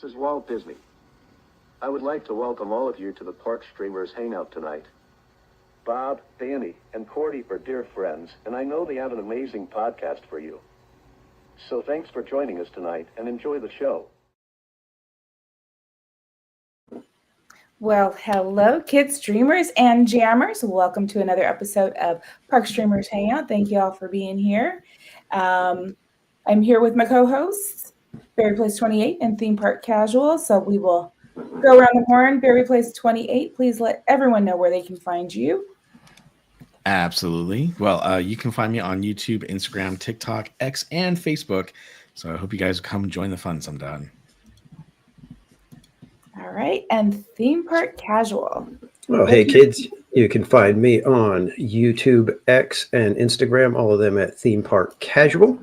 this is Walt Disney. I would like to welcome all of you to the Park Streamers Hangout tonight. Bob, Danny, and Cordy are dear friends, and I know they have an amazing podcast for you. So thanks for joining us tonight, and enjoy the show. Well, hello, kids, streamers, and jammers. Welcome to another episode of Park Streamers Hangout. Thank you all for being here. I'm here with my co-hosts, Birthplace 28 and Theme Park Casual. So we will go around the horn. Birthplace 28, please let everyone know where they can find you. Absolutely. Well, you can find me on YouTube, Instagram, TikTok, X, and Facebook. So I hope you guys come join the fun sometime. All right, and Theme Park Casual. Well, hey kids, you can find me on YouTube, X, and Instagram, all of them at Theme Park Casual.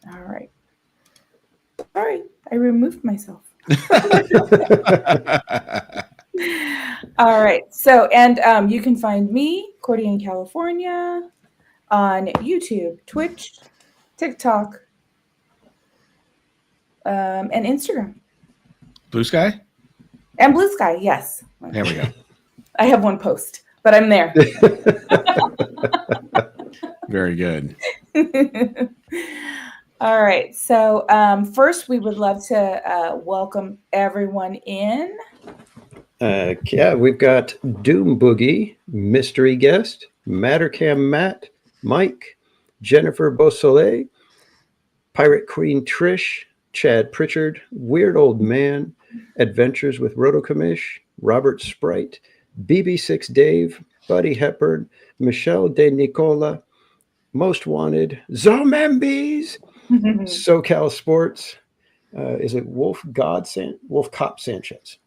All right. Sorry, I removed myself. All right, so, and you can find me, Cordy in California, on YouTube, Twitch, TikTok, and Instagram. Blue Sky? And Blue Sky, yes. There we go. I have one post, but I'm there. Very good. All right, so first we would love to welcome everyone in. Yeah, we've got Doom Boogie, mystery guest, Mattercam Matt, Mike, Jennifer Beausoleil, Pirate Queen Trish, Chad Pritchard, Weird Old Man, Adventures with Rotokamish, Robert Sprite, BB6 Dave, Buddy Hepburn, Michelle De Nicola, Most Wanted, Zombies, SoCal Sports, is it Wolf Cop Sanchez,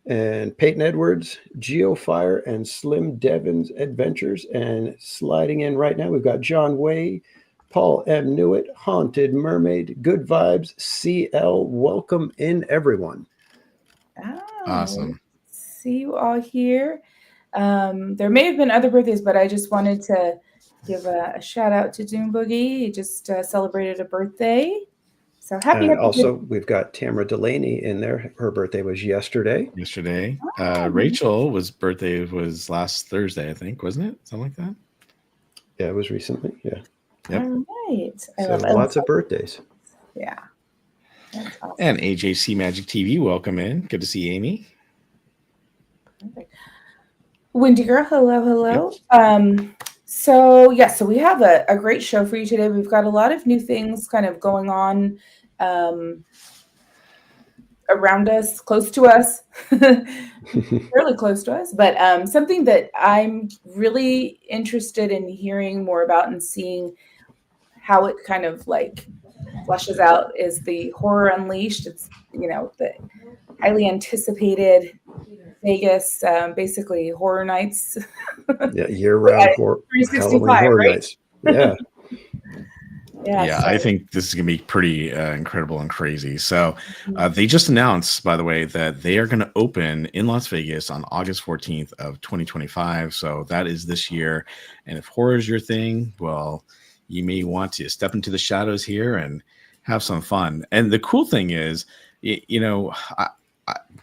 and Peyton Edwards, Geofire, and Slim Devon's Adventures. And sliding in right now, we've got John Way, Paul M. Newitt, Haunted Mermaid, Good Vibes, CL. Welcome in, everyone. Oh, Awesome. See you all here. There may have been other birthdays, but I just wanted to give a shout out to Doom Boogie. He just celebrated a birthday. So happy. Also, we've got Tamara Delaney in there. Her birthday was yesterday. Rachel's birthday was last Thursday, I think, wasn't it? Something like that? Yeah, it was recently. Yeah. Yep. All right. So lots of birthdays. Yeah. That's awesome. And AJC Magic TV, welcome in. Good to see Amy. Perfect. Wendy Girl, hello. Yep. So we have a great show for you today. We've got a lot of new things kind of going on around us, close to us, fairly close to us, but something that I'm really interested in hearing more about and seeing how it kind of like flushes out is the Horror Unleashed. It's, the highly anticipated Vegas, basically horror nights. Yeah, year-round Halloween horror nights. Yeah. Yeah, I think this is going to be pretty incredible and crazy. So they just announced, by the way, that they are going to open in Las Vegas on August 14th of 2025. So that is this year. And if horror is your thing, well, you may want to step into the shadows here and have some fun. And the cool thing is,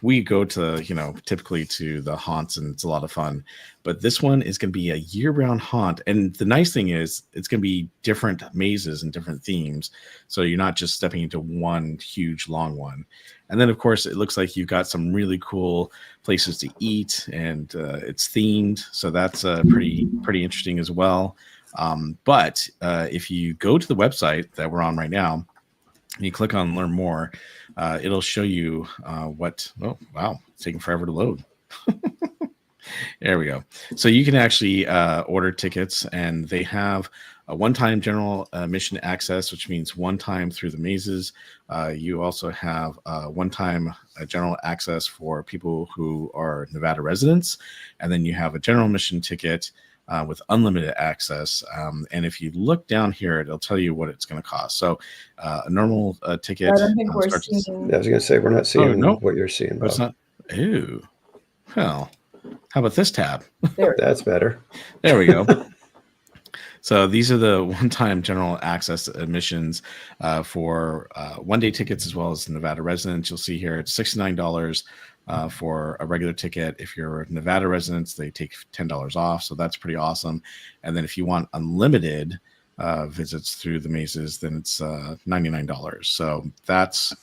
we go to, typically to the haunts, and it's a lot of fun. But this one is going to be a year-round haunt. And the nice thing is it's going to be different mazes and different themes. So you're not just stepping into one huge, long one. And then, of course, it looks like you've got some really cool places to eat, and it's themed. So that's pretty interesting as well. But if you go to the website that we're on right now, and you click on Learn More, it'll show you what. Oh, wow. It's taking forever to load. There we go. So you can actually order tickets, and they have a one-time general admission access, which means one time through the mazes. You also have one-time general access for people who are Nevada residents. And then you have a general admission ticket with unlimited access. And if you look down here, it'll tell you what it's going to cost. So a normal ticket. I don't think we're seeing. I was going to say, we're not seeing what you're seeing. It's not. Ew. Well, how about this tab? That's better. There we go. So these are the one-time general access admissions for one-day tickets as well as Nevada residents. You'll see here it's $69 for a regular ticket. If you're Nevada residents, they take $10 off. So that's pretty awesome. And then if you want unlimited visits through the mazes, then it's $99. So that's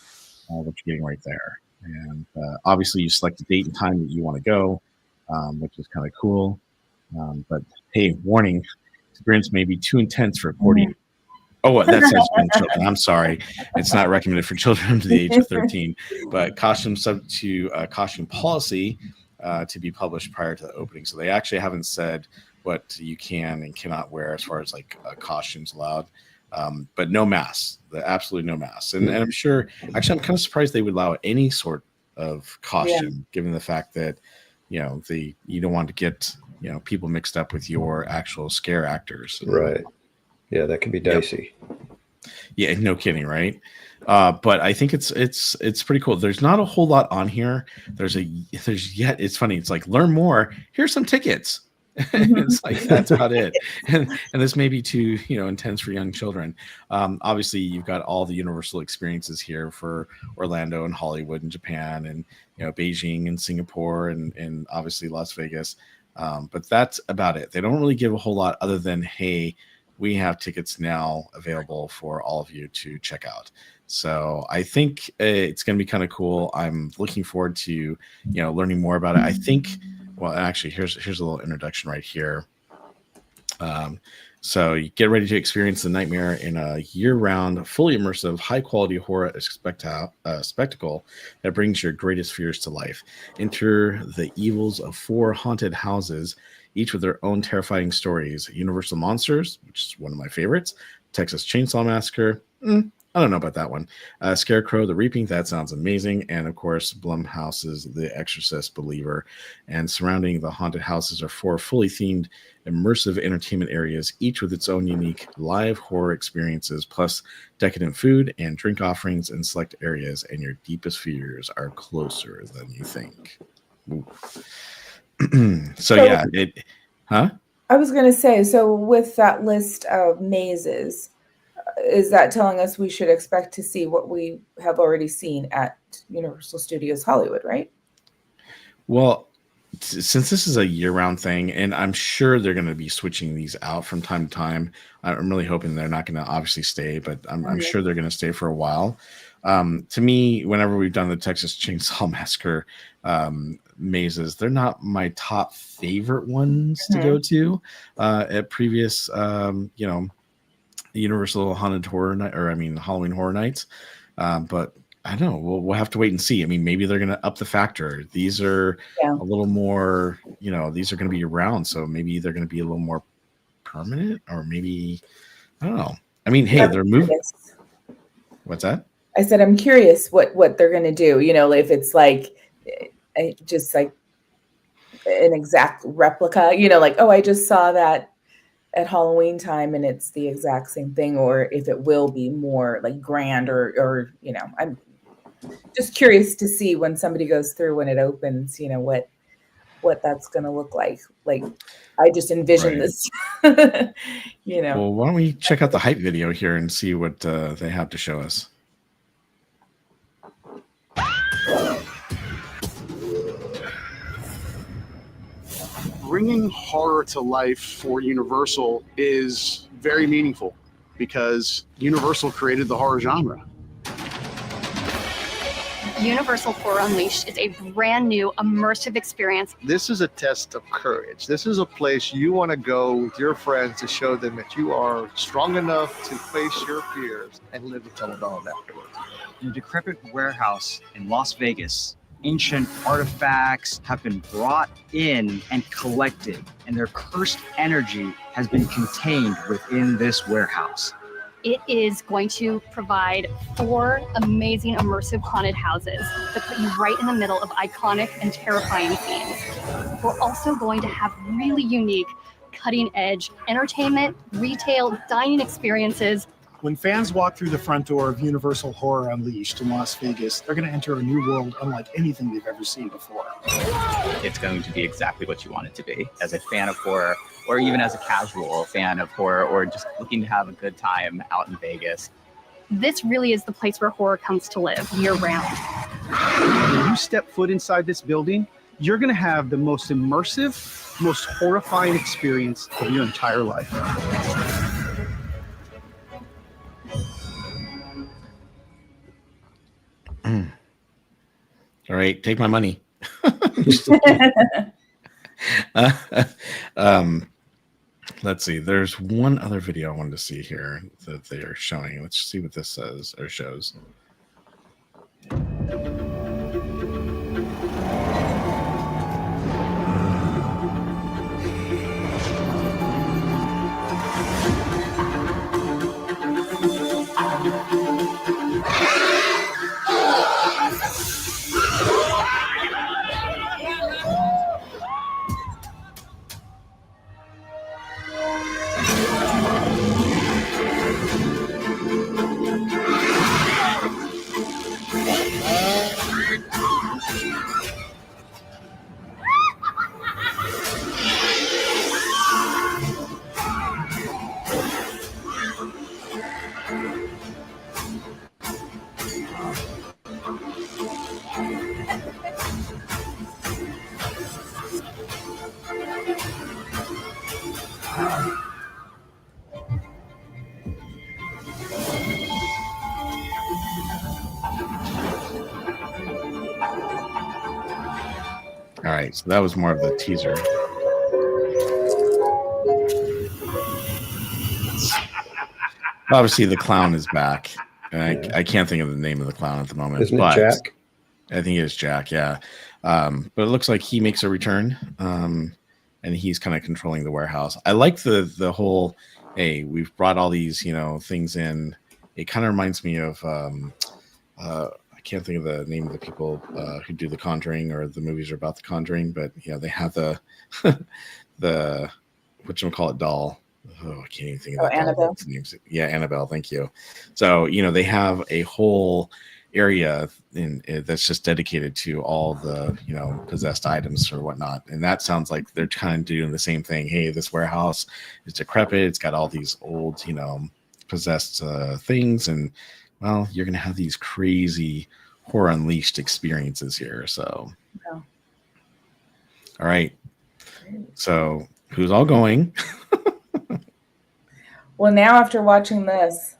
what you're getting right there. And obviously you select the date and time that you want to go, which is kind of cool. But hey, warning, experience may be too intense for 40. Oh, that says children. I'm sorry. It's not recommended for children under the age of 13, but costume subject to costume policy to be published prior to the opening. So they actually haven't said what you can and cannot wear as far as like costumes allowed. But no masks, absolutely no masks. And I'm sure, actually, I'm kind of surprised they would allow any sort of costume, given the fact that, you know, you don't want to get, you know, people mixed up with your actual scare actors. Right. Yeah, that could be dicey. Yeah, no kidding, right? But I think it's pretty cool. There's not a whole lot on here. It's funny. It's like, learn more. Here's some tickets. It's like, that's about it. And this may be too, you know, intense for young children. Obviously you've got all the universal experiences here for Orlando and Hollywood and Japan and, you know, Beijing and Singapore and obviously Las Vegas. But that's about it. They don't really give a whole lot other than, hey, we have tickets now available for all of you to check out. So I think it's going to be kind of cool. I'm looking forward to, you know, learning more about it. I think, well, actually, here's a little introduction right here. So you get ready to experience the nightmare in a year-round, fully immersive, high-quality horror spectacle that brings your greatest fears to life. Enter the evils of 4 haunted houses, each with their own terrifying stories. Universal Monsters, which is one of my favorites. Texas Chainsaw Massacre. I don't know about that one. Scarecrow, The Reaping, that sounds amazing. And of course, Blumhouse's The Exorcist Believer. And surrounding the haunted houses are 4 fully themed, immersive entertainment areas, each with its own unique live horror experiences, plus decadent food and drink offerings in select areas. And your deepest fears are closer than you think. So yeah, I was going to say, so with that list of mazes, is that telling us we should expect to see what we have already seen at Universal Studios Hollywood, right? Well, since this is a year-round thing, and I'm sure they're going to be switching these out from time to time, I'm really hoping they're not going to obviously stay, but I'm sure they're going to stay for a while. To me, whenever we've done the Texas Chainsaw Massacre mazes, they're not my top favorite ones to go to at previous, you know, Universal Haunted Horror Night, or I mean Halloween Horror Nights. But I don't know. We'll have to wait and see. I mean, maybe they're going to up the factor. These are a little more, you know, these are going to be around, so maybe they're going to be a little more permanent, or maybe I don't know. I mean, hey, they're moving. What's that? I said I'm curious what they're going to do. You know, if it's like just like an exact replica. You know, like, oh, I just saw that at Halloween time and it's the exact same thing, or if it will be more like grand or you know, I'm just curious to see when somebody goes through, when it opens, you know, what that's going to look like. Like, I just envision this, you know. Well, why don't we check out the hype video here and see what they have to show us. Bringing horror to life for Universal is very meaningful because Universal created the horror genre. Universal Horror Unleashed is a brand new immersive experience. This is a test of courage. This is a place you want to go with your friends to show them that you are strong enough to face your fears and live to tell it all afterwards. In a decrepit warehouse in Las Vegas, ancient artifacts have been brought in and collected, and their cursed energy has been contained within this warehouse. It is going to provide 4 amazing immersive haunted houses that put you right in the middle of iconic and terrifying scenes. We're also going to have really unique, cutting-edge entertainment, retail, dining experiences, When fans walk through the front door of Universal Horror Unleashed in Las Vegas, they're going to enter a new world unlike anything they've ever seen before. It's going to be exactly what you want it to be. As a fan of horror, or even as a casual fan of horror, or just looking to have a good time out in Vegas. This really is the place where horror comes to live year-round. When you step foot inside this building, you're going to have the most immersive, most horrifying experience of your entire life. All right, take my money. Let's see. There's one other video I wanted to see here that they are showing. Let's see what this says or shows. All right, so that was more of the teaser. Obviously, the clown is back, and I can't think of the name of the clown at the moment. Isn't it Jack? I think it is Jack, yeah. But it looks like he makes a return, and he's kind of controlling the warehouse. I like the whole, hey, we've brought all these, things in. It kind of reminds me of, I can't think of the name of the people who do The Conjuring, or the movies are about The Conjuring, but yeah, they have the whatchamacallit doll. Oh, I can't even think of that. Annabelle. Yeah, Annabelle. Thank you. So, they have a whole area that's just dedicated to all the, possessed items or whatnot. And that sounds like they're kind of doing the same thing. Hey, this warehouse is decrepit. It's got all these old, possessed things. And, well, you're going to have these crazy Horror Unleashed experiences here. So, yeah. All right. So, who's all going? Well, now after watching this,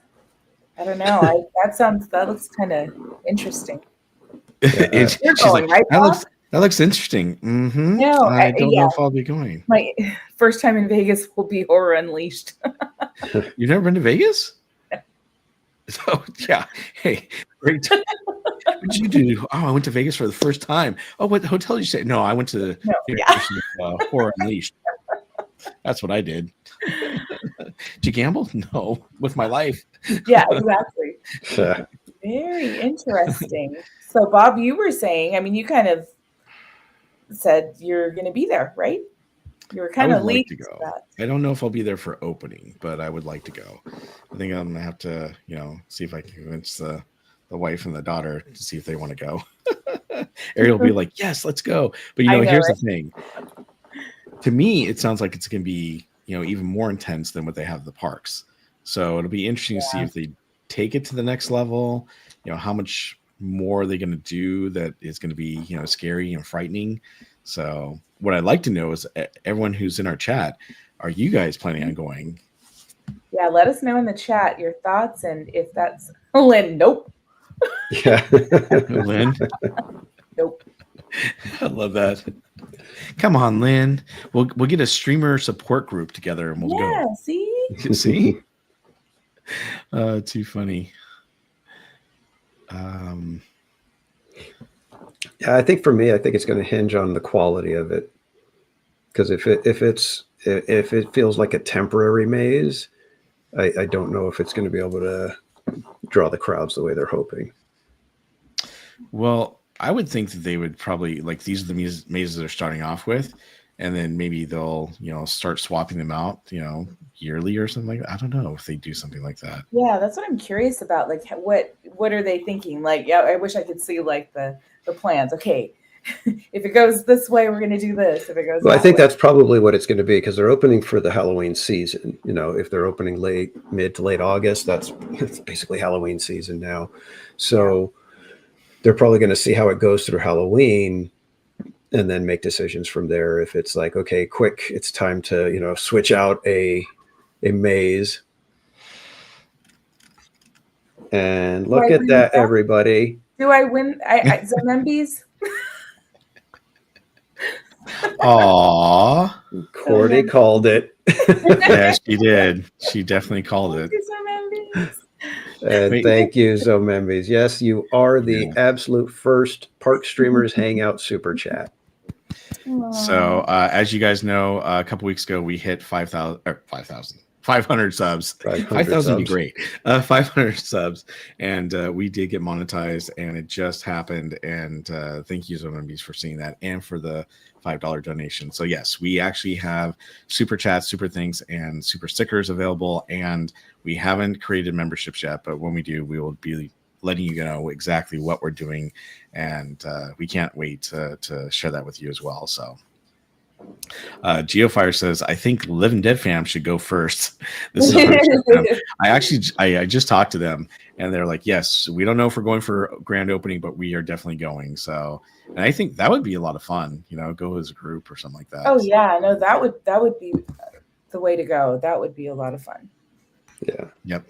I don't know. That looks kind of interesting. She's going, like, right, that looks interesting. Mm-hmm. No, I don't know if I'll be going. My first time in Vegas will be Horror Unleashed. You've never been to Vegas? So yeah. Hey, great. What did you do? Oh, I went to Vegas for the first time. Oh, what hotel did you stay? No, I went to Horror Unleashed. That's what I did. Did you gamble? No, with my life. Yeah, exactly. Very interesting. So, Bob, you were saying, you kind of said you're going to be there, right? You were kind of leading to that. I don't know if I'll be there for opening, but I would like to go. I think I'm going to have to, see if I can convince the wife and the daughter to see if they want to go. Ariel will be like, yes, let's go. But, here's the thing. To me, it sounds like it's going to be, even more intense than what they have at the parks. So it'll be interesting to see if they take it to the next level. How much more are they going to do that is going to be, scary and frightening. So what I'd like to know is, everyone who's in our chat, are you guys planning on going? Yeah, let us know in the chat your thoughts, and if that's Lynn. Nope. Yeah. Lynn. Nope. I love that. Come on, Lynn. We'll get a streamer support group together and we'll go. Yeah, see? See? Too funny. Yeah, I think for me, it's going to hinge on the quality of it. Because if it feels like a temporary maze, I don't know if it's going to be able to draw the crowds the way they're hoping. Well, I would think that they would probably, these are the mazes they're starting off with, and then maybe they'll start swapping them out yearly or something like that. I don't know if they do something like that. Yeah, that's what I'm curious about. Like, what are they thinking? Like, yeah, I wish I could see like the plans. Okay, if it goes this way, we're going to do this. If it goes, Well, I that think way. that's probably what it's going to be, because they're opening for the Halloween season. If they're opening mid to late August, it's basically Halloween season now. So they're probably going to see how it goes through Halloween and then make decisions from there. If it's like, okay, quick, it's time to, switch out a maze. And look at that, everybody. Do I win? I Zombies? Aw. Cordy called it. Yeah, she did. She definitely called it. And thank you, Zomembes. Yes, you are the absolute first Park Streamers Hangout Super Chat. So, as you guys know, a couple weeks ago, we hit 500 subs. 5,000 would be great. 500 subs. And we did get monetized, and it just happened. And thank you, Zombies, for seeing that and for the $5 donation. So, yes, we actually have super chats, super things, and super stickers available. And we haven't created memberships yet, but when we do, we will be letting you know exactly what we're doing. And we can't wait to share that with you as well. So, Geofire says, I think Living Dead fam should go first. This is I just talked to them, and they're like, yes, we don't know if we're going for grand opening, but we are definitely going. So, and I think that would be a lot of fun, go as a group or something like that. Oh yeah, no, that would be the way to go. That would be a lot of fun. Yeah. Yep.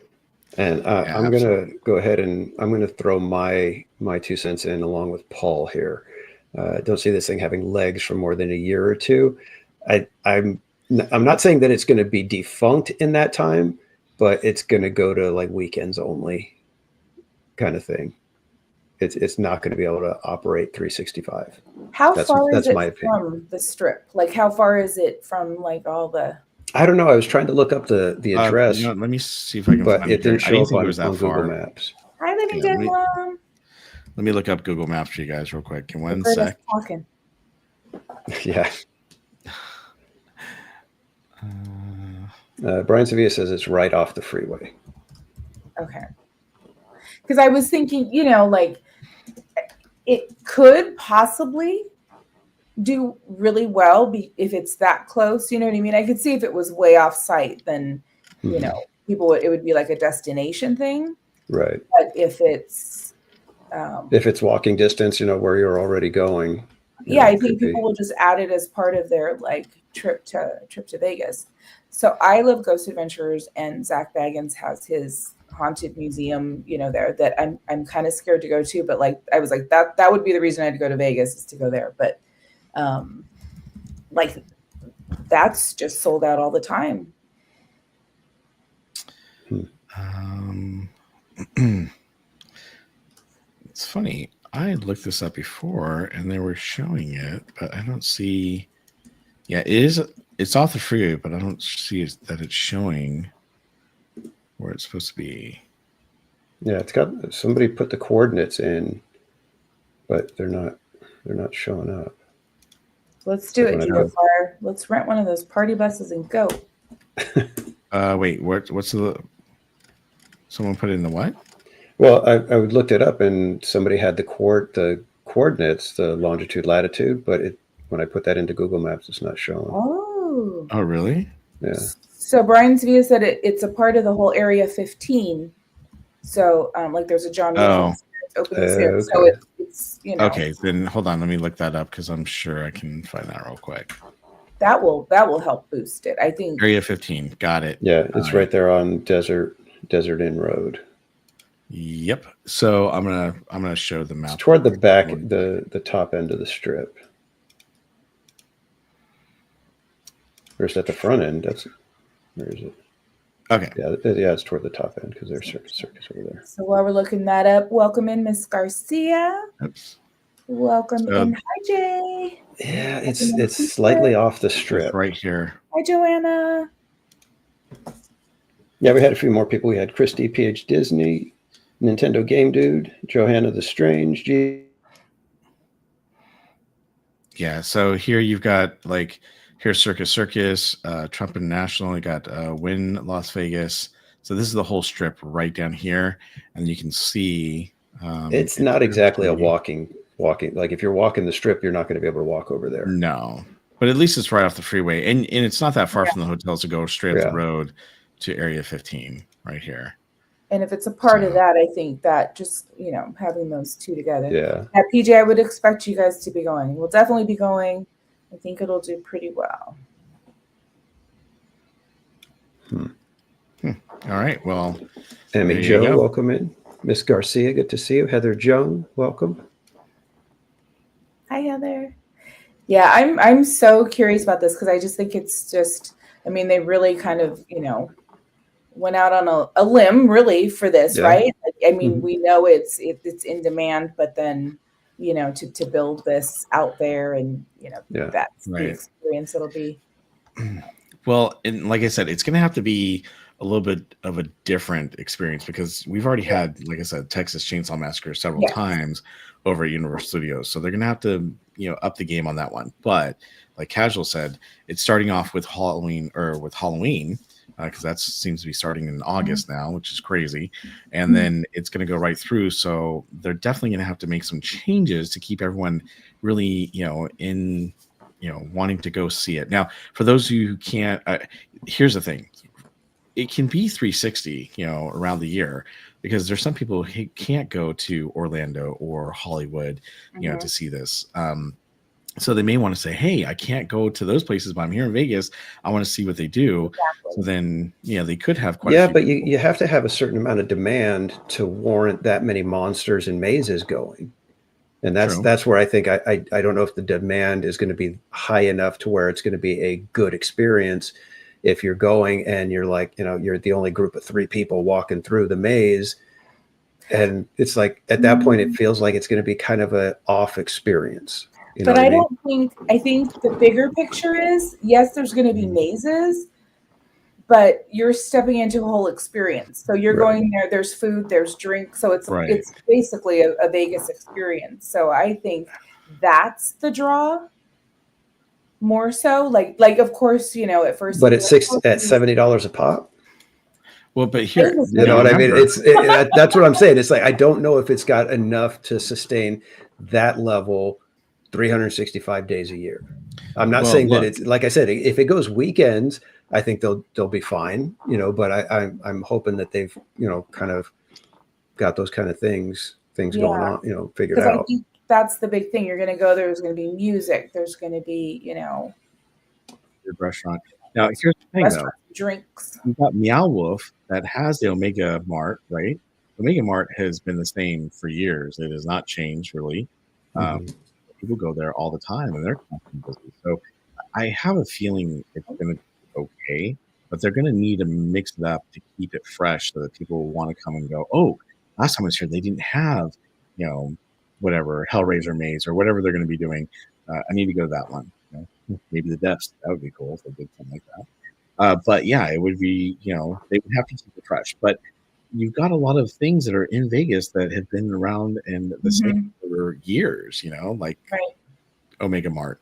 And I'm going to go ahead and I'm going to throw my 2 cents in along with Paul here. Don't see this thing having legs for more than a year or two. I'm not saying that it's going to be defunct in that time, but it's going to go to like weekends only kind of thing. It's not going to be able to operate 365. How far is it from the strip? Like, how far is it from like all the? I don't know. I was trying to look up the address. Let me see if I can. But find it didn't show up on far. Google Maps. Hi, Living Dead Mom. Let me look up Google Maps for you guys real quick. In 1 sec. Talking. Yeah. Brian Sevilla says it's right off the freeway. Okay. Because I was thinking, like it could possibly do really well if it's that close. You know what I mean? I could see if it was way off site, then it would be like a destination thing. Right. But if it's walking distance, where you're already going. I think people will just add it as part of their like trip to Vegas. So I love Ghost Adventures, and Zach Baggins has his haunted museum, there that I'm kind of scared to go to, but like I was like that would be the reason I had to go to Vegas, is to go there. But like that's just sold out all the time. It's funny. I looked this up before, and they were showing it, but I don't see. Yeah, it's off the freeway, but I don't see that it's showing where it's supposed to be. Yeah, it's got somebody put the coordinates in, but they're not showing up. Let's do it, Geofire. Let's rent one of those party buses and go. Wait, what's the? Someone put in the what? Well, I looked it up, and somebody had the coordinates, the longitude, latitude, but when I put that into Google Maps, it's not showing. Oh. Oh, really? Yeah. So Brian Sevilla said it's a part of the whole Area 15. So like there's a John Williams opening there. Okay. So it's Okay, then hold on. Let me look that up, because I'm sure I can find that real quick. that will help boost it. I think Area 15. Got it. Yeah, it's right there on Desert Inn Road. Yep. So I'm gonna show the map. It's toward the back, the top end of the strip. Or is that the front end? Where is it? Okay. Yeah, it's toward the top end, because there's circus over there. so. While we're looking that up, welcome in Miss Garcia. Oops. Welcome in. Hi Jay. Yeah, it's slightly off the strip. It's right here. Hi Joanna. Yeah, we had a few more people. We had Christy, PH Disney, Nintendo Game Dude, Johanna the Strange, Yeah, so here you've got like Here's Circus Circus, Trump International. You got Wynn Las Vegas. So this is the whole strip right down here, and you can see. It's not exactly a walking. Like if you're walking the strip, you're not going to be able to walk over there. No, but at least it's right off the freeway, and it's not that far from the hotels to go straight up the road to Area 15 right here. And if it's a part of that, I think that just, having those two together. Yeah. At PJ, I would expect you guys to be going. We'll definitely be going. I think it'll do pretty well. All right. Well, Emmy Joe, welcome in. Miss Garcia, good to see you. Heather Joan, welcome. Hi, Heather. Yeah, I'm so curious about this because I just think it's just, they really kind of, went out on a limb really for this, right? We know it's in demand, but then, to build this out there and, that's the experience it'll be. Well, and like I said, it's going to have to be a little bit of a different experience because we've already had, like I said, Texas Chainsaw Massacre several times over at Universal Studios. So they're going to have to, up the game on that one. But like Casual said, it's starting off with Halloween because that seems to be starting in August now, which is crazy. And then it's going to go right through. So they're definitely going to have to make some changes to keep everyone really, in, wanting to go see it. Now, for those of you who can't, here's the thing. It can be 360, around the year because there's some people who can't go to Orlando or Hollywood, to see this. So they may want to say, hey, I can't go to those places, but I'm here in Vegas. I want to see what they do. Exactly. So then, they could have quite a few but you have to have a certain amount of demand to warrant that many monsters and mazes going. And that's where I think I don't know if the demand is going to be high enough to where it's going to be a good experience if you're going and you're like, you're the only group of 3 people walking through the maze. And it's like, at that point, it feels like it's going to be kind of a off experience. But I think the bigger picture is, yes, there's going to be mazes, but you're stepping into a whole experience. So you're going there, there's food, there's drink. So it's basically a Vegas experience. So I think that's the draw more so. Like of course, at first. But it's at $70 a pop. Well, but here, you know what I mean? That's what I'm saying. It's like, I don't know if it's got enough to sustain that level 365 days a year. I'm not saying that it's, like I said, if it goes weekends, I think they'll be fine, but I'm hoping that they've, kind of got those kind of things going on, figured out. I think that's the big thing. You're going to go, there's going to be music. There's going to be, Good restaurant. Now, here's the thing, though. Drinks. You've got Meow Wolf that has the Omega Mart, right? Omega Mart has been the same for years. It has not changed, really. People go there all the time, and they're constantly busy. So I have a feeling it's going to be okay, but they're going to need to mix it up to keep it fresh so that people will want to come and go, oh, last time I was here, they didn't have, whatever, Hellraiser Maze or whatever they're going to be doing. I need to go to that one. Maybe the Depths. That would be cool if they did something like that. But yeah, it would be, they would have to keep it fresh. But you've got a lot of things that are in Vegas that have been around and the same for years, like Omega Mart.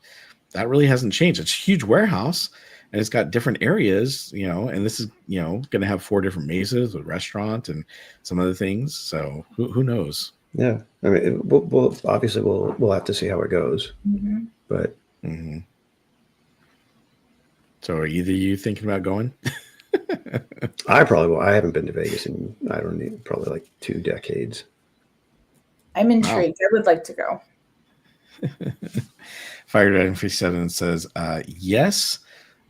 That really hasn't changed. It's a huge warehouse and it's got different areas, and this is, going to have 4 different mazes, a restaurant and some other things. So who knows? Yeah. I mean, we'll obviously we'll have to see how it goes, but. So are either of you thinking about going? I probably will. I haven't been to Vegas in, probably like 2 decades. I'm intrigued. Wow. I would like to go. Fire Dragon 57 says, yes,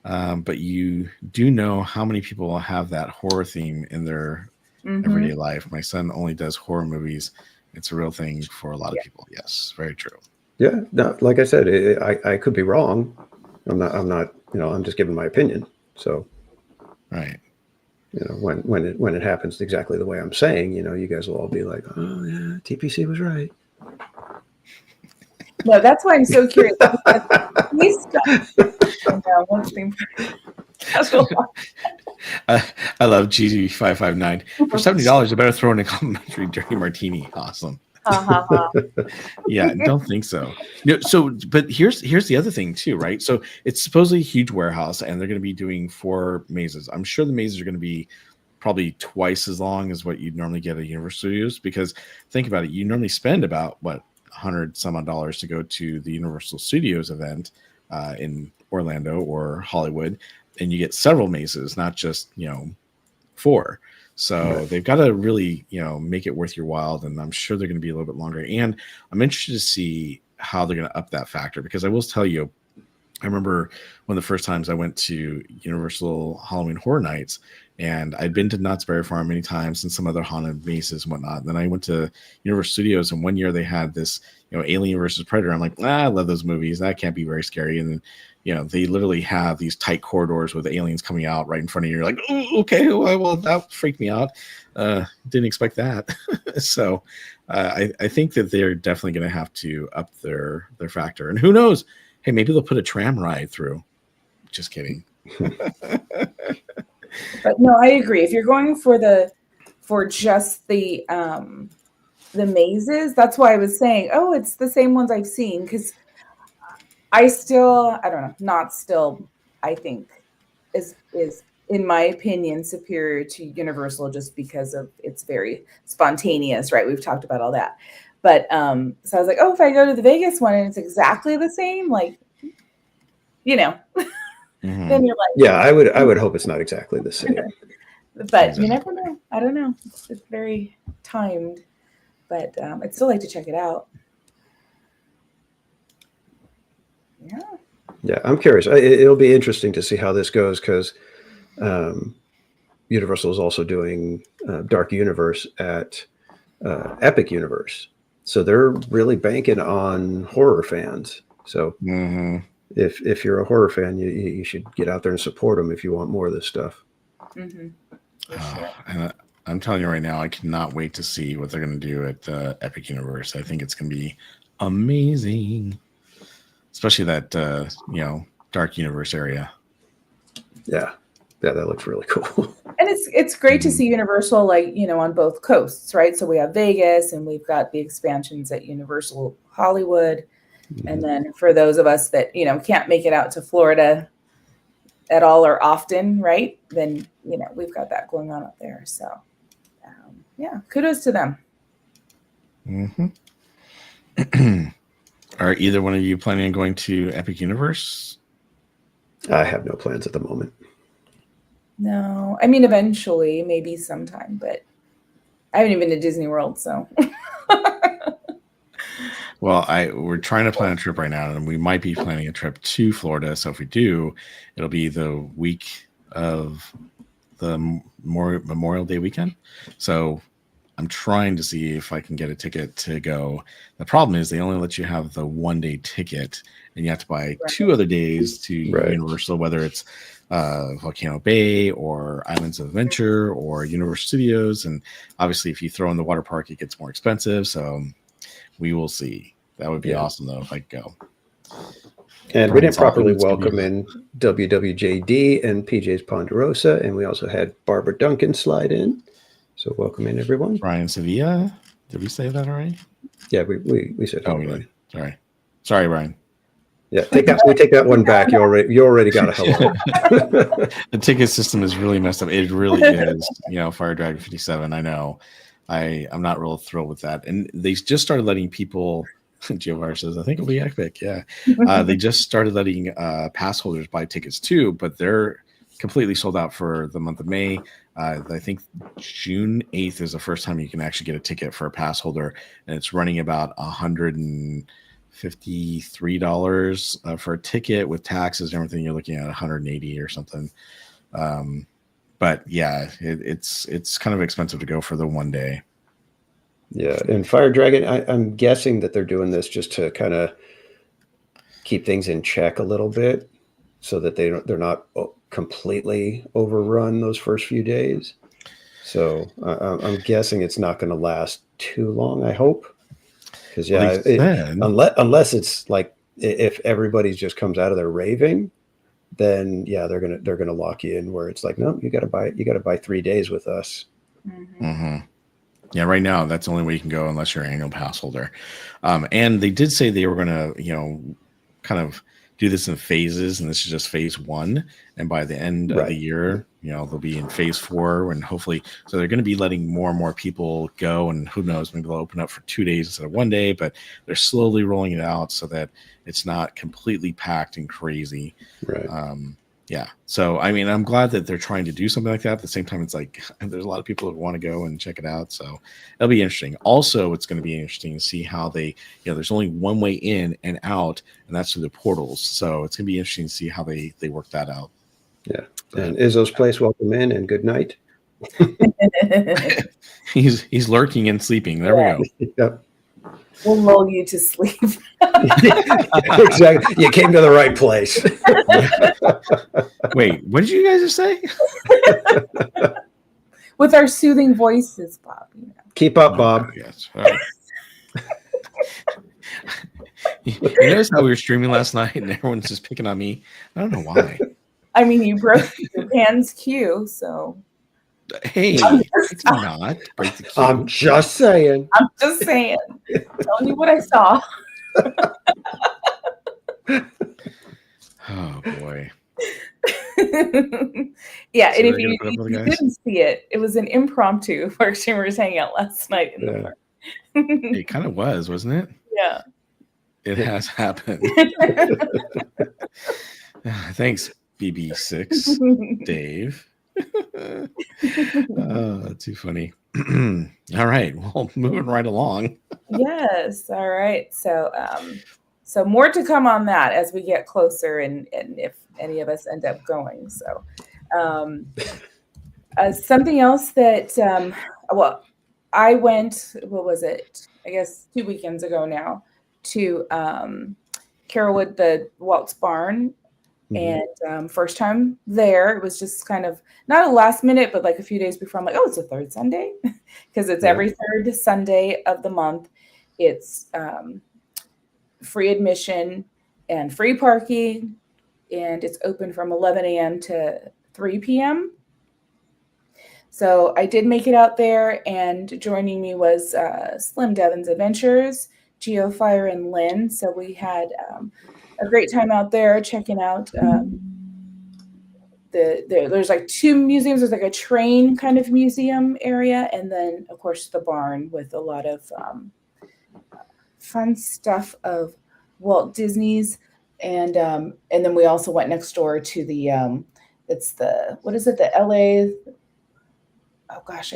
but you do know how many people will have that horror theme in their everyday life. My son only does horror movies. It's a real thing for a lot of people. Yes, very true. Yeah, no, like I said, I could be wrong. I'm not, I'm just giving my opinion. So, right. When it happens exactly the way I'm saying, you guys will all be like, oh yeah, TPC was right. No, that's why I'm so curious. I love GG559 for $70. I better throw in a complimentary dirty martini. Awesome. Yeah, don't think so. So, but here's the other thing too, right? So it's supposedly a huge warehouse, and they're going to be doing 4 mazes. I'm sure the mazes are going to be probably twice as long as what you'd normally get at Universal Studios. Because think about it, you normally spend about what $100 some odd to go to the Universal Studios event in Orlando or Hollywood, and you get several mazes, not just 4. So they've got to really, make it worth your while, and I'm sure they're going to be a little bit longer. And I'm interested to see how they're going to up that factor, because I will tell you, I remember one of the first times I went to Universal Halloween Horror Nights, and I'd been to Knott's Berry Farm many times and some other haunted mazes and whatnot. And then I went to Universal Studios, and one year they had this, Alien versus Predator. I'm like, I love those movies. That can't be very scary. And then, they literally have these tight corridors with aliens coming out right in front of you. You're like, oh, okay, well, that freaked me out. Didn't expect that. So I think that they're definitely going to have to up their factor. And who knows? Hey, maybe they'll put a tram ride through. Just kidding. But no, I agree. If you're going for just the mazes, that's why I was saying, oh, it's the same ones I've seen, because I don't know, not still, I think is in my opinion superior to Universal, just because of it's very spontaneous, right? We've talked about all that. But so I was like, oh, if I go to the Vegas one and it's exactly the same, like, then you're like, yeah, I would hope it's not exactly the same. But you never know. I don't know. It's very timed, but I'd still like to check it out. Yeah. Yeah, I'm curious. It'll be interesting to see how this goes, because Universal is also doing Dark Universe at Epic Universe. So they're really banking on horror fans. So if you're a horror fan, you should get out there and support them if you want more of this stuff. Mm-hmm. And I'm telling you right now, I cannot wait to see what they're going to do at Epic Universe. I think it's going to be amazing, especially that Dark Universe area. Yeah, that looks really cool. And it's great to see Universal, like, on both coasts, right? So we have Vegas, and we've got the expansions at Universal Hollywood. And then for those of us that, can't make it out to Florida at all or often, right? Then, we've got that going on up there. So, yeah, kudos to them. Are either one of you planning on going to Epic Universe? I have no plans at the moment. No, I mean, eventually, maybe sometime, but I haven't even been to Disney World, so. Well, we're trying to plan a trip right now, and we might be planning a trip to Florida. So if we do, it'll be the week of the Memorial Day weekend. So I'm trying to see if I can get a ticket to go. The problem is they only let you have the 1-day ticket, and you have to buy 2 other days to Universal, whether it's Volcano Bay or Islands of Adventure or Universal Studios. And obviously, if you throw in the water park, it gets more expensive. So we will see. That would be awesome, though, if I could go. And we didn't properly welcome in WWJD and PJ's Ponderosa, and we also had Barbara Duncan slide in. So welcome in, everyone. Brian Sevilla. Did we say that already? Yeah, we said hello, Brian. Sorry, Brian. Yeah, we take that one back. You already got a hello. The ticket system is really messed up. It really is. Fire Dragon 57. I know. I'm not real thrilled with that. And they just started letting people. Giovar says, I think it'll be epic. Yeah. They just started letting pass holders buy tickets too, but they're completely sold out for the month of May. I think June 8th is the first time you can actually get a ticket for a pass holder, and it's running about $153 for a ticket with taxes and everything. You're looking at $180 or something. But yeah, it's kind of expensive to go for the 1 day. Yeah, and Fire Dragon, I'm guessing that they're doing this just to kind of keep things in check a little bit, so that they're not completely overrun those first few days. So I'm guessing it's not going to last too long. I hope, because unless it's like if everybody just comes out of there raving, then they're gonna lock you in where it's like, no, you got to buy 3 days with us. Yeah, right now that's the only way you can go unless you're an annual pass holder. And they did say they were going to, kind of do this in phases, and this is just phase 1. And by the end of the year, they'll be in phase 4, and hopefully, so they're going to be letting more and more people go. And who knows, maybe they'll open up for 2 days instead of 1 day, but they're slowly rolling it out so that it's not completely packed and crazy. Right. Yeah. So, I mean, I'm glad that they're trying to do something like that. At the same time, it's like there's a lot of people that want to go and check it out. So it'll be interesting. Also, it's going to be interesting to see how they, there's only one way in and out, and that's through the portals. So it's going to be interesting to see how they work that out. Yeah. And Izzo's place, welcome in and good night. He's lurking and sleeping. There we go. Yep. We'll lull you to sleep. Exactly. You came to the right place. Wait, what did you guys just say? With our soothing voices, Bob. Keep up, Bob. Yes. All right. You notice how we were streaming last night and everyone's just picking on me? I don't know why. I mean, you broke your Pan's cue, so. Hey, it's not break the queue. I'm just saying. Telling you what I saw. Oh boy. Yeah, So and if we're you gonna put up with the guys? didn't see it, it was an impromptu Park Streamers Hangout last night in the park. It kind of was, wasn't it? Yeah. It has happened. Thanks, BB6, Dave. Too funny. All right, well, moving right along. Yes. All right. So so more to come on that as we get closer and if any of us end up going. So something else that I went, what was it? I guess 2 weekends ago now to Carolwood, the Walt's barn. And first time there, it was just kind of not a last minute, but like a few days before. I'm like, oh, it's the third Sunday, because it's every third Sunday of the month. It's free admission and free parking, and it's open from 11 a.m. to 3 p.m. So I did make it out there, and joining me was Slim Devon's Adventures, Geofire, and Lynn. So we had a great time out there checking out there's like 2 museums. There's like a train kind of museum area, and then of course the barn with a lot of fun stuff of Walt Disney's, and then we also went next door to the it's the, what is it, the LA, oh gosh,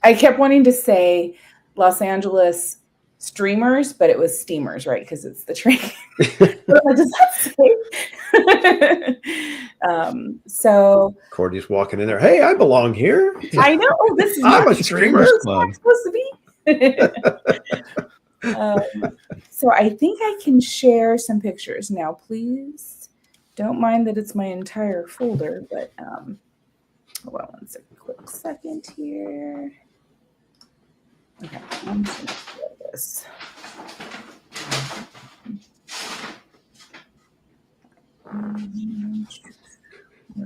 I kept wanting to say Los Angeles Streamers, but it was Steamers, right? Because it's the train. Does that say? So Cordy's walking in there. Hey, I belong here. I know this is I'm a streamer. Club. Supposed to be. So I think I can share some pictures now. Please don't mind that it's my entire folder, but hold on one second, quick second here. Okay, I'm just gonna share this.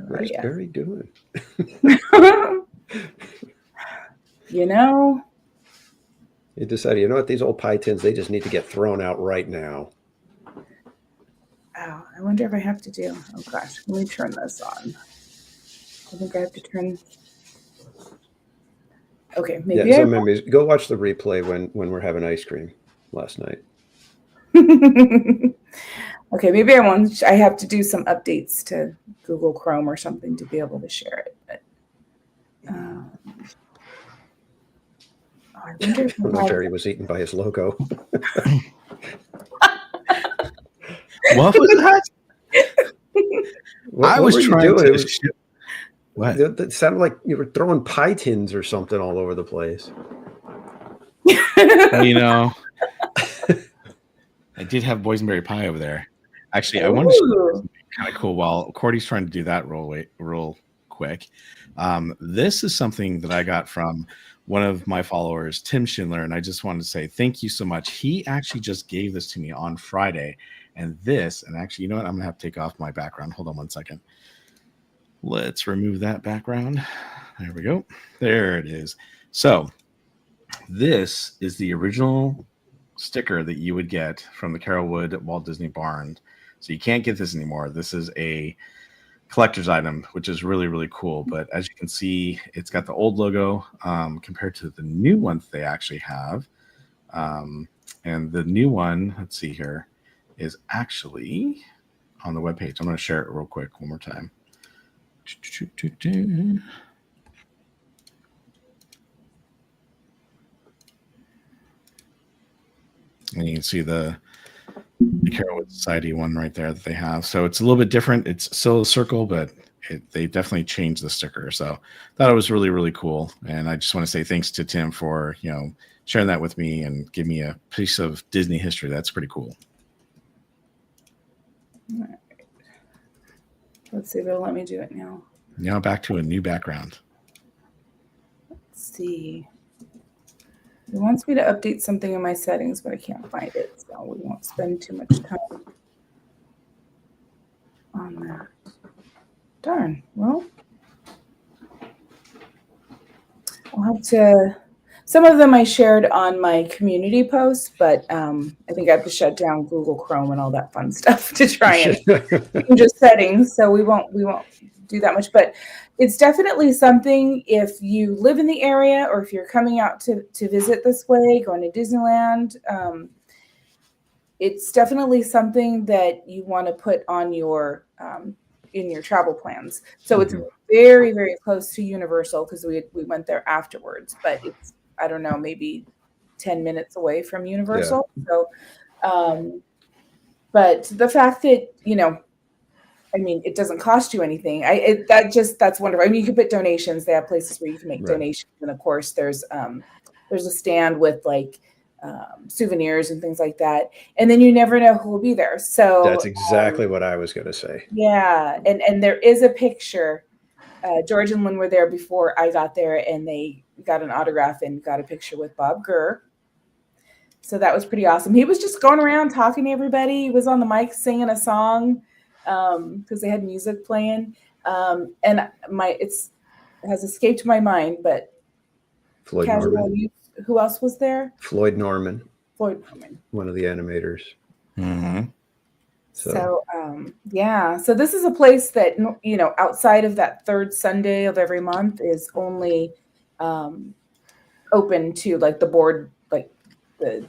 What's Barry doing? He decided, you know what, these old pie tins, they just need to get thrown out right now. Oh, I wonder if I have to do, oh gosh, let me turn this on. I think I have to turn. Okay, maybe. Yeah, so maybe go watch the replay when we're having ice cream last night. Okay, maybe I won't. I have to do some updates to Google Chrome or something to be able to share it. But I wonder if Barry was eaten by his logo. What was that? What was were you trying doing? to. What? It sounded like you were throwing pie tins or something all over the place. Well, I did have boysenberry pie over there. Actually, I wanted to show something kind of cool while Cordy's trying to do that real quick. This is something that I got from one of my followers, Tim Schindler, and I just wanted to say thank you so much. He actually just gave this to me on Friday, and actually, you know what? I'm going to have to take off my background. Hold on one second. Let's remove that background. There we go. There it is. So This is the original sticker that you would get from the Carolwood Walt Disney barn. So you can't get this anymore. This is a collector's item, which is really, really cool. But as you can see, it's got the old logo compared to the new one that they actually have. And the new one, let's see here, is actually on the webpage. I'm going to share it real quick one more time. And you can see the Carolwood Society one right there that they have. So it's a little bit different. It's still a circle, but they definitely changed the sticker. So thought it was really, really cool. And I just want to say thanks to Tim for, sharing that with me and give me a piece of Disney history. That's pretty cool. All right. Let's see if it'll let me do it now. Now back to a new background. Let's see. It wants me to update something in my settings, but I can't find it, so we won't spend too much time on that. Darn. Well, I'll have to. Some of them I shared on my community post, but I think I have to shut down Google Chrome and all that fun stuff to try and change the settings. So we won't do that much, but it's definitely something if you live in the area or if you're coming out to visit this way, going to Disneyland. It's definitely something that you want to put on your in your travel plans. So it's very, very close to Universal because we went there afterwards, but it's, I don't know, maybe 10 minutes away from Universal. Yeah. So, but the fact that, I mean, it doesn't cost you anything. That's wonderful. I mean, you can put donations. They have places where you can make donations. And of course there's a stand with like souvenirs and things like that. And then you never know who will be there. So that's exactly what I was going to say. Yeah. And there is a picture. George and Lynn were there before I got there, and they got an autograph and got a picture with Bob Gurr. So that was pretty awesome. He was just going around talking to everybody. He was on the mic singing a song because they had music playing. And it has escaped my mind, but Floyd Norman. Who else was there? Floyd Norman. Floyd Norman. One of the animators. Mm-hmm. So this is a place that, outside of that third Sunday of every month is only open to like the board, like the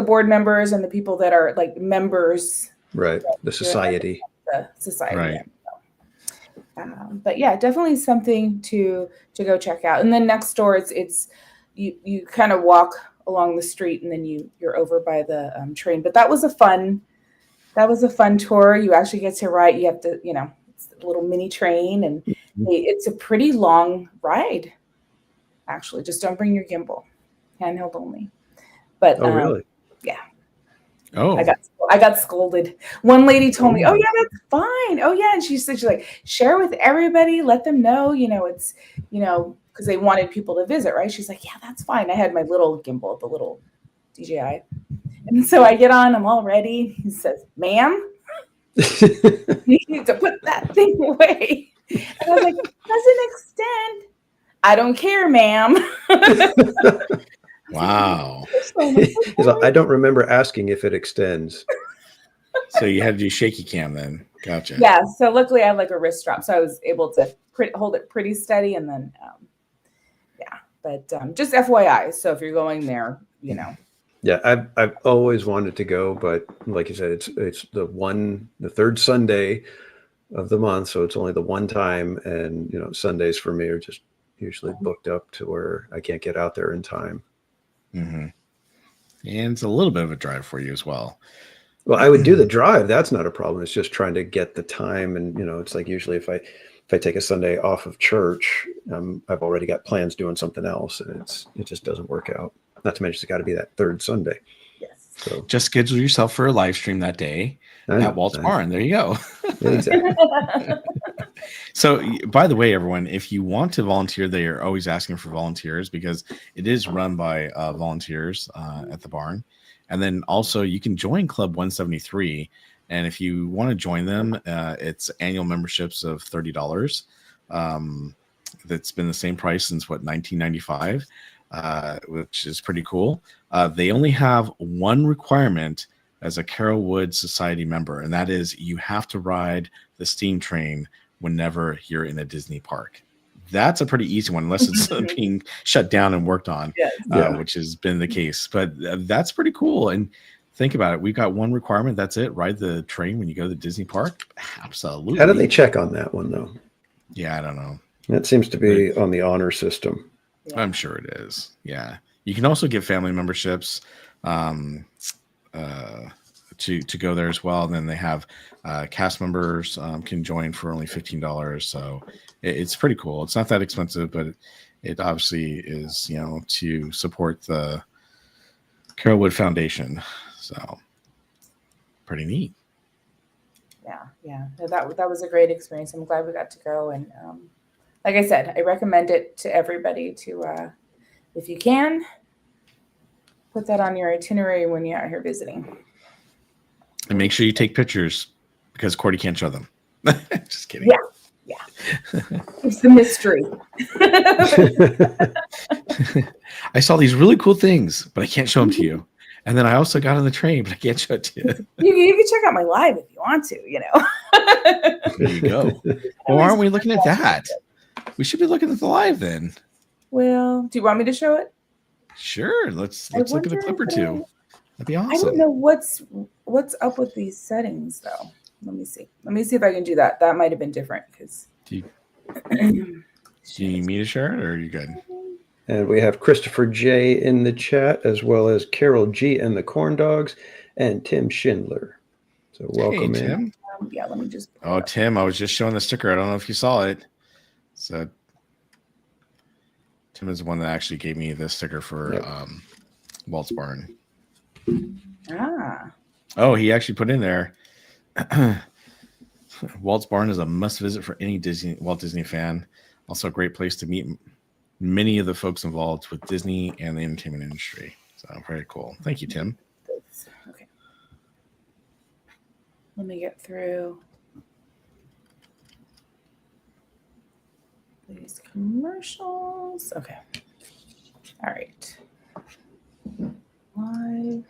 board members and the people that are like members. Right. The society. The society. Right. But yeah, definitely something to go check out. And then next door, it's you kind of walk along the street and then you're over by the train. But that was a fun tour. You actually get to ride. You have to, it's a little mini train, and it's a pretty long ride. Actually, just don't bring your gimbal, handheld only. But really? Yeah. Oh, I got scolded. One lady told me, "Oh yeah, that's fine. Oh yeah," and she said, "She's like, share with everybody, let them know. It's, because they wanted people to visit, right?" She's like, "Yeah, that's fine." I had my little gimbal, the little DJI. And so I get on, I'm all ready. He says, "Ma'am, you need to put that thing away." And I was like, "Doesn't extend." "I don't care, ma'am." Wow. He's like, "I don't remember asking if it extends." So you had to do shaky cam then. Gotcha. Yeah. So luckily I have like a wrist strap. So I was able to hold it pretty steady. And then, but just FYI. So if you're going there, Yeah, I've always wanted to go, but like you said, it's the third Sunday of the month, so it's only the one time, and Sundays for me are just usually booked up to where I can't get out there in time. Mm-hmm. And it's a little bit of a drive for you as well. Well, I would do the drive. That's not a problem. It's just trying to get the time, and it's like usually if I take a Sunday off of church, I've already got plans doing something else, and it just doesn't work out. Not to mention it's got to be that third Sunday. Yes. So just schedule yourself for a live stream that day at Walt's Barn. There you go. Exactly. So, by the way, everyone, if you want to volunteer, they are always asking for volunteers because it is run by volunteers at the barn. And then also you can join Club 173. And if you want to join them, it's annual memberships of $30. That's been the same price since 1995. which is pretty cool. They only have one requirement as a Carolwood Society member, and that is you have to ride the steam train whenever you're in a Disney park. That's a pretty easy one, unless it's being shut down and worked on, which has been the case. But that's pretty cool. And think about it. We've got one requirement. That's it. Ride the train when you go to the Disney park. Absolutely. How do they check on that one, though? Yeah, I don't know. That seems to be on the honor system. I'm sure it is. Yeah. You can also get family memberships to go there as well. And then they have cast members can join for only $15. So it's pretty cool. It's not that expensive, but it obviously is, to support the Carolwood Foundation. So pretty neat. Yeah. That was a great experience. I'm glad we got to go. And like I said, I recommend it to everybody to, if you can, put that on your itinerary when you're out here visiting. And make sure you take pictures because Cordy can't show them. Just kidding. Yeah. It's the mystery. I saw these really cool things, but I can't show them to you. And then I also got on the train, but I can't show it to you. You can check out my live if you want to, There you go. Well, aren't we looking at that? We should be looking at the live then. Well, do you want me to show it? Sure. Let's look at a clip or two. That'd be awesome. I don't know what's up with these settings though. Let me see if I can do that. That might have been different because. Do you need me to share it, or are you good? And we have Christopher J in the chat, as well as Carol G and the Corn Dogs, and Tim Schindler. So welcome Tim. in. Yeah, let me just. Oh, Tim, I was just showing the sticker. I don't know if you saw it. So Tim is the one that actually gave me the sticker for Walt's Barn. Oh, he actually put in there. Walt's Barn is a must visit for any Walt Disney fan. Also a great place to meet many of the folks involved with Disney and the entertainment industry. So very cool. Thank you, Tim. Okay. Let me get through these commercials. Okay. All right. Live.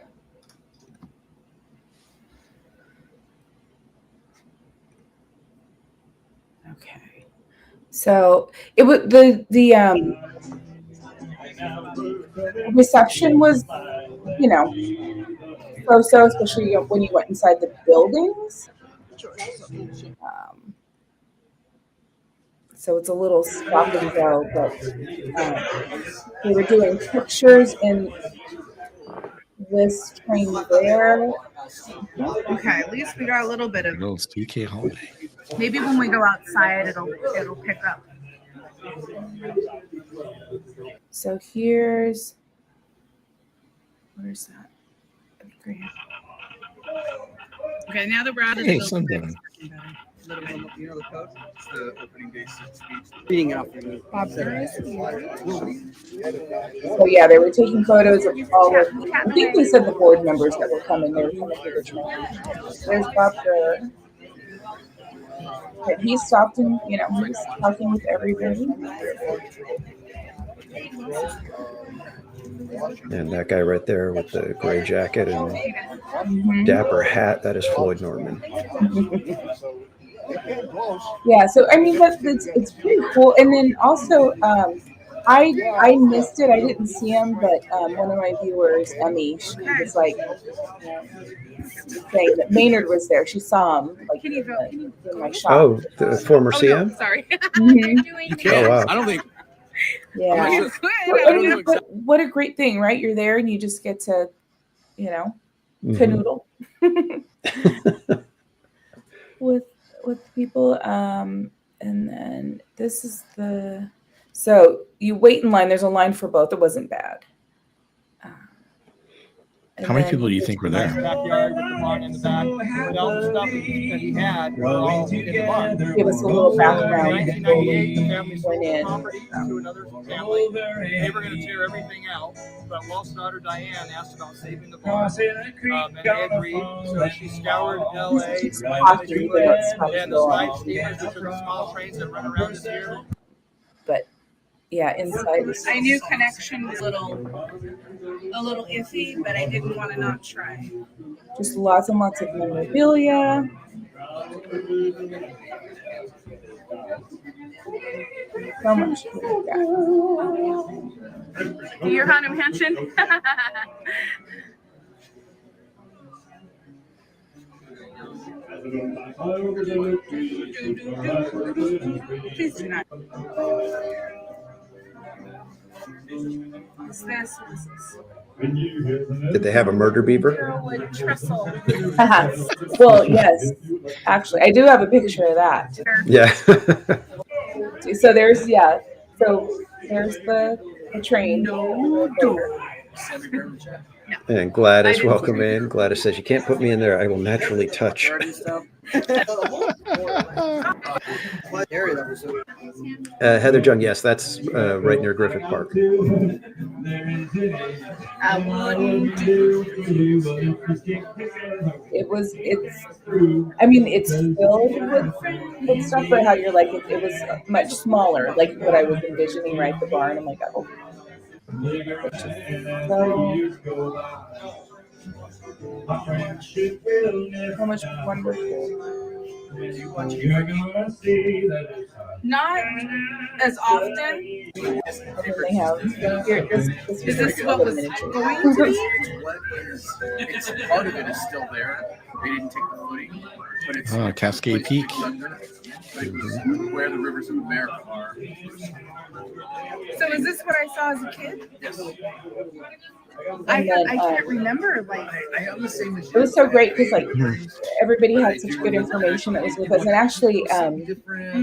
Okay. So it was the reception was, so especially when you went inside the buildings. So it's a little stop and go, but they were doing pictures in this train there. Okay, at least we got a little bit of. Little DK holiday. Maybe when we go outside, it'll pick up. So where's that? Okay, now that we're out of Hey, the sunburn. You know the code? It's the opening day speech. Being out there. So yeah, they were taking photos of all of. I think they said the board members that were coming. They were coming through the train. There's Bob Burr. And he stopped and he was talking with everybody. And that guy right there with the gray jacket and dapper hat, that is Floyd Norman. Yeah, so I mean it's pretty cool. And then also I missed it. I didn't see him, but one of my viewers, Emmy, she was like saying that Maynard was there. She saw him like in my shop. Oh, the former CM? No, sorry. You can't. Oh, wow. I don't think. Yeah. What a great thing, right? You're there and you just get to, canoodle with people. And then this is so you wait in line. There's a line for both. It wasn't bad. How many people do you think were there? Backyard with the barn in the back. With all the stuff that he had were all in the barn. Give us a little background. 1998, the family sold Went the in. property to another family. They were going to tear everything out, but Walt's daughter Diane asked about saving the barn, and they agreed. So she scoured LA, and the 5 steamers, which are the small trains that run around us here. But yeah, inside. I knew connection was a little iffy, but I didn't want to not try. Just lots and lots of memorabilia. So much. Your Haunted Mansion? Please do not. What's this? What's this? Did they have a murder beaver? Carolwood trestle. Well, yes. Actually, I do have a picture of that. Yeah. So there's the train. No door. And Gladys, welcome in. Gladys says, you can't put me in there. I will naturally touch. Heather Jung, yes, that's right near Griffith Park. It's filled with stuff, but how you're like, it was much smaller, like what I was envisioning, right? The barn. I'm like, oh. So much wonderful. Not as often. They have. Is this what was going to be? It's part of it is still there. They didn't take the footing, but it's Cascade Peak. Where the rivers of America are. So is this what I saw as a kid? Yes. I can't remember. Like I have the same as it was so great because like everybody had such good information that was with us, and actually, we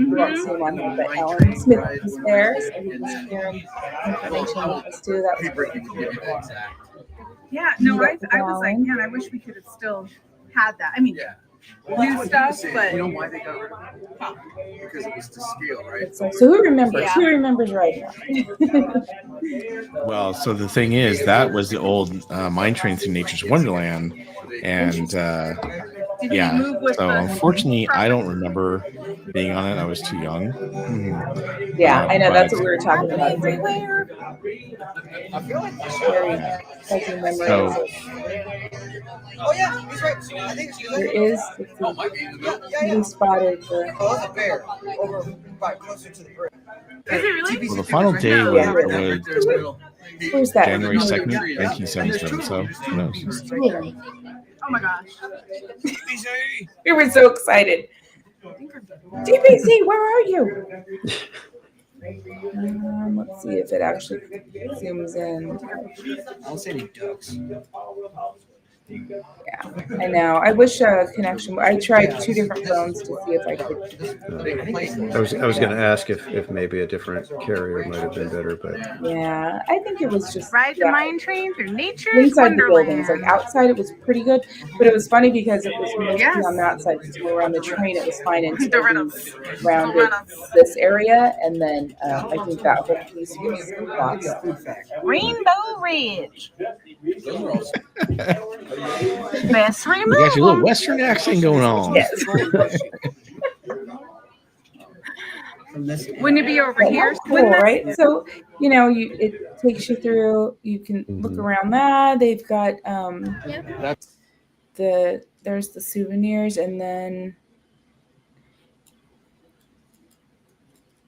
won't see him on here, but Alan Smith was there, so he was sharing information with us too. That was great. Yeah, no, I was like, man, I wish we could have still had that. I mean, new stuff, but you know why they got rid of it? Because it was to scale, right? So who remembers? Yeah. Who remembers right now? Well, so the thing is, that was the old mine train through Nature's Wonderland, and yeah. So unfortunately, I don't remember being on it. I was too young. Yeah, I know. That's what we were talking about. I feel like oh yeah, he's right. I think there is. We spotted the bear over closer to the bridge. Is it really? Well, the final day was where's that? January 2nd, 1977. So who knows? Oh my gosh. We were so excited. DPC, where are you? Let's see if it actually zooms in. I don't see any ducks. Yeah, I know. I wish connection. I tried 2 different phones to see if I could. I was going to ask if maybe a different carrier might have been better, but yeah, I think it was just ride the mine train through nature's inside the wonderland. buildings. Like outside, it was pretty good, but it was funny because it was mostly on the outside. Because we were on the train, it was fine until we rounded this area, and then I think that whole piece was lost. Rainbow Ridge. Best You got your little Western accent going on. Yes. Wouldn't it be over here? Cool, right? So it takes you through. You can look around that. They've got there's the souvenirs, and then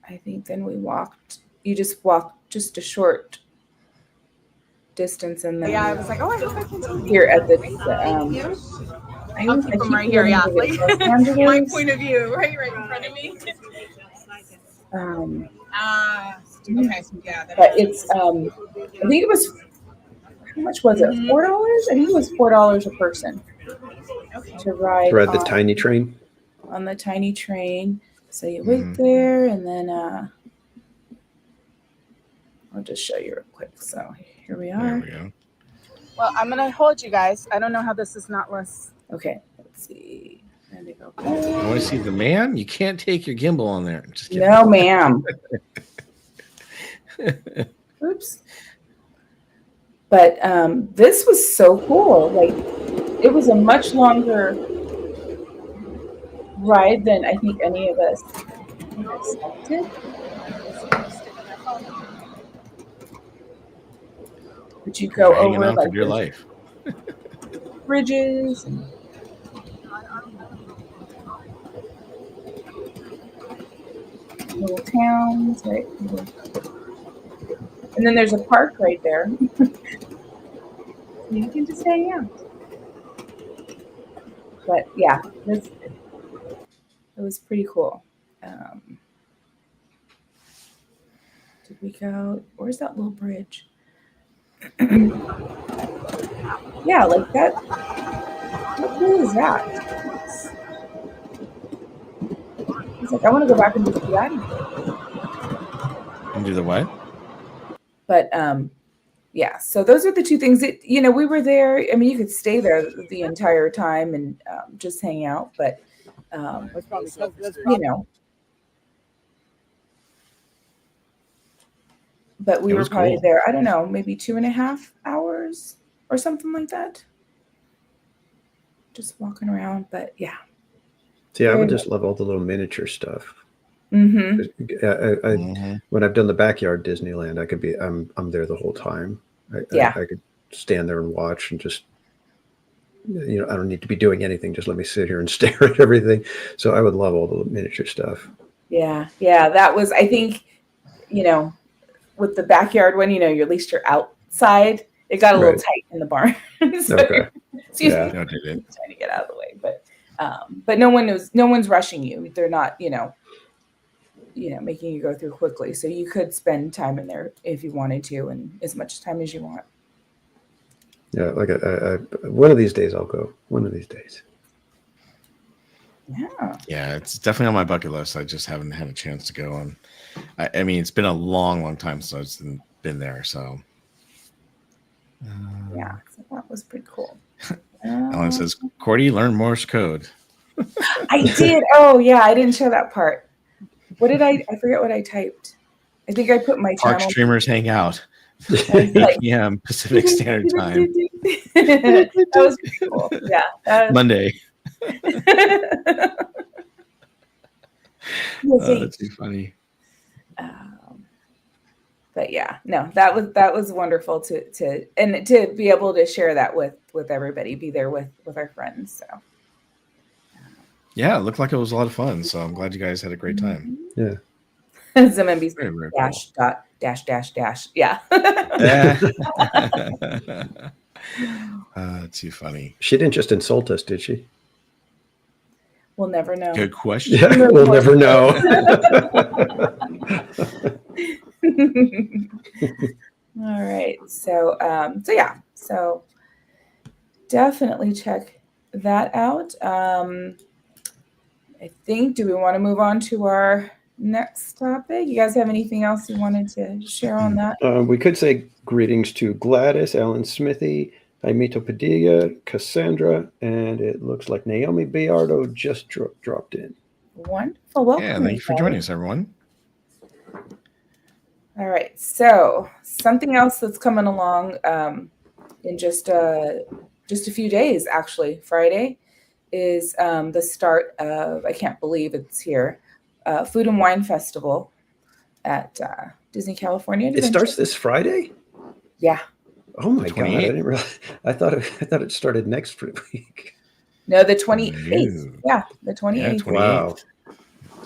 I think then we walked. You just walked just a short distance, and then I was like, oh, I hope I can see here at the I'll keep them right here, yeah. Like, my point of view, right in front of me. Okay, yeah. But it's I think it was, how much was it? $4? I think it was $4 a person to ride the tiny train. On the tiny train. So you wait there, and then I'll just show you real quick. So here we are. There we go. Well, I'm gonna hold you guys. I don't know how this is not less. Okay, let's see. There they go. You want to see the man? You can't take your gimbal on there. Just kidding. No, ma'am. Oops. But this was so cool. Like, it was a much longer ride than I think any of us expected. But you go You're hanging over on like for dear those life. bridges and little towns, right? And then there's a park right there. You can just hang out. But yeah, it was pretty cool. Did we go? Where's that little bridge? Yeah, like that. How cool is that? It's like I want to go back and do that. And do the what? But yeah, so those are the two things that, we were there. I mean, you could stay there the entire time and just hang out, but but we were probably there, I don't know, maybe 2.5 hours or something like that. Just walking around, but yeah. See, I would just love all the little miniature stuff. Mm-hmm. When I've done the backyard Disneyland, I'm there the whole time. I could stand there and watch and just, I don't need to be doing anything. Just let me sit here and stare at everything. So I would love all the miniature stuff. Yeah. That was, I think, with the backyard one, at least you're outside. It got a little tight in the barn. So okay. Excuse me. Trying to get out of the way, but no one's rushing you. They're not, making you go through quickly. So you could spend time in there if you wanted to, and as much time as you want. Yeah, like one of these days I'll go. One of these days. Yeah. Yeah, it's definitely on my bucket list. I just haven't had a chance to go on. I mean, it's been a long time since I've been there. So. Yeah, so that was pretty cool. Ellen says, "Cordy, learn Morse code." I did. Oh yeah, I didn't show that part. What did I forget what I typed. I think I put my Park channel. Streamers Hangout. 8 p.m. Pacific Standard Time. That was pretty cool. Yeah. Monday. We'll that's too funny. But yeah, no, that was wonderful to be able to share that with everybody, be there with our friends. So yeah, it looked like it was a lot of fun. So I'm glad you guys had a great time. Yeah. Zemembe's dash cool. dot dash dash dash. Yeah. Too funny. She didn't just insult us, did she? We'll never know. Good question. Yeah, we'll never know. All right. So yeah. So definitely check that out. I think, do we want to move on to our next topic? You guys have anything else you wanted to share on that? We could say greetings to Gladys, Alan Smithy, Aimito Padilla, Cassandra, and it looks like Naomi Bayardo just dropped in. Wonderful. Welcome. Yeah, thank you for joining us, everyone. All right. So something else that's coming along in just a few days, actually, Friday, is the start of, I can't believe it's here, Food and Wine Festival at Disney California Adventure. It starts this Friday? Yeah. Oh my God! I didn't realize. I thought it started next week. No, the 28th. Yeah, the 28th. Yeah, 28th. Wow.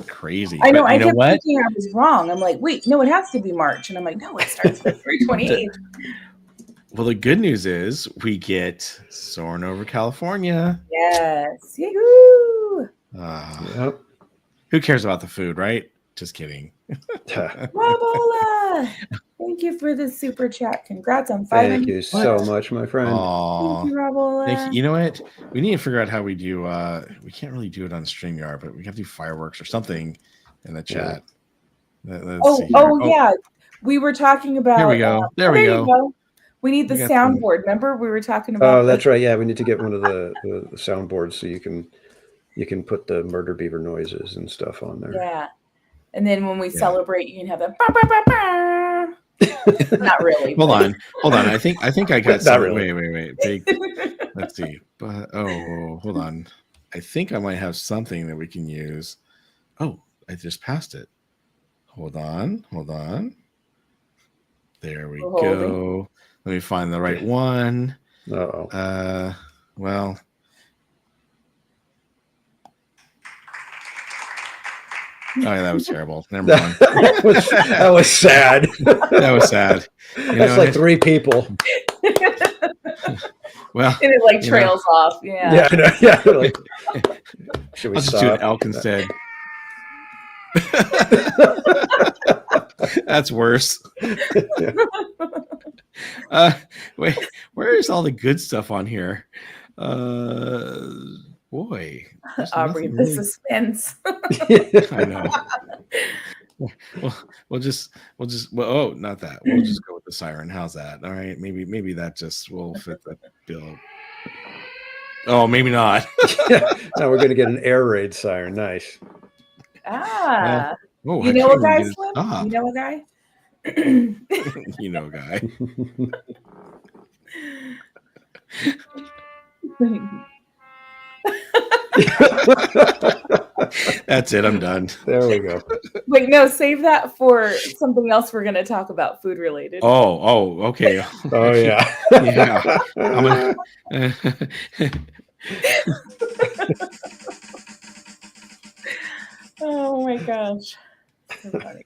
Crazy. I know. But I you know kept what? thinking I was wrong. I'm like, wait, no, it has to be March, and I'm like, no, it starts February 28th. Well, the good news is we get Soaring Over California. Yes. Yahoo! Yep. Who cares about the food, right? Just kidding. Rabola! Thank you for the super chat. Congrats on 500. Thank you so much, my friend. Thank you, Rabola. Thank you. You know what? We need to figure out how we do. We can't really do it on StreamYard, but we have to do fireworks or something in the chat. Let's see here. Yeah. We were talking about. There we go. There we go. We need the We got soundboard. Remember, we were talking about. Oh, that's right. Yeah, we need to get one of the soundboards so you can put the murder beaver noises and stuff on there. Yeah, and then when we celebrate, you can have the. Bah, bah, bah, bah. Not really. Hold on. I think I got something. Really. Wait. Big. Let's see. But hold on. I think I might have something that we can use. Oh, I just passed it. Hold on. There we We're holding. go. Let me find the right one. Uh-oh. Well. Oh, yeah, that was terrible. Never mind. that was sad. That was sad. That's like 3 people. Well, and it like trails off. Yeah. Yeah. I know, yeah. Like, should we I'll just stop? do an elk instead. That's worse. Wait, where is all the good stuff on here? Boy, Aubrey, the suspense. I know. We'll just oh, not that. We'll just go with the siren. How's that? All right, maybe that just will fit the bill. Oh, maybe not. Now we're gonna get an air raid siren. Nice. Well, you know a guy, Slim? You know a guy? You know a guy. That's it. I'm done. There we go. Wait, no, save that for something else we're going to talk about, food related. Oh, okay. Oh, yeah. Yeah. Oh my gosh. So funny.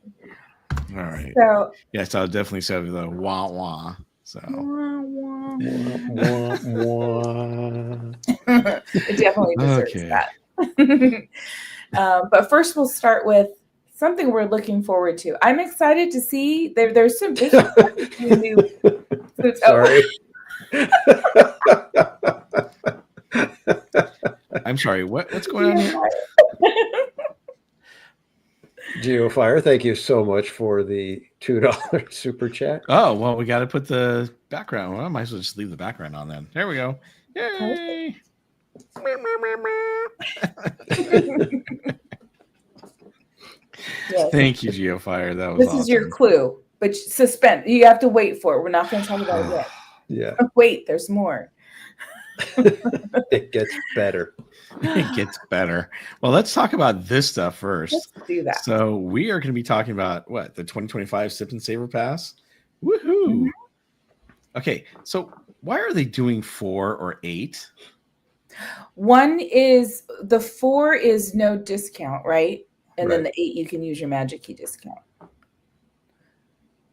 All right. So yes, I'll definitely say the wah wah. So it definitely deserves that. But first, we'll start with something we're looking forward to. I'm excited to see there's some new foods. Sorry. I'm sorry. What's going on here? Geofire, thank you so much for the $2 super chat. Oh, well, we got to put the background. Well, I might as well just leave the background on then. There we go. Yay. Yes. Thank you, Geofire. That was This awesome. is your clue, but suspense. You have to wait for it. We're not going to talk about it yet. Yeah. Wait, there's more. It gets better. It gets better. Well, let's talk about this stuff first. Let's do that. So we are going to be talking about what, the 2025 Sip and Savor Pass. Woohoo! Mm-hmm. Okay, so why are they doing 4 or 8? One is the 4 is no discount, right? And then Right. the 8 you can use your Magic Key discount.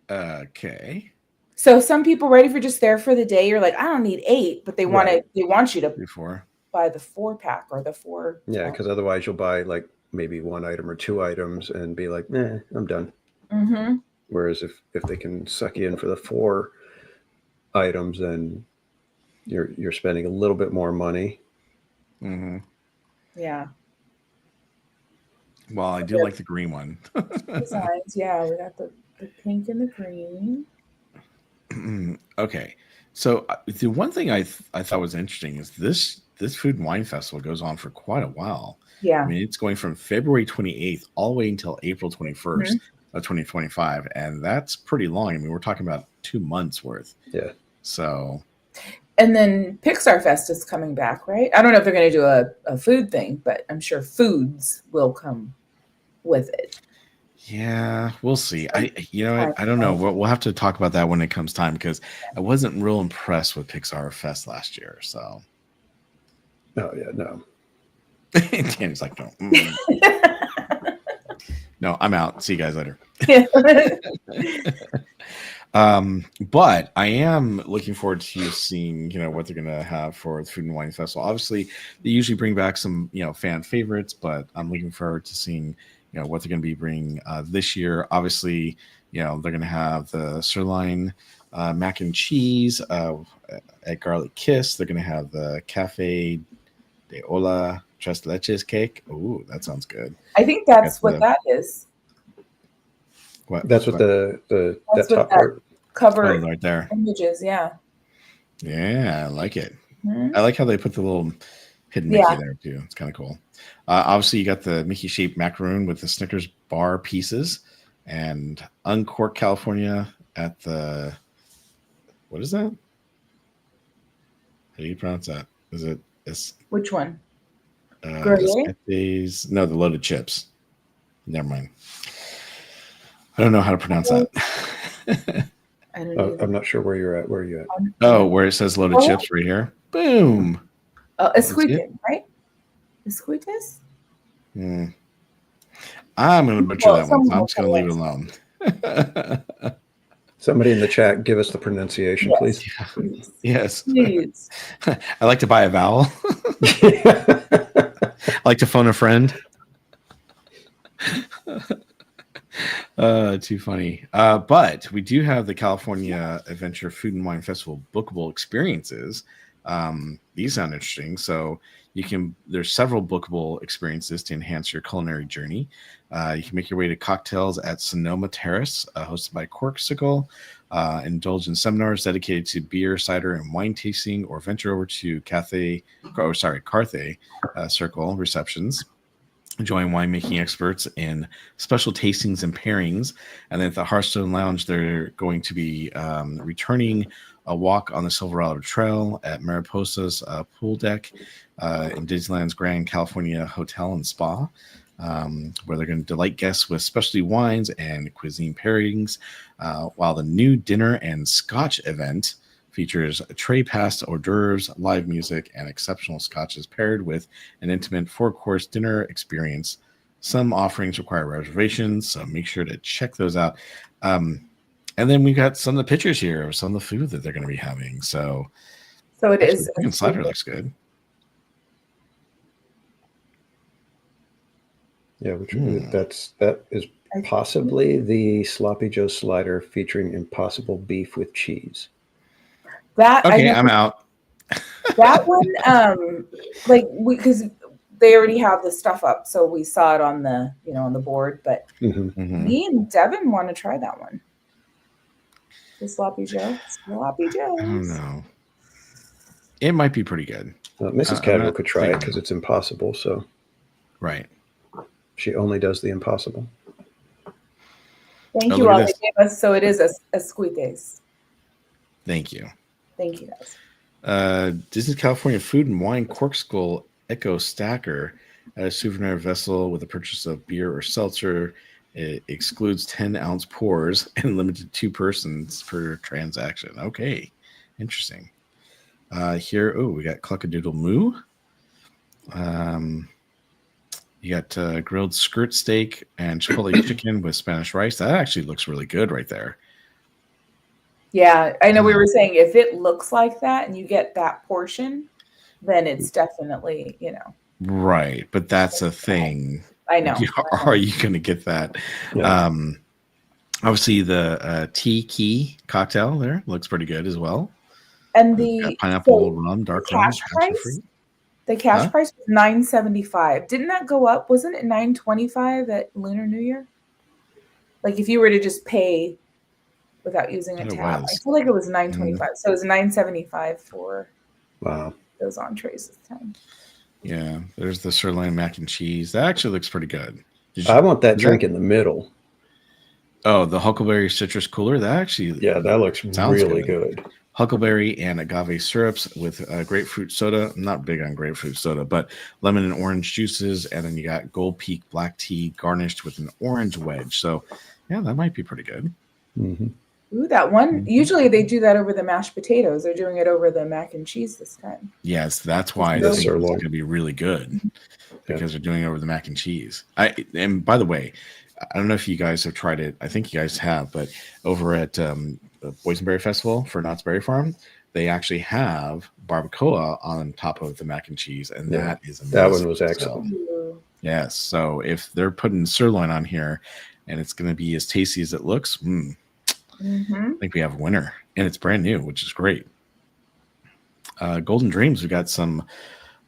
Okay. So some people, right, if you're just there for the day, you're like, I don't need 8, but they want Right. to. They want you to Before. buy the 4-pack or the 4. Yeah, because otherwise you'll buy like maybe 1 item or 2 items and be like, nah, I'm done. Mm-hmm. Whereas if they can suck you in for the 4 items, then you're spending a little bit more money. Mm-hmm. Yeah. Well, I do like the green one. Designs. Yeah, we got the pink and the green. Okay, so the one thing I thought was interesting is this Food and Wine Festival goes on for quite a while. Yeah. I mean, it's going from February 28th all the way until April 21st of 2025, and that's pretty long. I mean, we're talking about 2 months worth. Yeah. So. And then Pixar Fest is coming back, right? I don't know if they're going to do a food thing, but I'm sure foods will come with it. Yeah, we'll see. I don't know. We'll have to talk about that when it comes time, because I wasn't real impressed with Pixar Fest last year. So. Oh yeah, no. Danny's like, no. No, I'm out. See you guys later. But I am looking forward to seeing, what they're going to have for the Food and Wine Festival. Obviously, they usually bring back some, fan favorites, but I'm looking forward to seeing, what they're going to be bringing this year. Obviously, they're going to have the sirloin mac and cheese at Garlic Kiss. They're going to have the Cafe de Hola Tres Leches cake. Ooh, that sounds good. I think that's what that is. What? That's what the That's that what top part. Cover right there. Images, yeah. Yeah, I like it. Mhm. I like how they put the little hidden Mickey there too. It's kind of cool. Obviously, you got the Mickey shaped macaroon with the Snickers bar pieces, and Uncorked California at the, what is that? How do you pronounce that? Is it? Which one? The no, the loaded chips. Never mind. I don't know how to pronounce that. I don't know. I'm not sure where you're at. Where are you at? Oh, where it says loaded chips right here. Boom. Escuite, right? Escuites? I'm going to butcher that one. So I'm just going to leave it alone. Somebody in the chat, give us the pronunciation, please. Yes. Please. I like to buy a vowel. I like to phone a friend. Too funny. But we do have the California Adventure Food and Wine Festival bookable experiences. These sound interesting. So there's several bookable experiences to enhance your culinary journey. You can make your way to cocktails at Sonoma Terrace, hosted by Corksicle. Indulge in seminars dedicated to beer, cider, and wine tasting, or venture over to Carthay Circle receptions. Join winemaking experts in special tastings and pairings. And then at the Hearthstone Lounge, they're going to be returning a walk on the Silverado Trail at Mariposa's pool deck in Disneyland's Grand California Hotel and Spa, where they're going to delight guests with specialty wines and cuisine pairings, while the new dinner and scotch event features a tray passed hors d'oeuvres, live music, and exceptional scotches paired with an intimate 4-course dinner experience. Some offerings require reservations, so make sure to check those out. And then we've got some of the pictures here of some of the food that they're going to be having. So it is. The slider looks good. Yeah, that is possibly the Sloppy Joe slider featuring Impossible beef with cheese. I'm out. That one, because they already have the stuff up, so we saw it on the on the board. But me and Devin want to try that one. The Sloppy Joe. Sloppy Joe. I don't know. It might be pretty good. Mrs. Casual could try it because it's impossible. So, right. She only does the impossible. Thank you all. They gave us, so it is Escuites. Thank you. Thank you, guys. Disney California Food and Wine Corksicle Echo Stacker at a souvenir vessel with a purchase of beer or seltzer. It excludes 10-ounce pours and limited 2 persons per transaction. Okay, interesting. Here, we got Cluckadoodle Moo. You got grilled skirt steak and chipotle chicken with Spanish rice. That actually looks really good right there. Yeah, I know we were saying if it looks like that and you get that portion, then it's definitely, Right, but that's a thing. I know. Are you going to get that? Yeah. Obviously, the tea key cocktail there looks pretty good as well. And the pineapple rum, dark rum, price. The cash price was $9.75. Didn't that go up? Wasn't it $9.25 at Lunar New Year? Like if you were to just pay without using a tab, I feel like it was $9.25. So it was $9.75 for those entrees this time. Yeah, there's the sirloin mac and cheese. That actually looks pretty good. I want that drink in the middle. Oh, the Huckleberry Citrus Cooler. That actually, that looks really good. Huckleberry and agave syrups with grapefruit soda. I'm not big on grapefruit soda, but lemon and orange juices. And then you got Gold Peak black tea garnished with an orange wedge. So, yeah, that might be pretty good. Mm-hmm. Ooh, that one. Usually they do that over the mashed potatoes. They're doing it over the mac and cheese this time. Yes, that's why this is going to be really good because they're doing it over the mac and cheese. And by the way, I don't know if you guys have tried it. I think you guys have, but over at the Boysenberry Festival for Knott's Berry Farm, they actually have barbacoa on top of the mac and cheese, and that is amazing. That one was excellent. So, yes, so if they're putting sirloin on here, and it's going to be as tasty as it looks, I think we have a winner, and it's brand new, which is great. Golden Dreams, we got some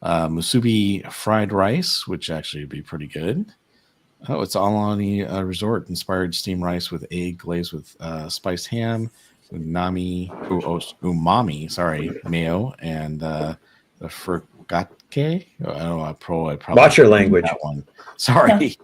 musubi fried rice, which actually would be pretty good. Oh, it's Alani Resort inspired steamed rice with egg glazed with spiced ham, umami, mayo, and the furgatke. I don't know. I probably watch your language. That one. Sorry,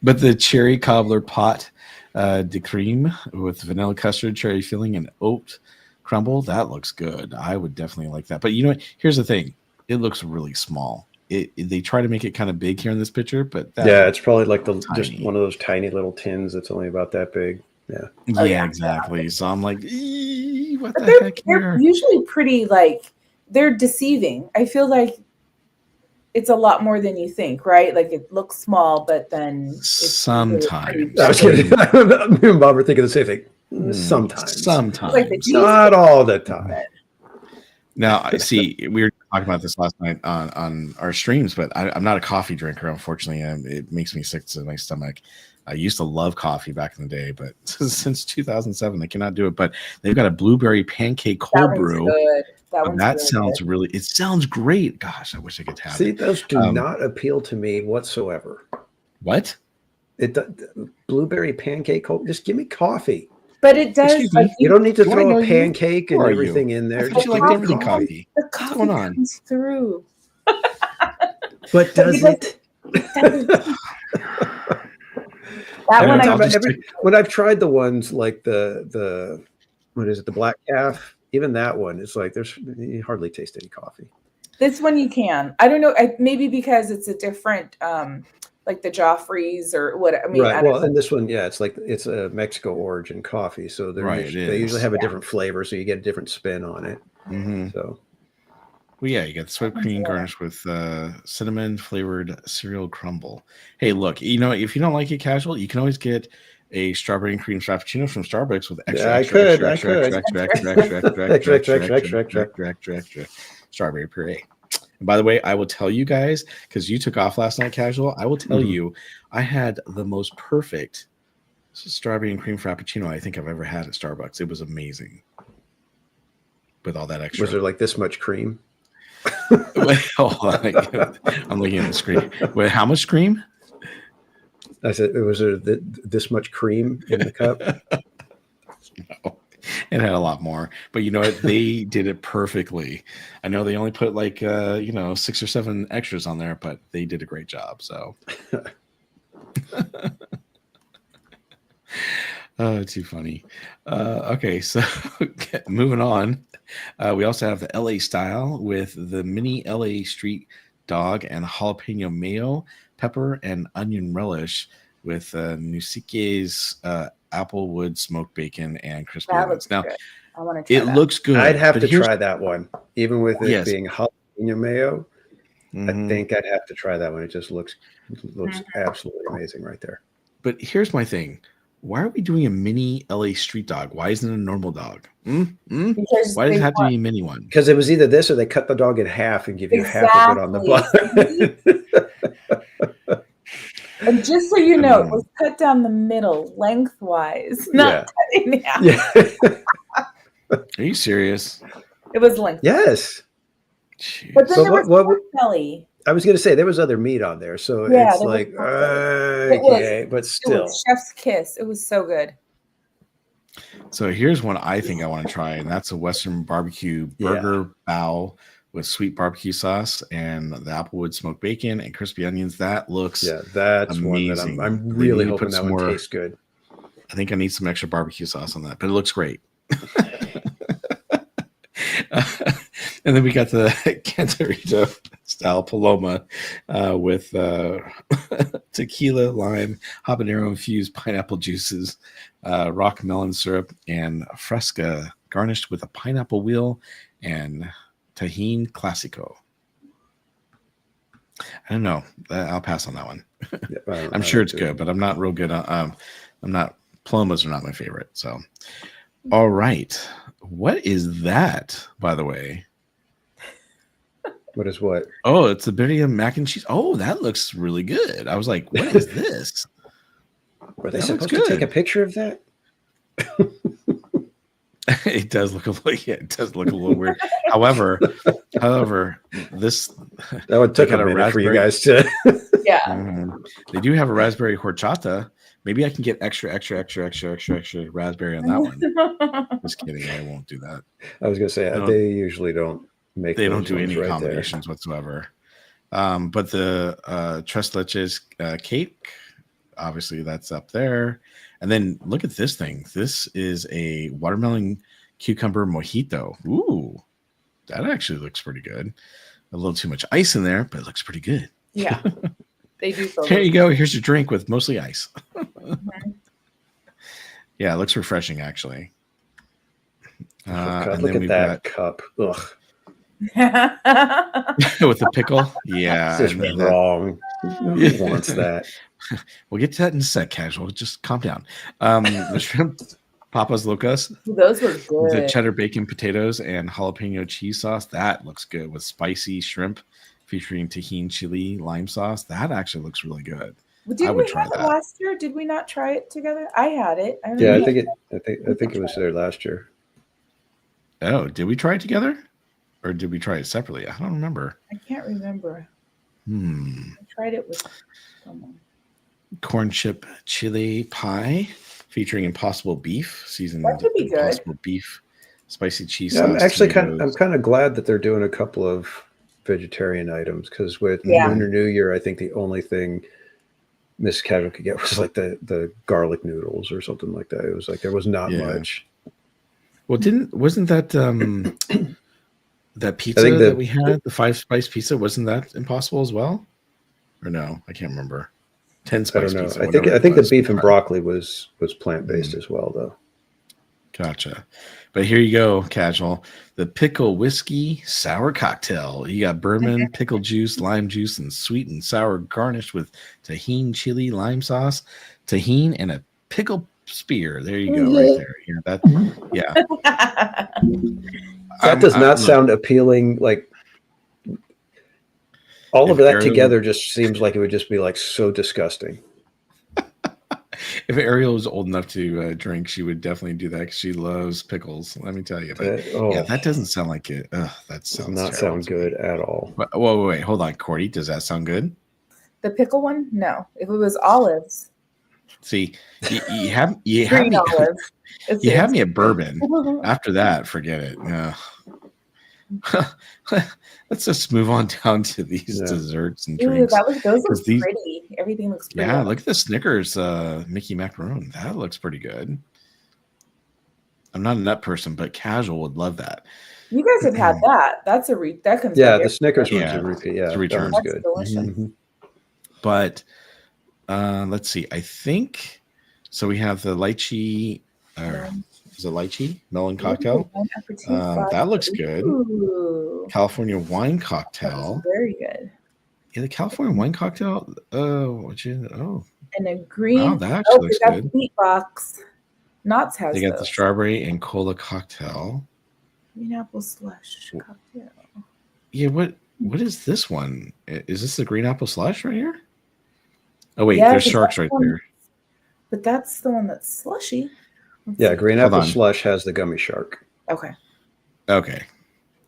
but the cherry cobbler pot de creme with vanilla custard, cherry filling, and oat crumble. That looks good. I would definitely like that. But you know what? Here's the thing. It looks really small. They try to make it kind of big here in this picture, but it's probably like just one of those tiny little tins that's only about that big. Yeah. Yeah, exactly. So I'm like, what But the heck they're here? usually pretty like they're deceiving. I feel like it's a lot more than you think, right? Like it looks small, but then it's Sometimes. I was kidding. Me and Bob are thinking the same thing. Sometimes. Like the Not all the time. Now, I see, we were talking about this last night on our streams, but I'm not a coffee drinker, unfortunately. It makes me sick to my stomach. I used to love coffee back in the day, but since 2007, I cannot do it. But they've got a blueberry pancake cold brew. Good. That Sounds really, it sounds great. Gosh, I wish I could have See, it. those do not appeal to me whatsoever. What? Blueberry pancake cold. Just give me coffee. But it does. Like, you don't need to do I throw know a you? pancake Who and are everything you? in I there. thought Just you give liked me everything coffee. The What's coffee going on? comes through. But does it? That one, when I've tried the ones like the what is it, the black calf, even that one, it's like you hardly taste any coffee. this one you can. I don't know. Maybe because it's a different, like the Joffrey's or what. I mean, Right. Well, and this one, yeah, it's a Mexico origin coffee, so they usually have a different flavor, so you get a different spin on it. Mm-hmm. So. Well, yeah, you got the whipped cream garnished with cinnamon flavored cereal crumble. Hey, look, if you don't like it casual, you can always get a strawberry and cream frappuccino from Starbucks with extra strawberry puree. And by the way, I will tell you guys, because you took off last night casual, I will tell you, I had the most perfect strawberry and cream frappuccino I think I've ever had at Starbucks. It was amazing. With all that extra. Was there like this much cream? Hold on. I'm looking at the screen. Wait, how much cream? I said, was there this much cream in the cup? No, it had a lot more. But you know what? They did it perfectly. I know they only put like 6 or 7 extras on there, but they did a great job. So. Oh, too funny. Okay, so moving on. We also have the LA style with the mini LA street dog and jalapeno mayo, pepper, and onion relish with Nusike's applewood smoked bacon and crispy onions. Now, I want to try that. Looks good. I'd have to try that one, even with it Yes. being jalapeno mayo. I think I'd have to try that one. It just looks absolutely amazing right there. But here's my thing. Why are we doing a mini LA street dog? Why isn't it a normal dog? Because why does it have to be a mini one? Because it was either this or they cut the dog in half and give you half of it on the bottom. And just so you know, it was cut down the middle, lengthwise, not cut in half. Yeah. Are you serious? It was lengthwise. Yes. Jeez. But then there was belly. I was going to say there was other meat on there, so Yeah, it's like okay, but still, it was chef's kiss. It was so good. So here's one I think I want to try, and that's a Western barbecue burger bao with sweet barbecue sauce and the applewood smoked bacon and crispy onions. That looks that's amazing. one that I'm really hoping that one tastes good. I think I need some extra barbecue sauce on that, but it looks great. And then we got the Cantarito style Paloma with tequila, lime, habanero infused pineapple juices, rock melon syrup, and fresca garnished with a pineapple wheel and Tajin Classico. I don't know. I'll pass on that one. I'm sure it's good, but I'm not real good. Palomas are not my favorite. So, all right. What is that, by the way? What is what? Oh, it's the birria mac and cheese. Oh, that looks really good. I was like, what is this? Were they supposed to take a picture of that? It does look a little weird. However, this that would take a minute for you guys to. Yeah. They do have a raspberry horchata. Maybe I can get extra raspberry on that one. Just kidding. I won't do that. I was going to say they usually don't make. They don't do any combinations whatsoever. But the tres leches cake, obviously that's up there. And then look at this thing. This is a watermelon cucumber mojito. Ooh, that actually looks pretty good. A little too much ice in there, but it looks pretty good. Yeah. They do. There you go. Here's your drink with mostly ice. Yeah, it looks refreshing actually. Oh, God, And look then at we've that cup. Ugh. with the pickle. Yeah, This is and wrong. Who wants that? We'll get to that in a sec, Casual. Just calm down. The shrimp Papas Locas. Those were With the good. cheddar bacon potatoes and jalapeno cheese sauce. That looks good with spicy shrimp featuring tahini chili lime sauce. That actually looks really good. Didn't we have it last year? Did we not try it together? I had it. I Yeah, I remember. think it was there last year. Oh, did we try it together? Or did we try it separately? I don't remember. I can't remember. I tried it with someone. Corn chip chili pie featuring Impossible beef, seasoned That could be good. Impossible beef, spicy cheese Yeah, sauce. I'm actually tomatoes. kind of glad that they're doing a couple of vegetarian items because with Yeah. Lunar New Year, I think the only thing Miss Casual could get was like the garlic noodles or something like that. It was like there was not much. Well, wasn't that that pizza think that we had, the 5 spice pizza, wasn't that impossible as well? Or no, I can't remember. 10 I spice don't know. pizza. I think whatever it the was. beef and broccoli was plant based as well, though. Gotcha. But here you go, Casual. The pickle whiskey sour cocktail. You got bourbon, pickle juice, lime juice, and sweet and sour garnished with tahini chili lime sauce, tahini, and a pickle spear. There you go, right there. Yeah, That does not sound appealing. Like all of If that Ariel- together just seems like it would just be like so disgusting. If Ariel was old enough to drink, she would definitely do that because she loves pickles. Let me tell you. But yeah, that doesn't sound like it. Ugh, that sounds not terrible sound good at all. Wait, hold on, Cordy. Does that sound good? The pickle one? No. If it was olives. See, you have Green me. olives. It's You have it. me at bourbon. After that, forget it. Let's just move on down to these desserts and Ooh, drinks. those look 'Cause these- pretty. Everything looks pretty. Yeah, look at the Snickers Mickey macaron. That looks pretty good. I'm not a nut person, but Casual would love that. You guys have had that. That's a that comes. Yeah, with the Snickers Yeah, one's a repeat. Yeah, it's a that return. one's That's good. delicious. Mhm. But let's see. I think so. We have the lychee. Is it lychee melon cocktail? Ooh, aperitif That looks good. Ooh, California wine that's cocktail. very good. Yeah, the California wine cocktail. Oh, And a green. Wow, that actually looks that's good. Beat box. Knott's has they got the those. strawberry and cola cocktail. Green apple slush cocktail. Yeah, what is this one? Is this the green apple slush right here? Oh wait, Yeah, there's 'cause sharks that right one- there. But that's the one that's slushy. Yeah, green Hold apple on. slush has the gummy shark. Okay. Okay.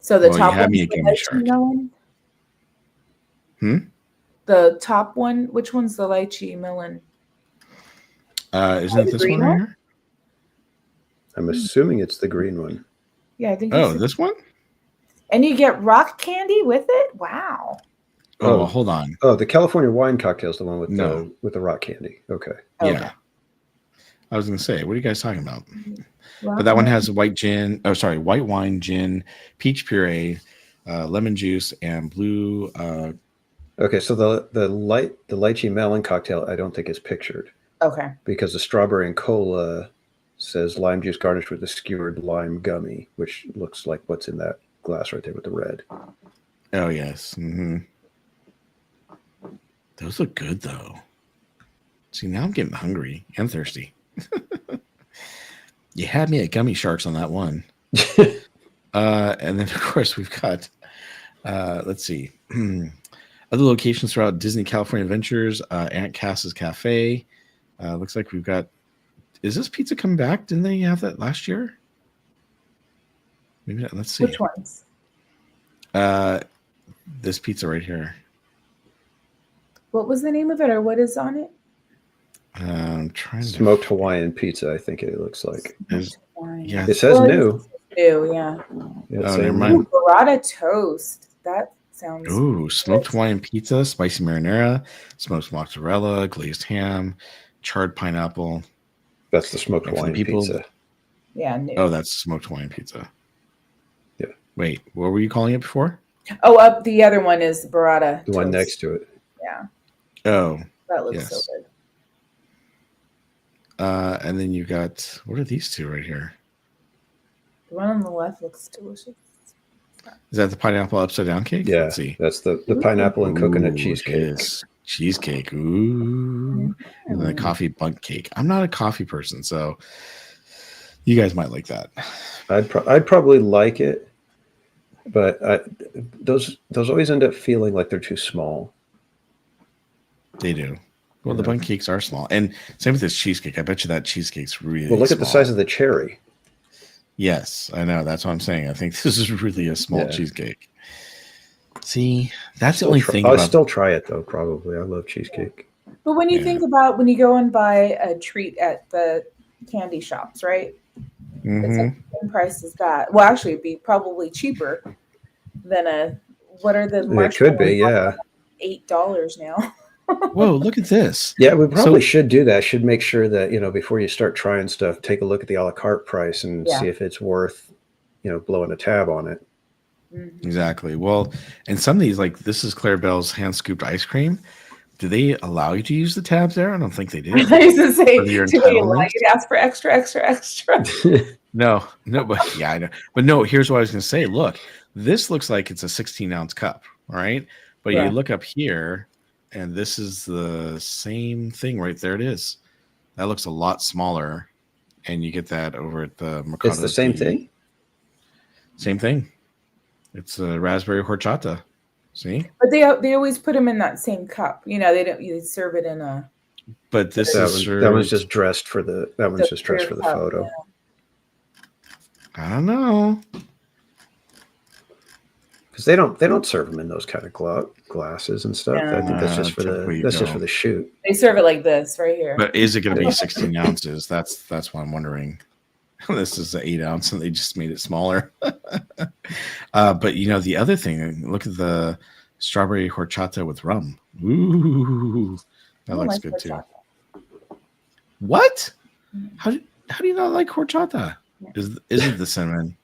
So the Well, you top had one me is at the gummy lychee shark. melon. The top one, which one's the lychee melon? Isn't Oh, it the this green one right one? here? I'm assuming it's the green one. Yeah, I think. Oh, it's this one? and you get rock candy with it. Wow. Oh, well, hold on. Oh, the California wine cocktail is the one with No. the rock candy. Okay. Yeah. I was gonna say, what are you guys talking about? Rock But that one candy. has white wine, gin, peach puree, lemon juice, and blue. Okay, so the lychee melon cocktail I don't think is pictured Okay. because the strawberry and cola says lime juice garnished with a skewered lime gummy, which looks like what's in that glass right there with the red. Oh yes. Those look good though. See, now I'm getting hungry and thirsty. You had me at gummy sharks on that one. And then of course we've got let's see. Other locations throughout Disney California Adventures, Aunt Cass's Cafe. Looks like we've got. Is this pizza coming back? Didn't they have that last year? Maybe not. Let's see. Which ones? This pizza right here. What was the name of it, or what is on it? I'm trying to. Smoked Hawaiian pizza, I think it looks like. Yeah, It says new. New, yeah. Yeah, Oh, same never new. mind. Ooh, burrata toast. That sounds. Ooh, smoked Hawaiian pizza, spicy marinara, smoked mozzarella, glazed ham, charred pineapple. That's the smoked And for the Hawaiian people- pizza. Yeah, new. Oh, that's smoked Hawaiian pizza. Yeah. Wait, what were you calling it before? Oh, up the other one is burrata. The one toast. next to it. Yeah, Oh, that looks yes. so good. And then you got, what are these two right here? The one on the left looks delicious. Is that the pineapple upside down cake? Yeah, Let's see. That's the pineapple and coconut Ooh, cheesecake. yes. Cheesecake. Ooh. And then the coffee bundt cake. I'm not a coffee person, so you guys might like that. I'd probably like it, but those always end up feeling like they're too small. They do. Well, the bundt cakes are small. And same with this cheesecake. I bet you that cheesecake's really Well, look at the small. size of the cherry. Yes, I know. That's what I'm saying. I think this is really a small cheesecake. See, that's the only thing. I'll still try it though. Probably, I love cheesecake. But when you think about when you go and buy a treat at the candy shops, right? It's like the same price as that. Well, actually, it'd be probably cheaper than what are the It could be, yeah. $8 now. Whoa, look at this. Yeah, we probably should do that. Should make sure that, before you start trying stuff, take a look at the a la carte price and see if it's worth, blowing a tab on it. Exactly. Well, and some of these, like this is Clarabelle's hand scooped ice cream. Do they allow you to use the tabs there? I don't think they do. I used to say, do they allow you to ask for extra, extra, extra? No, but yeah, I know. But no, here's what I was going to say. Look, this looks like it's a 16-ounce cup, all right? But you look up here, and this is the same thing right there. It is. That looks a lot smaller, and you get that over at the Mercado. It's the same thing? Same thing. It's a raspberry horchata. See? But they always put them in that same cup. They serve it in a. But this that one's just dressed for the photo. Yeah. I don't know. Because they don't serve them in those kind of glasses and stuff. I think that's just for the shoot. They serve it like this right here. But is it going to be 16 ounces? That's what I'm wondering. This is an 8 ounce, and they just made it smaller. But the other thing, look at the strawberry horchata with rum. Ooh, that looks good horchata too. What? How do you not like horchata? Is it the cinnamon?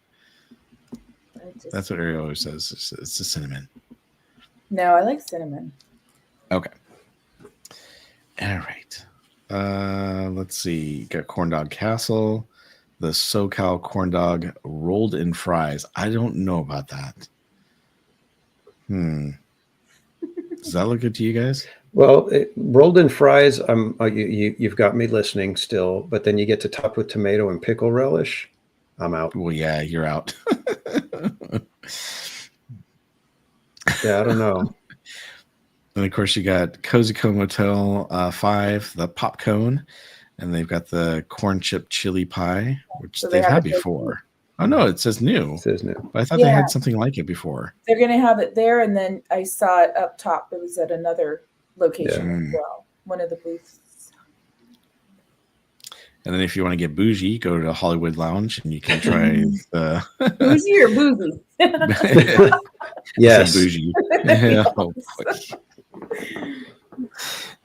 That's what Ariel always says. It's the cinnamon. No, I like cinnamon. Okay. All right. Let's see. Got corn dog castle, the SoCal corn dog rolled in fries. I don't know about that. Does that look good to you guys? Well, rolled in fries, you've got me listening still, but then you get to top with tomato and pickle relish. I'm out. Well, yeah, you're out. Yeah, I don't know. And of course, you got Cozy Cone Motel 5, the pop cone, and they've got the corn chip chili pie, which they've had before. Oh no, it says new. It says new. But I thought they had something like it before. They're going to have it there, and then I saw it up top. It was at another location as well, one of the booths. And then if you want to get bougie, go to the Hollywood Lounge and you can try the bougie or boozy. Yes, bougie. Oh,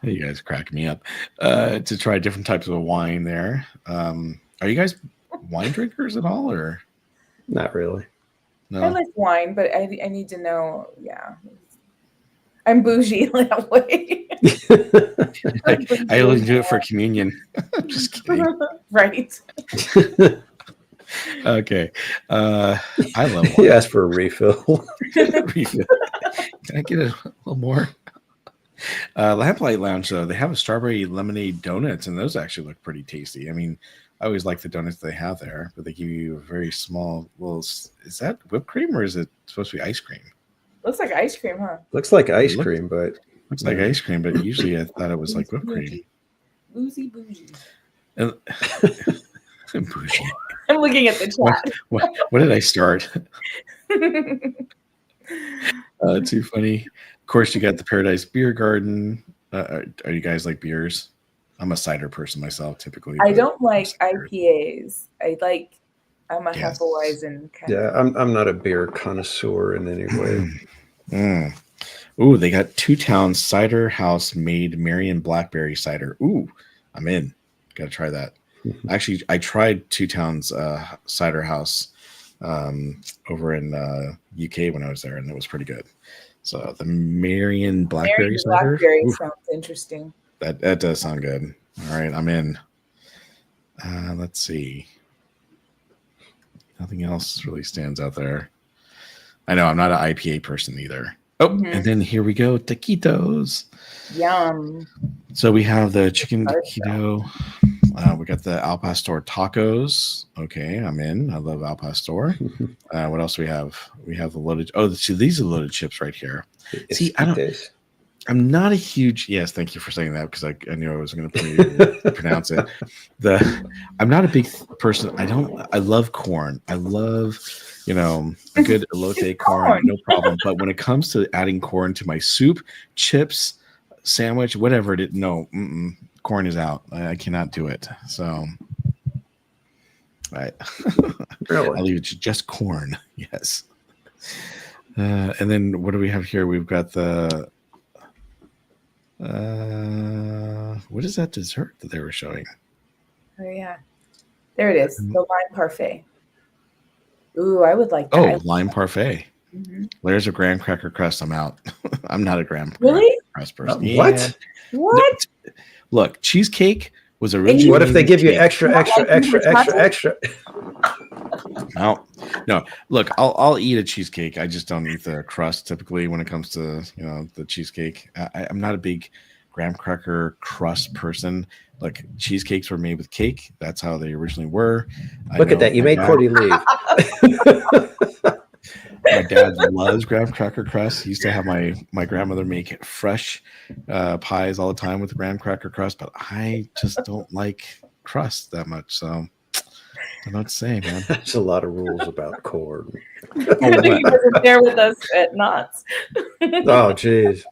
you guys crack me up. To try different types of wine there. Are you guys wine drinkers at all, or not really? No. I like wine, but I need to know. Yeah, I'm bougie that way. I only do it for communion. I'm just kidding. Right. Okay. I love wine. You asked for a refill. Refill. Can I get a little more? Lamplight Lounge, though, they have a strawberry lemonade donuts, and those actually look pretty tasty. I mean, I always like the donuts they have there, but they give you a very small little. Is that whipped cream or is it supposed to be ice cream? Looks like ice cream, huh? Looks like ice cream, but looks like ice cream, but usually I thought it was like whipped cream. Bougie. Bougie. I'm looking at the chat. What did I start? Too funny. Of course, you got the Paradise Beer Garden. Are you guys like beers? I'm a cider person myself, typically. I don't like IPAs. I'm a Hefeweizen kind of. I'm not a beer connoisseur in any way. Ooh, they got Two Towns Cider House made Marion Blackberry cider. Ooh, I'm in. Got to try that. Actually, I tried Two Towns Cider House over in UK when I was there, and it was pretty good. So the Marion Blackberry cider. Blackberry sounds interesting. That does sound good. All right, I'm in. Let's see. Nothing else really stands out there. I know I'm not an IPA person either. Oh, and then here we go, taquitos. Yum. So we have the chicken taquito. We got the Al Pastor tacos. Okay, I'm in. I love Al Pastor. What else do we have? We have the loaded. Oh, see, these are loaded chips right here. See, I'm not a huge. Yes, thank you for saying that because I knew I was going to pronounce it. I'm not a big person. I love corn. I love, a good elote corn, no problem. But when it comes to adding corn to my soup, chips, sandwich, whatever it is, no, corn is out. I cannot do it. So I'll leave it to just corn. Yes. And then what do we have here? We've got the what is that dessert that they were showing? Oh yeah, there it is. The lime parfait. Ooh, I would like that. Oh, lime parfait. Layers of graham cracker crust. I'm out. I'm not a graham cracker crust person. What? What? Look, cheesecake was originally. What if they give you extra? No. Look, I'll eat a cheesecake. I just don't eat the crust typically when it comes to the cheesecake. I'm not a big graham cracker crust person. Like cheesecakes were made with cake. That's how they originally were. Look at that! You made Cordy leave. My dad loves graham cracker crust. He used to have my grandmother make fresh pies all the time with graham cracker crust, but I just don't like crust that much. So I don't know what to say, man. There's a lot of rules about corn. He wasn't there with us at Knott's. Oh, jeez.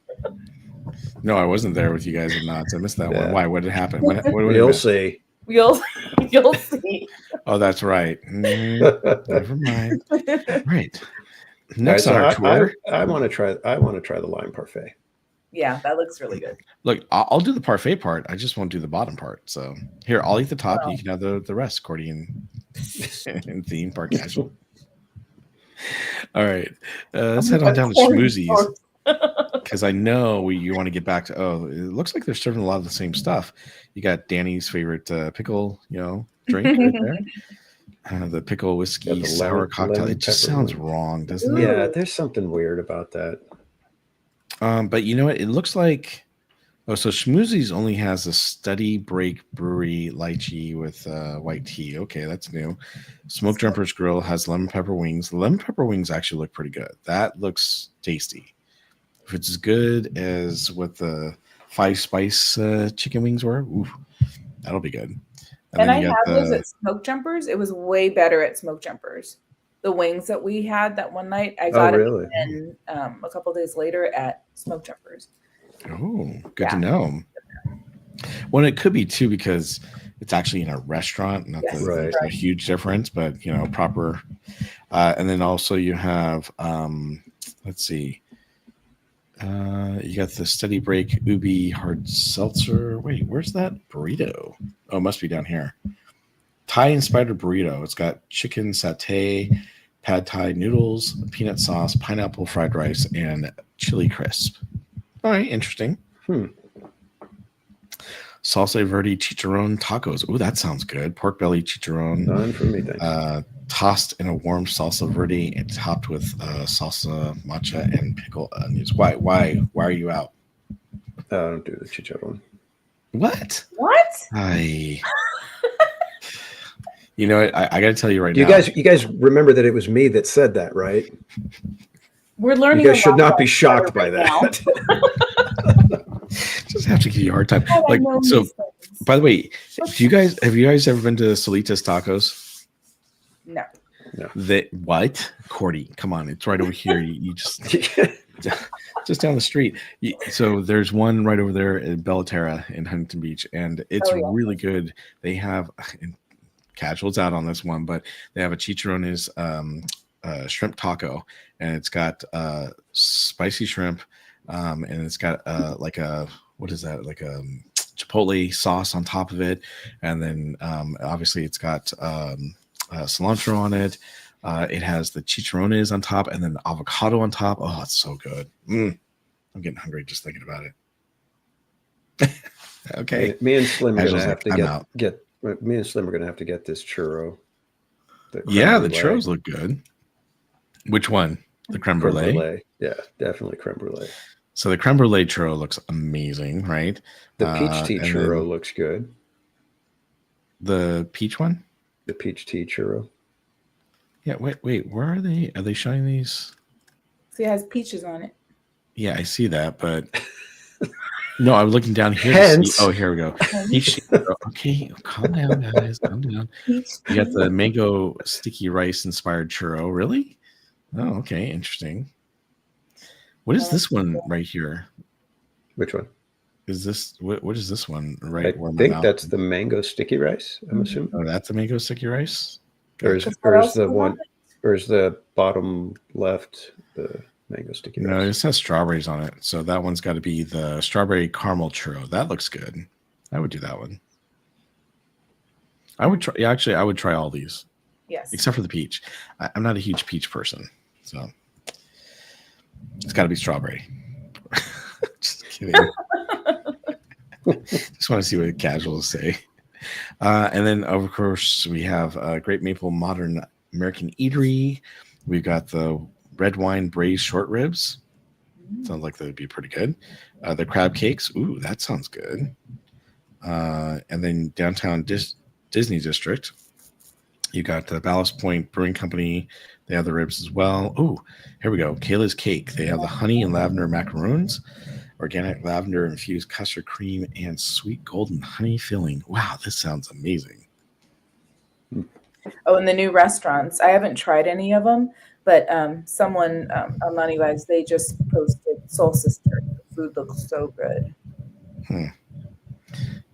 No, I wasn't there with you guys at Knott's. I missed that one. Why? What did happen? What You'll see. You'll see. Oh, that's right. Never mind. Right. Next on our tour, I want to try the lime parfait. Yeah, that looks really good. Look, I'll do the parfait part. I just won't do the bottom part. So here, I'll eat the top. You can have the rest, Cordy and theme park casual. All right, let's head on down to Schmoozies because I know you want to get back to. Oh, it looks like they're serving a lot of the same stuff. You got Danny's favorite pickle, drink right there. The pickle whiskey sour cocktail. It just sounds wrong, doesn't it? Yeah, there's something weird about that. But you know what? It looks like so Schmoozies only has a Study Break Brewery lychee with white tea. Okay, that's new. Smoke Jumpers Grill has lemon pepper wings. The lemon pepper wings actually look pretty good. That looks tasty. If it's as good as what the 5 spice chicken wings were, that'll be good. And I had those at Smoke Jumpers. It was way better at Smoke Jumpers. The wings that we had that one night, I got it and a couple days later at Smoke Jumpers. Oh, good to know. Well, it could be too because it's actually in a restaurant, not a huge difference, but proper. And then also you have, let's see, you got the Study Break Ubi Hard Seltzer. Wait, where's that burrito? Oh, it must be down here. Thai-inspired burrito. It's got chicken satay, pad Thai noodles, peanut sauce, pineapple fried rice, and chili crisp. All right, interesting. Salsa verde chicharron tacos. Oh, that sounds good. Pork belly chicharron. None for me, thanks. Tossed in a warm salsa verde and topped with salsa matcha and pickle onions. Why are you out? I don't do the chicharron. What? I you know what? I got to tell you right now. You guys remember that it was me that said that, right? We're learning. You guys should not be shocked by that. Just have to give you a hard time. So, by the way, have you guys ever been to Solitas Tacos? No. What? Cordy, come on. It's right over here. You just just down the street. So there's one right over there in Bellaterra in Huntington Beach, and it's really good. They have casuals out on this one, but they have a chicharrones shrimp taco, and it's got spicy shrimp, and it's got like a chipotle sauce on top of it, and then obviously it's got cilantro on it. It has the chicharrones on top, and then avocado on top. Oh, it's so good. I'm getting hungry just thinking about it. Okay, me and Slim are gonna have to get But me and Slim are going to have to get this churro. Yeah, the churros look good. Which one? The creme brulee? Yeah, definitely creme brulee. So the creme brulee churro looks amazing, right? The peach tea churro looks good. The peach one? The peach tea churro. Yeah, wait, where are they? Are they showing these? See, it has peaches on it. Yeah, I see that, but no, I'm looking down here. Oh, here we go. Peach. Okay, calm down, guys. Calm down. You got the mango sticky rice inspired churro. Really? Oh, okay, interesting. What is this one right here? Which one? Is this what is this one right? I think that's the mango sticky rice. I'm assuming. Oh, that's the mango sticky rice. Or is the bottom left the mango sticky rice? No, it says strawberries on it. So that one's got to be the strawberry caramel churro. That looks good. I would do that one. I would try. Yeah, actually, I would try all these. Yes. Except for the peach. I'm not a huge peach person, so it's got to be strawberry. Just kidding. Just want to see what the casuals say. And then, of course, we have Great Maple Modern American Eatery. We've got the red wine braised short ribs. Sounds like that would be pretty good. The crab cakes. Ooh, that sounds good. And then downtown Disney District, you got the Ballast Point Brewing Company. They have the ribs as well. Ooh, here we go. Kayla's Cake. They have the honey and lavender macaroons, organic lavender infused custard cream, and sweet golden honey filling. Wow, this sounds amazing. Oh, and the new restaurants. I haven't tried any of them, but someone on Money Bags, they just posted Soul Sister. The food looks so good.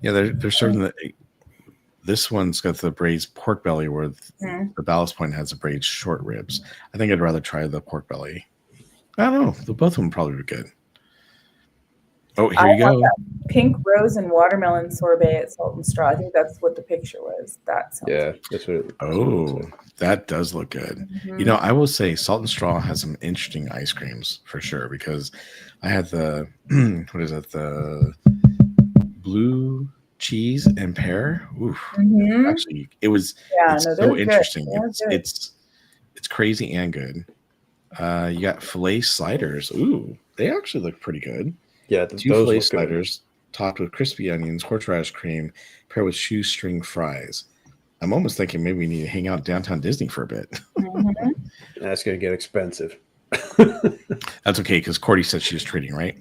Yeah, they're serving the. This one's got the braised pork belly, where the Ballast Point has the braised short ribs. I think I'd rather try the pork belly. I don't know. Both of them probably be good. Oh, here you go. Pink rose and watermelon sorbet at Salt and Straw. I think that's what the picture was. That sounds that's what it that does look good. Mm-hmm. You know, I will say Salt and Straw has some interesting ice creams for sure, because I had the what is it? The blue cheese and pear. Oof. Actually, it was so interesting. It's crazy and good. You got filet sliders. Ooh, they actually look pretty good. Yeah, two filet sliders topped with crispy onions, horseradish cream, paired with shoestring fries. I'm almost thinking maybe we need to hang out downtown Disney for a bit. That's going to get expensive. That's okay, because Cordy said she was trading, right?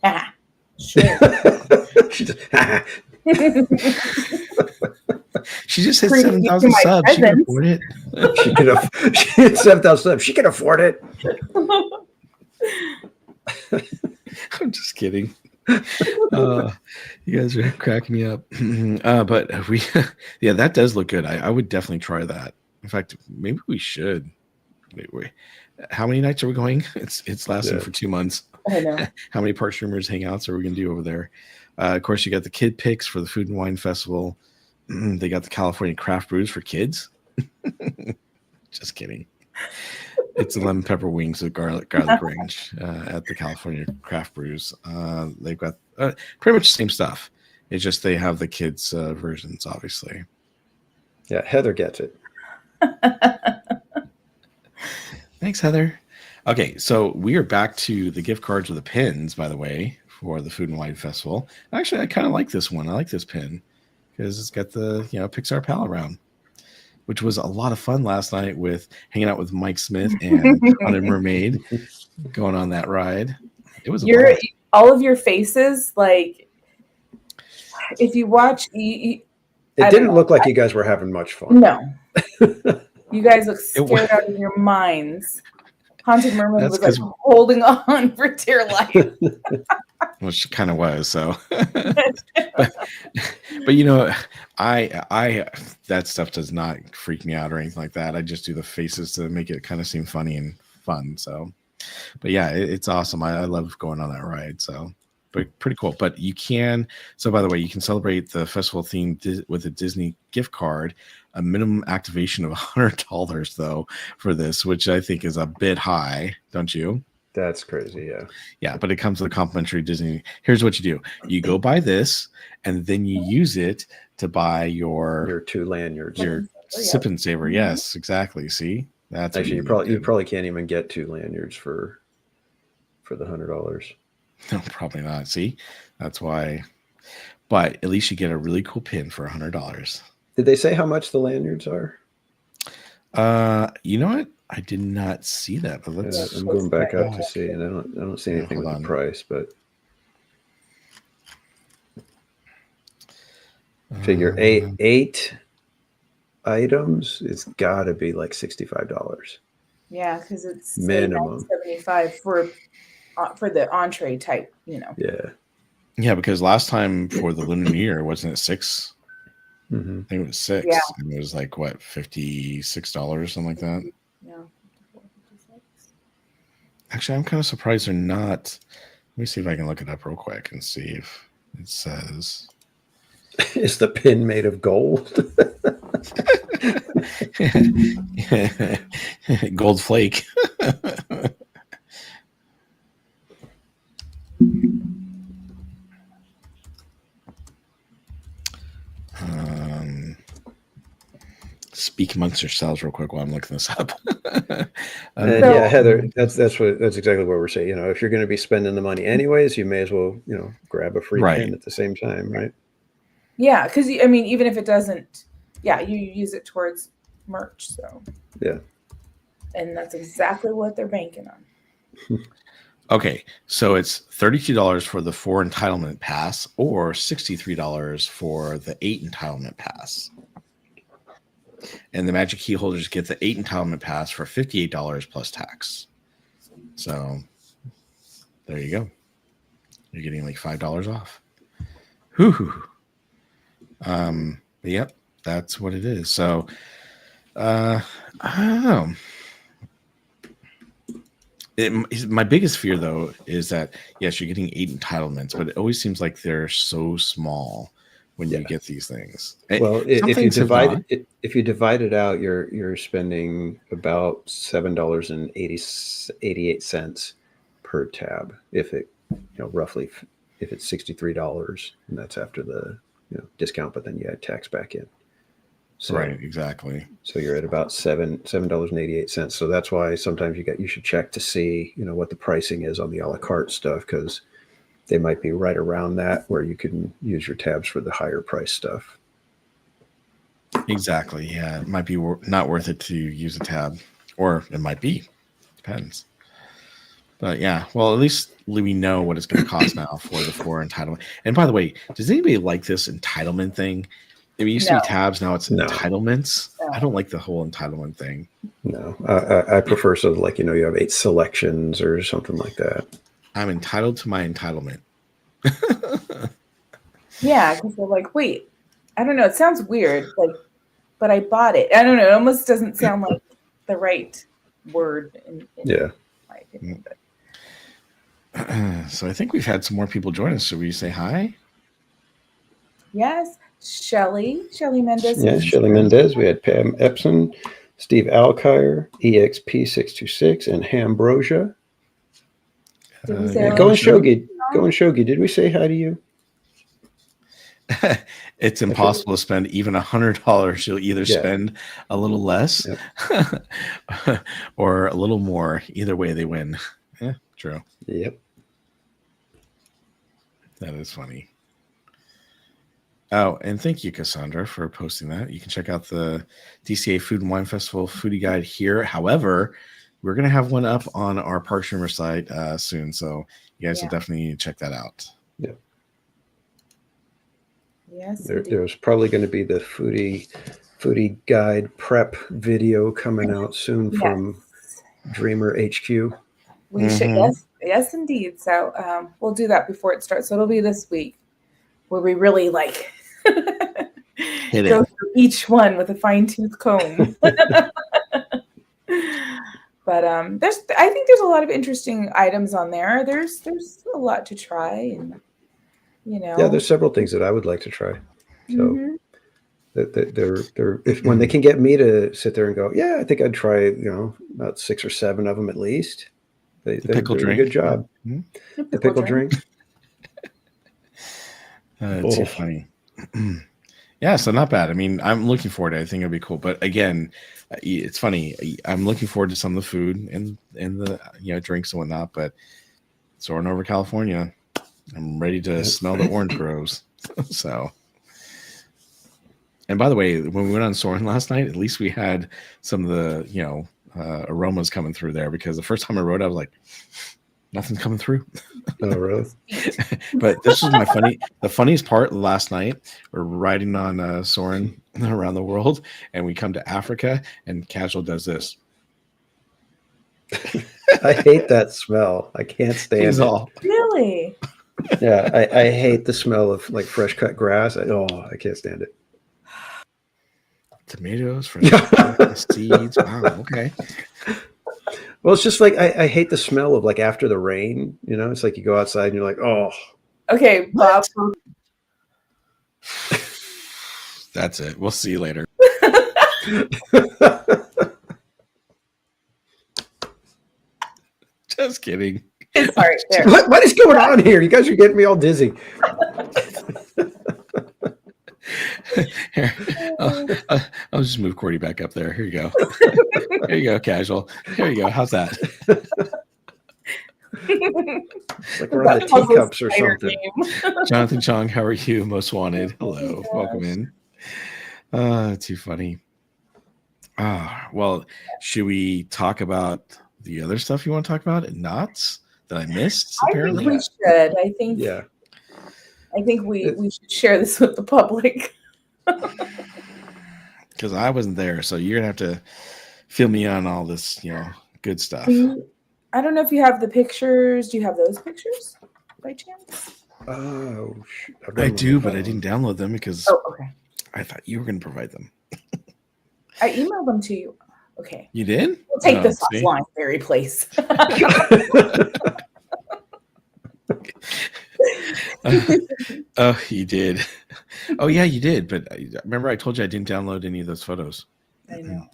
Ah, sure. She just hit 7,000 subs. She can afford it. She hit 7,000 subs. She can afford it. I'm just kidding. You guys are cracking me up. But that does look good. I would definitely try that. In fact, maybe we should. Wait. How many nights are we going? It's lasting for 2 months. I know. How many Park Streamers Hangouts are we going to do over there? Of course, you got the kid picks for the Food and Wine Festival. They got the California craft brews for kids. Just kidding. It's the lemon pepper wings with garlic range at the California craft brews. They've got pretty much the same stuff. It's just they have the kids versions, obviously. Yeah, Heather gets it. Thanks, Heather. Okay, so we are back to the gift cards with the pins, by the way, for the Food and Wine Festival. Actually, I kind of like this one. I like this pin because it's got the Pixar pal around, which was a lot of fun last night with hanging out with Mike Smith and Haunted Mermaid, going on that ride. It was all of your faces, like if you watch, it didn't look like you guys were having much fun. No, you guys look scared out of your minds. Haunted Mermaid was like holding on for dear life. Well, she kind of was. So, but you know, I that stuff does not freak me out or anything like that. I just do the faces to make it kind of seem funny and fun. So, but yeah, it's awesome. I love going on that ride. So, but pretty cool. But you can. So, by the way, you can celebrate the festival theme with a Disney gift card. A minimum activation of $100 though for this, which I think is a bit high, don't you? That's crazy, yeah. Yeah, but it comes with a complimentary Disney. Here's what you do: you go buy this, and then you use it to buy your 2 lanyards. Your sip and savor. Yes, exactly. See, that's actually you probably can't even get 2 lanyards for the $100. No, probably not. See, that's why. But at least you get a really cool pin for $100. Did they say how much the lanyards are? You know what? I did not see that, but let's. I'm going back up to see, and I don't see anything with the price, but figure 8 items. It's got to be like $65. Yeah, because it's minimum $75 for the entree type. Yeah, because last time for the Lunar New Year, wasn't it 6? Mm-hmm. I think it was 6. Yeah. And it was like what, $56, something like that. Yeah. Actually, I'm kind of surprised they're not. Let me see if I can look it up real quick and see if it says. Is the pin made of gold? Gold flake. Speak amongst yourselves real quick while I'm looking this up. Yeah, Heather, that's exactly what we're saying. If you're going to be spending the money anyways, you may as well, grab a free pin at the same time, right? Yeah, because even if it doesn't, you use it towards merch. So yeah, and that's exactly what they're banking on. Okay, so it's $32 for the 4 entitlement pass, or $63 for the 8 entitlement pass. And the Magic Key holders get the 8 entitlement pass for $58 plus tax. So there you go. You're getting like $5 off. Whew. Yep, that's what it is. So I don't know. My biggest fear, though, is that, yes, you're getting 8 entitlements, but it always seems like they're so small when you get these things. Well, if you divide it out, you're spending about $7.88 per tab. If it, roughly, if it's $63, and that's after the discount, but then you add tax back in. So, right, exactly. So you're at about $7.88. So that's why sometimes you should check to see what the pricing is on the a la carte stuff, because they might be right around that where you can use your tabs for the higher price stuff. Exactly. Yeah, it might be not worth it to use a tab, or it might be. Depends. But yeah, well, at least we know what it's going to cost now for the 4 entitlement. And by the way, does anybody like this entitlement thing? It used to be tabs, now it's entitlements. No. I don't like the whole entitlement thing. No, I prefer sort of like, you have 8 selections or something like that. I'm entitled to my entitlement. Yeah, because they're like, wait, I don't know. It sounds weird, but I bought it. I don't know. It almost doesn't sound like the right word. In my opinion, but. So I think we've had some more people join us. Should we say hi? Yes. Shelly Mendez. Yes, Shelly Mendez. We had Pam Epson, Steve Alkire, EXP626, and Hambrosia. Going Shogi. Did we say hi to you? It's impossible to spend even $100. You'll either spend a little less or a little more. Either way, they win. Yeah, true. Yep. That is funny. Oh, and thank you, Cassandra, for posting that. You can check out the DCA Food Wine Festival foodie guide here. However, we're going to have one up on our Park Streamers site soon, so you guys will definitely need to check that out. Yeah. Yes. There's probably going to be the foodie guide prep video coming out soon from Dreamer HQ. We should, yes, indeed. So we'll do that before it starts. So it'll be this week where we really go through each one with a fine-tooth comb. But I think there's a lot of interesting items on there. There's a lot to try, and Yeah, there's several things that I would like to try. So when they can get me to sit there and go, yeah, I think I'd try, about 6 or 7 of them at least. They do a good job. Mm-hmm. The pickle drink. Too funny. Yeah, so not bad. I mean, I'm looking forward to it. I think it'll be cool. But again, it's funny. I'm looking forward to some of the food and the drinks and whatnot. But soaring over California, I'm ready to smell the orange groves. So, and by the way, when we went on Soarin' last night, at least we had some of the aromas coming through there, because the first time I rode, I was like, nothing's coming through. Oh, really? But this was the funniest part last night. We're riding on Soarin' around the world, and we come to Africa, and Casual does this. I hate that smell. I can't stand it. Really? Yeah, I hate the smell of like fresh cut grass. I can't stand it. Tomatoes, fresh seeds. Wow, okay. Well, it's just like I hate the smell of like after the rain. It's like you go outside and you're like, oh. Okay, Bob. That's it. We'll see you later. Just kidding. Sorry. What is going on here? You guys are getting me all dizzy. Here, I'll just move Cordy back up there. Here you go. Here you go, Casual. Here you go. How's that? It's like we're on the teacups or something. Jonathan Chong, how are you? Most Wanted. Hello. Welcome in. Too funny. Well, should we talk about the other stuff you want to talk about? Knots that I missed, apparently? I think we should. I think we should share this with the public. Because I wasn't there, so you're gonna have to fill me on all this, good stuff. I don't know if you have the pictures. Do you have those pictures by chance? Oh, I do, but I didn't download them because okay. I thought you were going to provide them. I emailed them to you. Okay. You did? We'll take this offline, Barry, please. Oh, you did. Oh, yeah, you did. But remember, I told you I didn't download any of those photos. I know.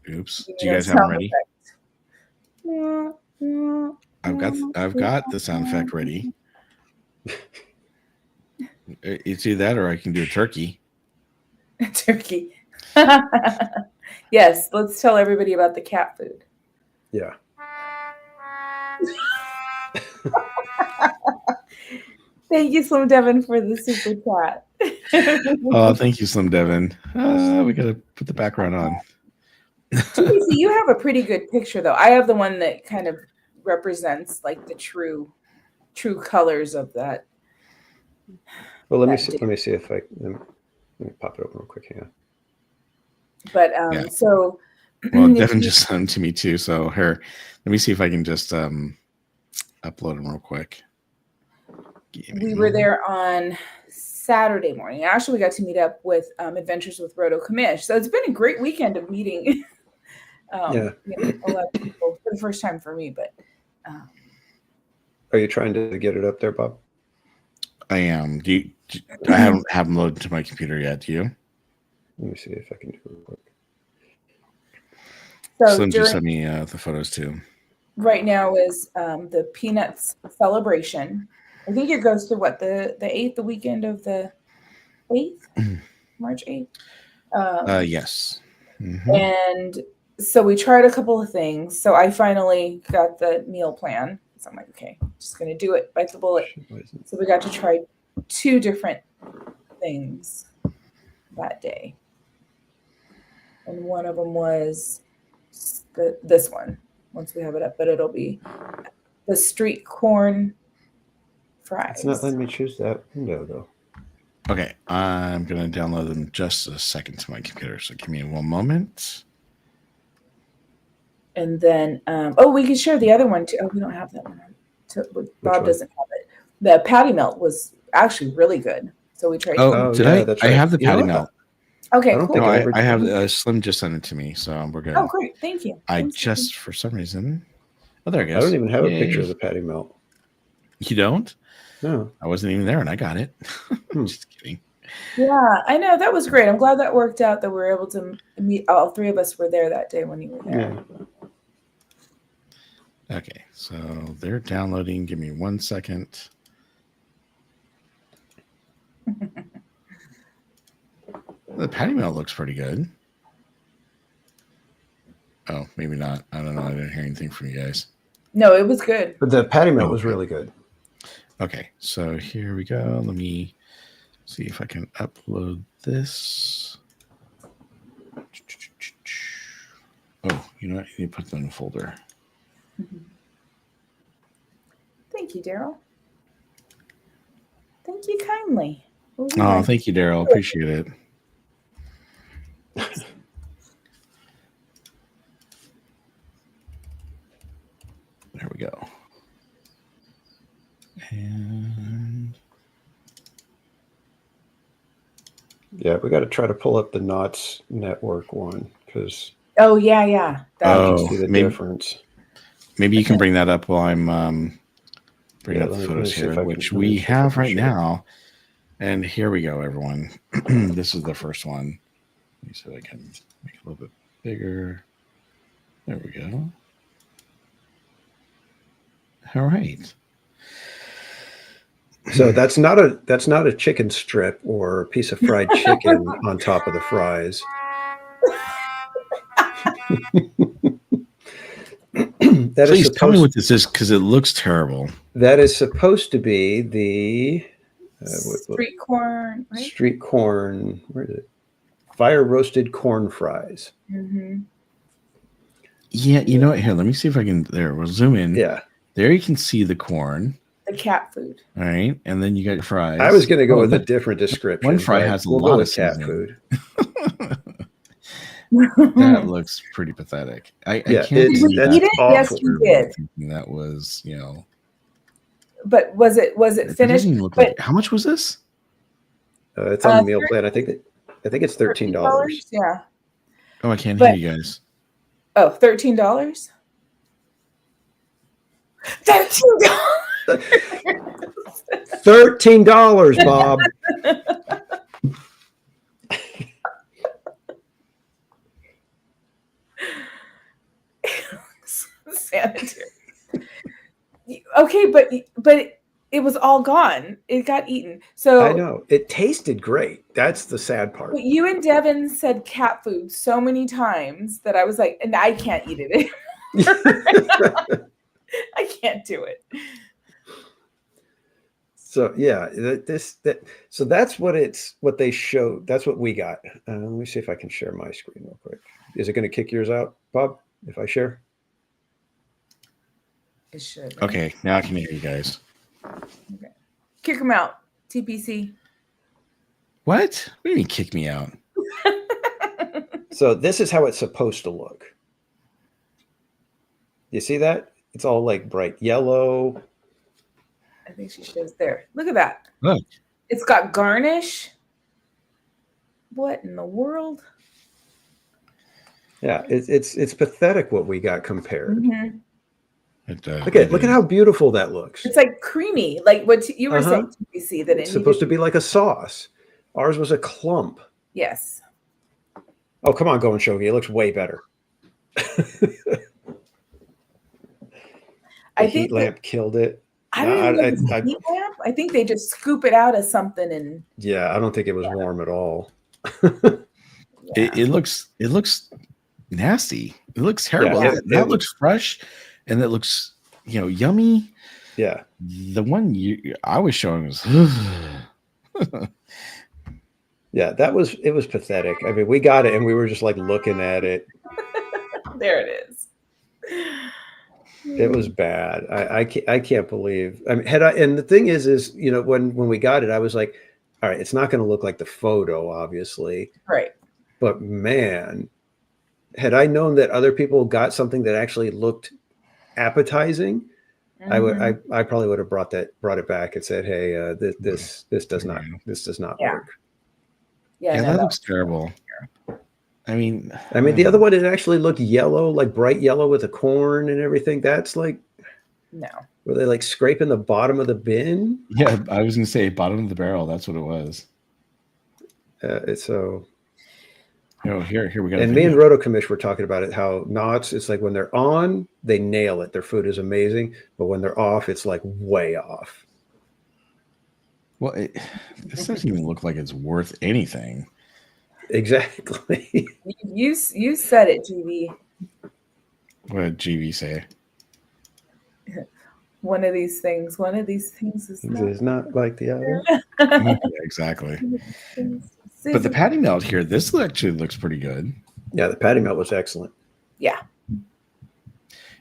Oops. Do you guys have them ready? I've got the sound effect ready. It's either that or I can do a turkey. A turkey. Yes, let's tell everybody about the cat food. Yeah. Thank you, Slim Devin, for the super chat. Oh, thank you, Slim Devin. We got to put the background on. So you have a pretty good picture, though. I have the one that kind of represents like the true colors of that. Well, let me see if I let me pop it open real quick. Hang on. But so. Well, Devin just sent them to me too. So here, let me see if I can just upload them real quick. We were there on Saturday morning. Actually, we got to meet up with Adventures with Roto Commish. So it's been a great weekend of meeting a lot of people for the first time for me. But are you trying to get it up there, Bob? I am. I haven't have them loaded to my computer yet. Do you? Let me see if I can do it real quick. So Slim just sent me the photos too. Right now is the Peanuts celebration. I think it goes to what, the 8th, the weekend of the 8th, March 8th. Yes. Mm-hmm. And so we tried a couple of things. So I finally got the meal plan. So I'm like, okay, just going to do it, bite the bullet. So we got to try 2 different things that day. And one of them was this one, once we have it up, but it'll be the street corn fries. It's not letting me choose that window, though. Okay, I'm going to download them just a second to my computer. So give me one moment. And then, we can share the other one too. Oh, we don't have that one. Bob doesn't have it. The patty melt was actually really good. So we tried. Did I? I have the patty melt. Okay, cool. cool. I have Slim just sent it to me, so we're good. Oh, great. Thank you. For some reason. Oh, there it goes. I don't even have a picture of the patty melt. You don't? No. I wasn't even there and I got it. Just kidding. Yeah, I know. That was great. I'm glad that worked out, that we were able to meet. All 3 of us were there that day when you were there. Yeah. Okay, so they're downloading. Give me 1 second. The patty melt looks pretty good. Oh, maybe not. I don't know. I didn't hear anything from you guys. No, it was good. But the patty melt was really good. Okay, so here we go. Let me see if I can upload this. Oh, you know what? You need to put them in a folder. Thank you, Daryl. Thank you kindly. Oh, thank you, Daryl. Appreciate it. There we go. And yeah, we got to try to pull up the Knots Network one because. Oh yeah. You see the difference. Maybe you can bring that up while I'm bringing up the let photos me see here, if I which can- we let me see if I have can right share. now. And here we go, everyone. This is the first one. Let me see if I can make it a little bit bigger. There we go. All right. So that's not a chicken strip or a piece of fried chicken on top of the fries. Please tell me what this is because it looks terrible. That is supposed to be the Street corn, right? street corn. Where is it? Fire roasted corn fries. Mm-hmm. Yeah, you know what? Here, let me see if I can. There, we'll zoom in. Yeah. There you can see the corn. The cat food. All right. And then you got your fries. I was going to go with a look, different description. One fry but has a we'll lot go of with cat seasoning. food. That looks pretty pathetic. I Yeah, can't it's- believe that's Eat it? Yes, awful. you did. thinking that was, you know. But was it It finished? doesn't even look But like. How much was this? It's on the meal plan. I think it's $13. Yeah. Oh, I can't But- hear you guys. Oh, $13. $13. $13, Bob. Sanitary. Okay, but it was all gone. It got eaten. So I know. It tasted great. That's the sad part. but you and Devin said cat food so many times that I was like, and I can't eat it. I can't do it. So yeah, so that's what they showed. That's what we got. Let me see if I can share my screen real quick. Is it going to kick yours out, Bob? If I share? It should. Okay, now I can hear you guys. Okay. Kick him out. TPC. What? What do you mean kick me out? So this is how it's supposed to look. You see that? It's all like bright yellow. I think she shows there. Look at that. Look. It's got garnish. What in the world? Yeah, it's pathetic what we got compared. Mhm. Look at how beautiful that looks. It's like creamy, like what you were saying, TPC. That It's supposed to be like a sauce. Ours was a clump. Yes. Oh, come on, Go and Shogi. It looks way better. I The think heat lamp killed it. I don't even know if it's I- a heat lamp. I think they just scoop it out of something and Yeah, I don't think it was warm at all. It looks nasty. It looks terrible. Yeah, that looks fresh, and that looks yummy. Yeah. The one I was showing was. Yeah, it was pathetic. I mean, we got it and we were just like looking at it. there it is. It was bad. I can't believe. I mean, and the thing is when we got it, I was like, all right, it's not going to look like the photo, obviously. Right. But man, had I known that other people got something that actually looked appetizing, I probably would have brought it back and said, hey, this does not work. Yeah, That looks terrible. I mean, the other one, it actually looked yellow, like bright yellow with the corn and everything. That's like, no. were they like scraping the bottom of the bin? Yeah, I was going to say bottom of the barrel. That's what it was. So. Here we go. And me and Roto Commish were talking about it, how Knott's, it's like when they're on, they nail it. Their food is amazing. But when they're off, it's like way off. Well, this doesn't even look like it's worth anything. Exactly. You said it, GB. What did GV say? One of these things is It's not like the other. Yeah, exactly. But the patty melt here, this actually looks pretty good. Yeah, the patty melt was excellent. Yeah.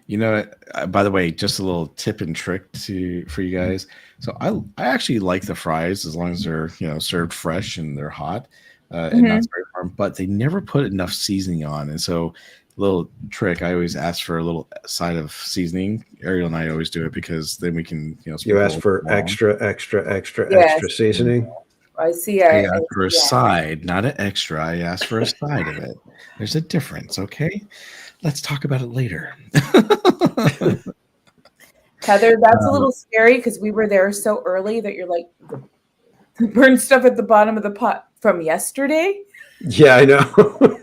You know, by the way, just a little tip and trick for you guys. So I actually like the fries as long as they're served fresh and they're hot and not very warm. But they never put enough seasoning on, and so little trick. I always ask for a little side of seasoning. Ariel and I always do it because then we can You ask for extra seasoning. I see. I ask for a side, not an extra. I ask for a side of it. There's a difference, okay? Let's talk about it later. Heather, that's a little scary because we were there so early that you're like burn stuff at the bottom of the pot from yesterday. Yeah, I know.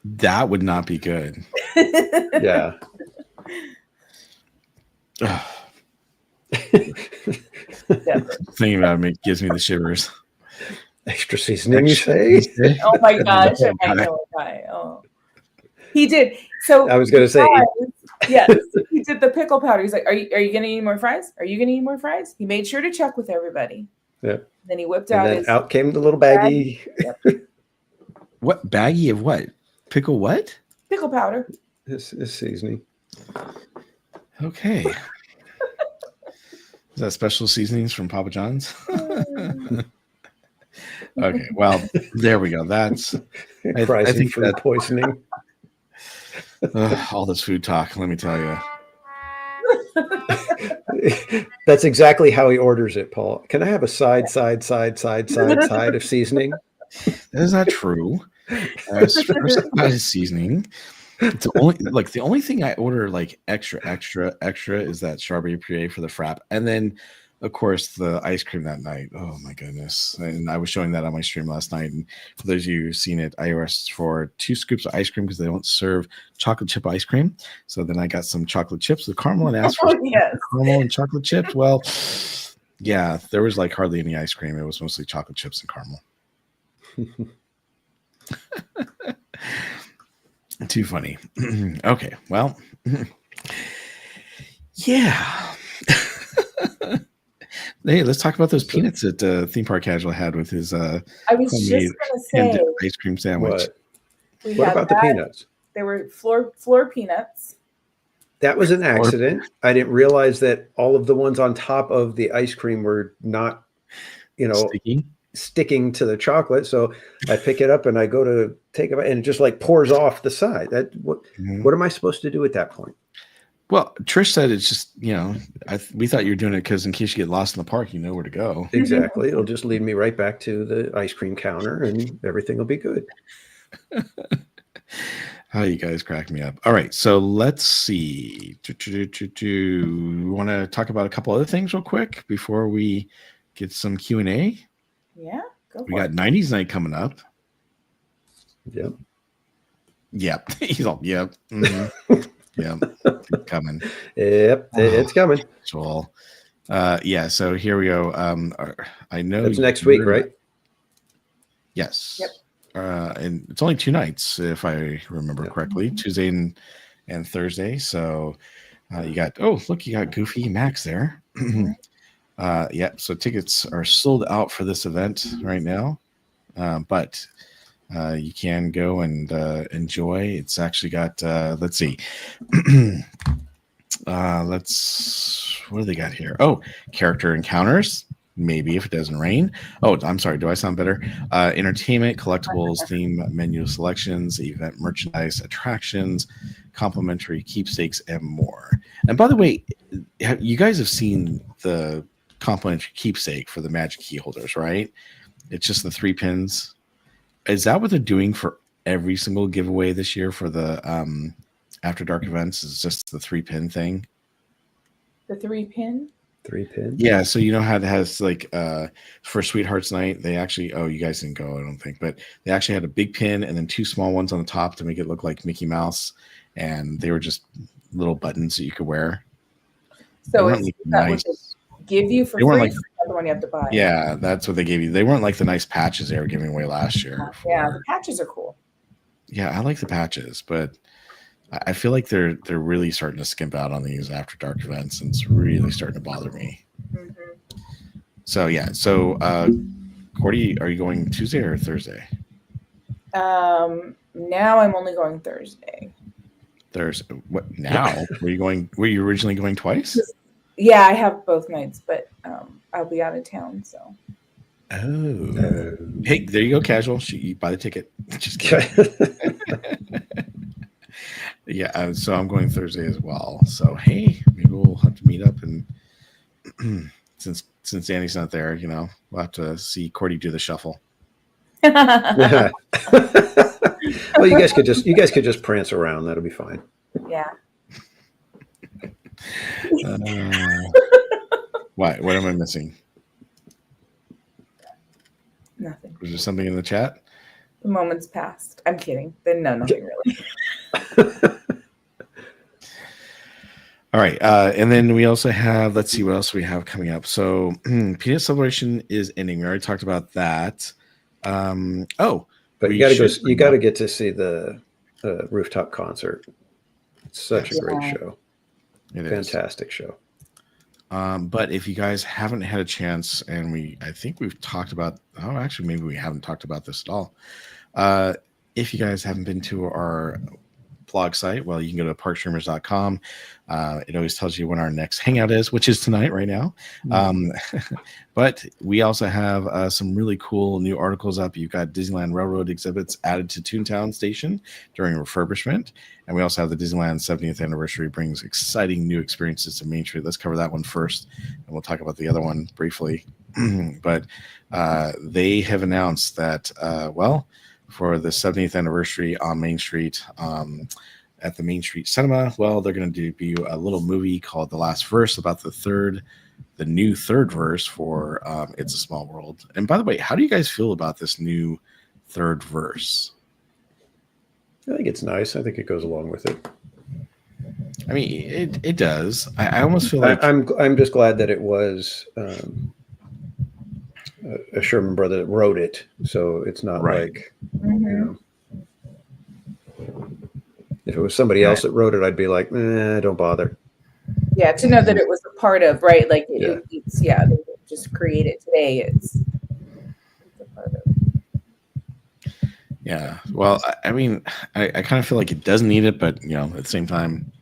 That would not be good. Yeah. Thinking about it gives me the shivers. Extra seasoning, you say? Oh my gosh! I know a guy. Oh, he did. So I was going to say, yes, he did the pickle powder. He's like, "Are you going to eat more fries? Are you going to eat more fries?" He made sure to check with everybody. Yeah. Then he whipped and out then his out came the little baggie. Yep. What baggie of what? Pickle what? Pickle powder. This seasoning. Okay. Is that special seasonings from Papa John's? Okay, well, there we go. That's I think food poisoning. All this food talk, let me tell you. That's exactly how he orders it, Paul. Can I have a side of seasoning? That is not true. Side of seasoning. It's the only thing I order like extra is that strawberry puree for the frap, and then of course the ice cream that night. Oh my goodness! And I was showing that on my stream last night. And for those of you who've seen it, I asked for 2 scoops of ice cream because they don't serve chocolate chip ice cream. So then I got some chocolate chips with caramel and asked for caramel and chocolate chips. Well, yeah, there was like hardly any ice cream. It was mostly chocolate chips and caramel. Too funny. Okay, well, yeah. Hey, let's talk about those peanuts that Theme Park Casual had with his I was just going to say ice cream sandwich. What about the peanuts? They were floor peanuts. That was an accident. I didn't realize that all of the ones on top of the ice cream were not, sticking to the chocolate. So I pick it up and I go to take it, and it just like pours off the side. What am I supposed to do at that point? Well, Trish said it's just, we thought you were doing it because in case you get lost in the park, you know where to go. Exactly. It'll just lead me right back to the ice cream counter and everything will be good. How you guys crack me up. All right. So let's see. We want to talk about a couple other things real quick before we get some Q&A. Yeah. We got 90s night coming up. Yep. Yep. He's all, yep. Mm-hmm. Yeah, coming. Yep, it's coming. Joel. Yeah, so here we go. I know it's next week, right? Yes. Yep. And it's only 2 nights, if I remember correctly, Tuesday and Thursday. So you got Goofy Max there. Yeah, so tickets are sold out for this event right now, but you can go and enjoy. It's actually got let's see. What do they got here? Oh, character encounters, maybe if it doesn't rain. Oh, I'm sorry, do I sound better? Entertainment, collectibles, theme menu selections, event merchandise, attractions, complimentary keepsakes, and more. And by the way, you guys have seen the complimentary keepsake for the magic key holders, right? It's just the 3 pins. Is that what they're doing for every single giveaway this year for the After Dark events? Is just the 3-pin thing? The 3-pin? 3-pin? Yeah, so you know how it has like for Sweethearts Night, they actually, you guys didn't go, I don't think, but they actually had a big pin and then 2 small ones on the top to make it look like Mickey Mouse, and they were just little buttons that you could wear. So is that what they give you for free? Like, not the one you have to buy. Yeah, that's what they gave you. They weren't like the nice patches they were giving away last year. Yeah, the patches are cool. Yeah, I like the patches, but I feel like they're really starting to skimp out on these after dark events, and it's really starting to bother me. Mm-hmm. So yeah, so Cordy, are you going Tuesday or Thursday? Now I'm only going Thursday. Thursday. What now? Were you originally going twice? Yeah, I have both nights, but I'll be out of town, so. Oh. Hey, there you go, casual. You buy the ticket. Just kidding. Yeah, so I'm going Thursday as well. So hey, maybe we'll have to meet up, and since Danny's not there, we'll have to see Cordy do the shuffle. Yeah. Well, you guys could just prance around. That'll be fine. Yeah. What am I missing? Nothing. Was there something in the chat? The moment's passed. I'm kidding. No, nothing really. All right. And then we also have, let's see what else we have coming up. So Peanut Celebration is ending. We already talked about that. But you got to get to see the rooftop concert. It's such a great show. Fantastic show. But if you guys haven't had a chance, and I think we've talked about, actually, maybe we haven't talked about this at all. If you guys haven't been to our blog site, well, you can go to parkstreamers.com. It always tells you when our next hangout is, which is tonight right now. But we also have some really cool new articles up. You've got Disneyland Railroad exhibits added to Toontown Station during refurbishment. And we also have the Disneyland 70th anniversary brings exciting new experiences to Main Street. Let's cover that one first, and we'll talk about the other one briefly. But they have announced that, for the 70th anniversary on Main Street, at the Main Street Cinema, they're going to debut a little movie called The Last Verse about the new third verse for It's a Small World. And by the way, how do you guys feel about this new third verse? I think it's nice. I think it goes along with it. I mean, it does. I almost feel like I'm just glad that it was a Sherman brother that wrote it, so it's not like if it was somebody else that wrote it, I'd be like, don't bother. Yeah, to know that it was a part of, right? Like they just create it today. It's a part of. Yeah. Well, I mean, I kind of feel like it doesn't need it, but at the same time,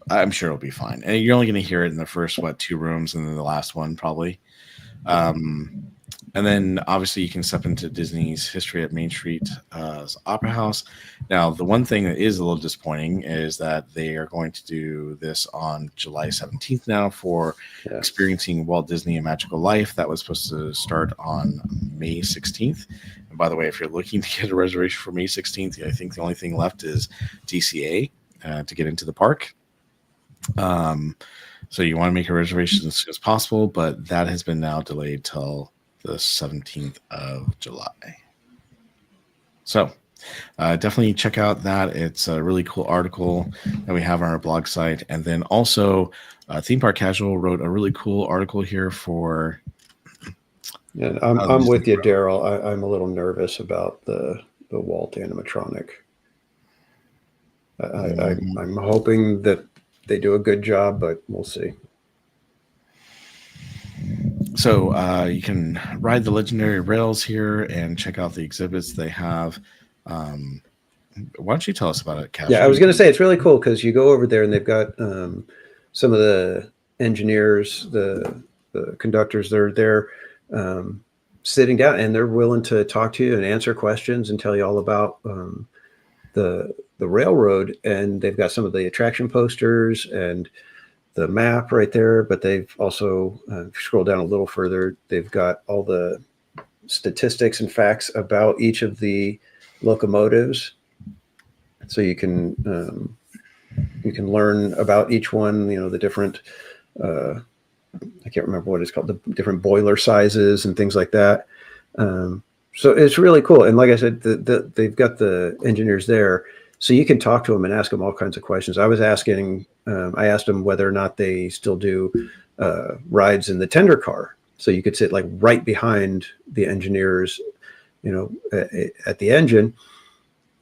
I'm sure it'll be fine. And you're only going to hear it in the first 2 rooms, and then the last one probably. And then obviously you can step into Disney's History at Main Street Opera House. Now, the one thing that is a little disappointing is that they are going to do this on July 17th now for Experiencing Walt Disney: A Magical Life. That was supposed to start on May 16th. And by the way, if you're looking to get a reservation for May 16th, I think the only thing left is DCA to get into the park. So you want to make a reservation as soon as possible, but that has been now delayed till the 17th of July. So definitely check out that. It's a really cool article that we have on our blog site. And then also Theme Park Casual wrote a really cool article here for... Yeah, I'm with you, Daryl. I'm a little nervous about the Walt animatronic. I'm hoping that they do a good job, but we'll see. So you can ride the legendary rails here and check out the exhibits they have. Why don't you tell us about it, Cash? Yeah, I was going to say it's really cool because you go over there and they've got some of the engineers, the conductors. They're there sitting down and they're willing to talk to you and answer questions and tell you all about the railroad. And they've got some of the attraction posters and the map right there, but they've also scroll down a little further. They've got all the statistics and facts about each of the locomotives, so you can learn about each one. The different I can't remember what it's called, the different boiler sizes and things like that. So it's really cool. And like I said, they've got the engineers there, so you can talk to them and ask them all kinds of questions. I asked them whether or not they still do rides in the tender car. So you could sit like right behind the engineers, at the engine.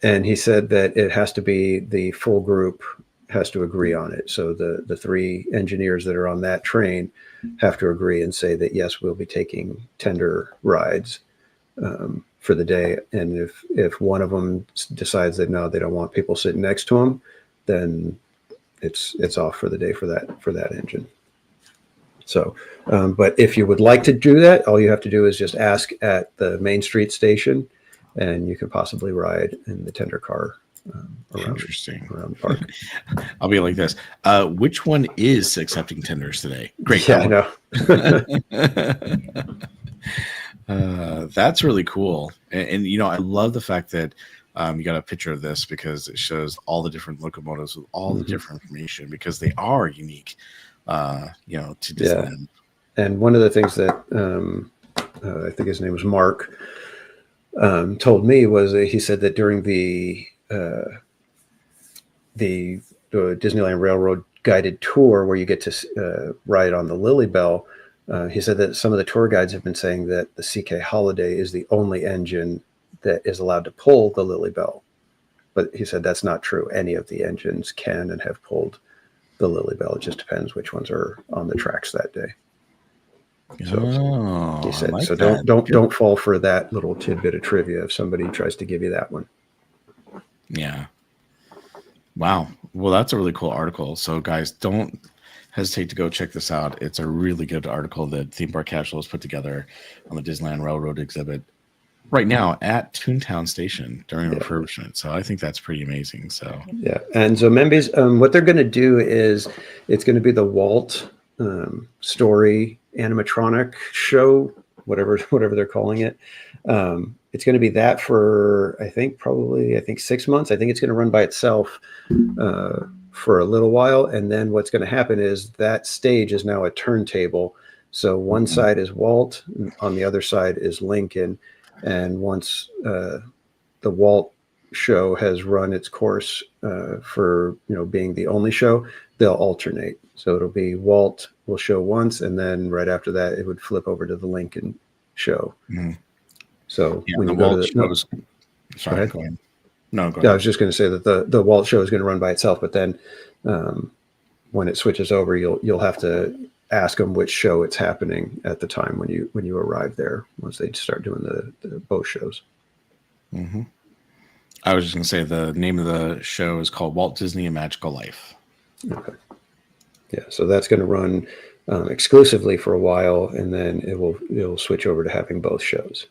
And he said that it has to be the full group has to agree on it. So the 3 engineers that are on that train have to agree and say that, yes, we'll be taking tender rides for the day. And if one of them decides that no, they don't want people sitting next to them, then it's off for the day for that engine. So, but if you would like to do that, all you have to do is just ask at the Main Street station, and you could possibly ride in the tender car around the park. I'll be like this. Which one is accepting tenders today? Great. Yeah, I know. That's really cool. And I love the fact that you got a picture of this because it shows all the different locomotives with all the different information, because they are unique, to Disneyland. Yeah. And one of the things that I think his name was Mark told me was that he said that during the Disneyland Railroad guided tour, where you get to ride on the Lily Bell, he said that some of the tour guides have been saying that the CK Holiday is the only engine that is allowed to pull the Lily Bell. But he said that's not true. Any of the engines can and have pulled the Lily Bell. It just depends which ones are on the tracks that day. So he said, so don't fall for that little tidbit of trivia if somebody tries to give you that one. Yeah. Wow. Well, that's a really cool article. So guys, don't hesitate to go check this out. It's a really good article that Theme Park Casual has put together on the Disneyland Railroad exhibit right now at Toontown Station during refurbishment. So I think that's pretty amazing. So yeah. And so Membies, what they're going to do is it's going to be the Walt story animatronic show, whatever they're calling it. It's going to be that for I think 6 months. I think it's going to run by itself for a little while, and then what's going to happen is that stage is now a turntable. So one side is Walt, on the other side is Lincoln, and once the Walt show has run its course for being the only show, they'll alternate. So it'll be Walt will show once, and then right after that it would flip over to the Lincoln show. So when you go to the sorry, go ahead. No, go ahead. Yeah, I was just going to say that the Walt show is going to run by itself, but then when it switches over, you'll have to ask them which show it's happening at the time when you arrive there, once they start doing the both shows. Mm-hmm. I was just going to say the name of the show is called Walt Disney: A Magical Life. Okay. Yeah, so that's going to run exclusively for a while, and then it'll switch over to having both shows.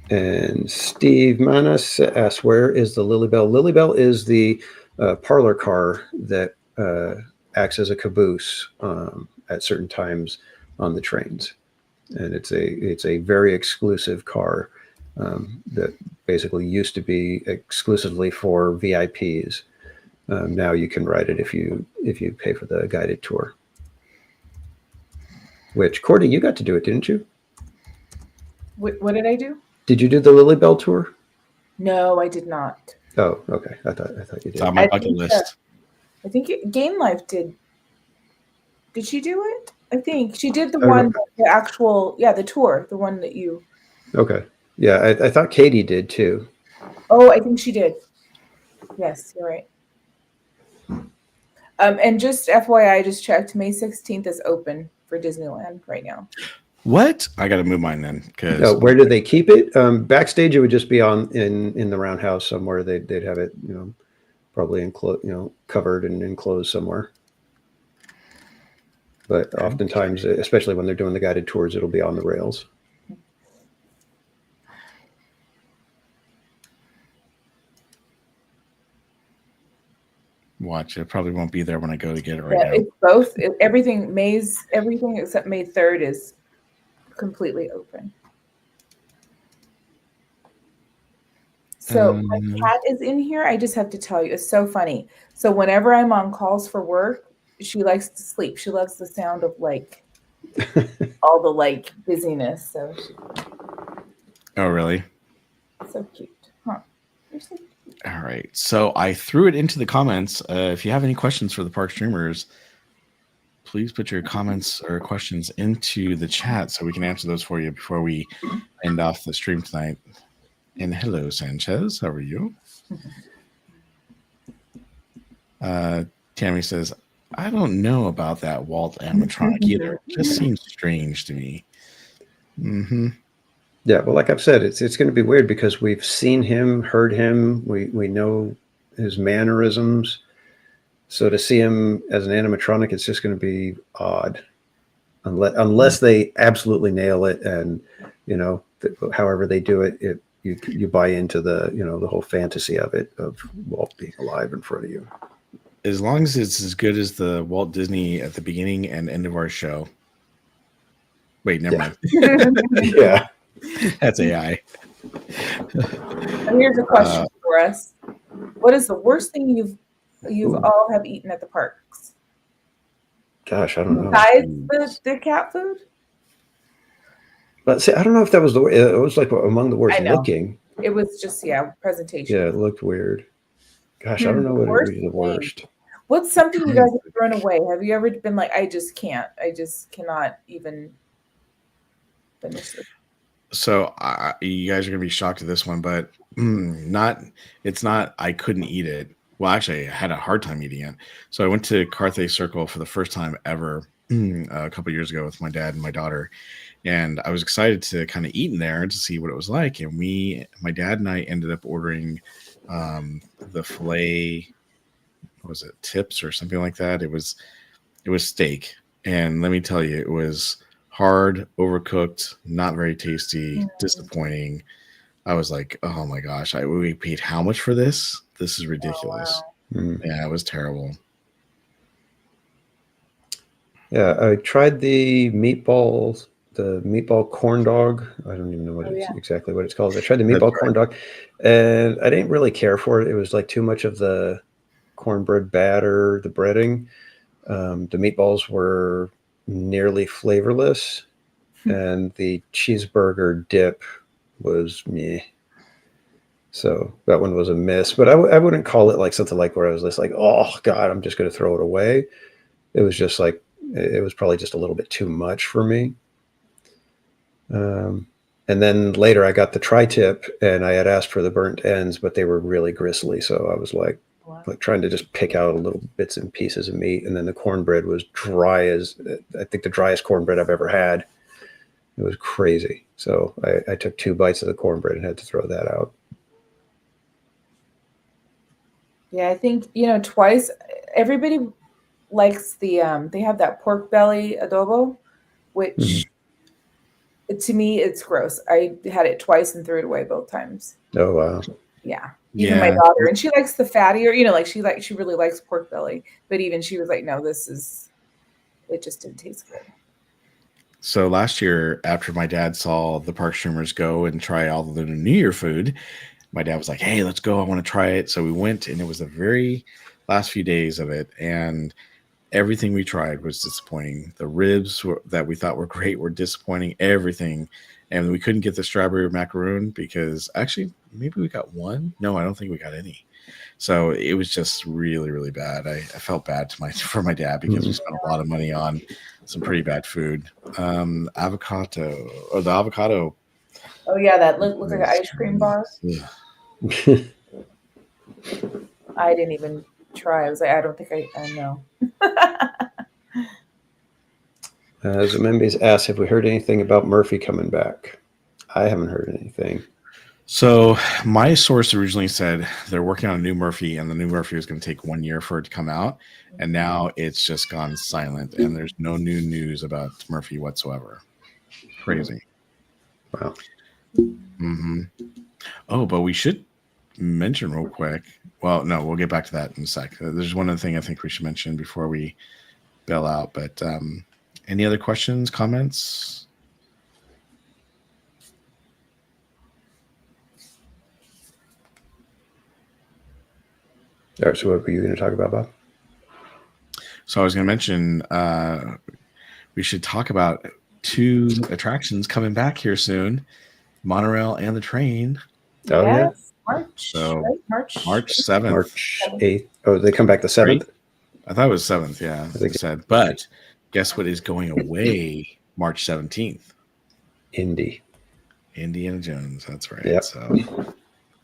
And Steve Manas asks, where is the Lily Bell? Lily Bell is the parlor car that acts as a caboose at certain times on the trains. And it's a very exclusive car that basically used to be exclusively for VIPs. Now you can ride it if you pay for the guided tour. Which, Cordy, you got to do it, didn't you? What did I do? Did you do the Lily Bell tour? No, I did not. Oh, okay. I thought you did. It's on my bucket list. I think Game Life did. Did she do it? I think she did the actual, the tour, the one that you. Okay. Yeah, I thought Katie did too. Oh, I think she did. Yes, you're right. And just FYI, I just checked. May 16th is open for Disneyland right now. What? I got to move mine then. Because where do they keep it? Backstage, it would just be in the roundhouse somewhere. They'd have it, probably covered and enclosed somewhere. But oftentimes, especially when they're doing the guided tours, it'll be on the rails. Watch, it probably won't be there when I go to get it right now. It's both. Everything except May 3rd is completely open. So my cat is in here. I just have to tell you, it's so funny. So whenever I'm on calls for work, she likes to sleep. She loves the sound of all the busyness. So Oh, really? So cute, huh? You're so cute. All right. So I threw it into the comments. If you have any questions for the Park Streamers, please put your comments or questions into the chat so we can answer those for you before we end off the stream tonight. And hello, Sanchez. How are you? Tammy says, I don't know about that Walt animatronic either. It just seems strange to me. Mm-hmm. Yeah, well, like I've said, it's going to be weird because we've seen him, heard him, we know his mannerisms. So to see him as an animatronic, it's just going to be odd, unless they absolutely nail it, and however they do it, you buy into the the whole fantasy of it, of Walt being alive in front of you. As long as it's as good as the Walt Disney at the beginning and end of our show. Wait, never mind. Yeah. That's AI. And here's a question for us. What is the worst thing you've all have eaten at the parks? Gosh, I don't know. Besides the cat food? But see, I don't know if that was the it was like among the worst looking. It was just presentation. Yeah, it looked weird. Gosh, I don't know what would be the worst. What's something you guys have thrown away? Have you ever been like, I just cannot even finish this? So you guys are gonna be shocked at this one, but it's not I couldn't eat it. Well, actually, I had a hard time eating it. So I went to Carthay Circle for the first time ever a couple years ago with my dad and my daughter, and I was excited to kind of eat in there to see what it was like. And my dad and I ended up ordering the filet. What was it, tips or something like that? It was steak, and let me tell you, it was hard, overcooked, not very tasty, disappointing. I was like, oh my gosh, we paid how much for this? This is ridiculous. Oh, wow. Yeah, it was terrible. Yeah, I tried the meatball corn dog. I don't even know exactly what it's called. I tried the meatball corn dog, and I didn't really care for it. It was like too much of the cornbread batter, the breading. The meatballs were nearly flavorless, and the cheeseburger dip was meh. So that one was a miss, but I wouldn't call it like something like where I was just like, oh God, I'm just going to throw it away. It was just like, it was probably just a little bit too much for me. And then later I got the tri-tip, and I had asked for the burnt ends, but they were really gristly. So I was like trying to just pick out little bits and pieces of meat. And then the cornbread was dry as, I think, the driest cornbread I've ever had. It was crazy. So I took 2 bites of the cornbread and had to throw that out. Yeah, I think, twice, everybody likes they have that pork belly adobo, which to me, it's gross. I had it twice and threw it away both times. Oh, wow. Yeah. Even my daughter, and she likes the fattier, she really likes pork belly, but even she was like, no, it just didn't taste good. So last year, after my dad saw the Park Streamers go and try all the New Year food, my dad was like, hey, let's go. I want to try it. So we went, and it was the very last few days of it. And everything we tried was disappointing. The ribs that we thought were great were disappointing, everything. And we couldn't get the strawberry macaroon because actually maybe we got one. No, I don't think we got any. So it was just really, really bad. I felt bad for my dad because we spent a lot of money on some pretty bad food. The avocado. Oh yeah, that looked like an ice cream bar. Yeah. I didn't even try. I was like, I don't think I know. Zemembe's asked, have we heard anything about Murphy coming back? I haven't heard anything. So my source originally said they're working on a new Murphy, and the new Murphy was going to take 1 year for it to come out. And now it's just gone silent, and there's no new news about Murphy whatsoever. Crazy. Wow. Oh, but we should mention real quick. Well, no, we'll get back to that in a sec. There's one other thing I think we should mention before we bail out. But any other questions, comments? All right, so what were you going to talk about, Bob? So I was going to mention we should talk about 2 attractions coming back here soon, monorail and the train. Oh, yes, March. So right? March 7th. March 8th. Oh, they come back the 7th? I thought it was 7th, yeah, as I said. But guess what is going away March 17th? Indiana Jones. That's right. Yep. So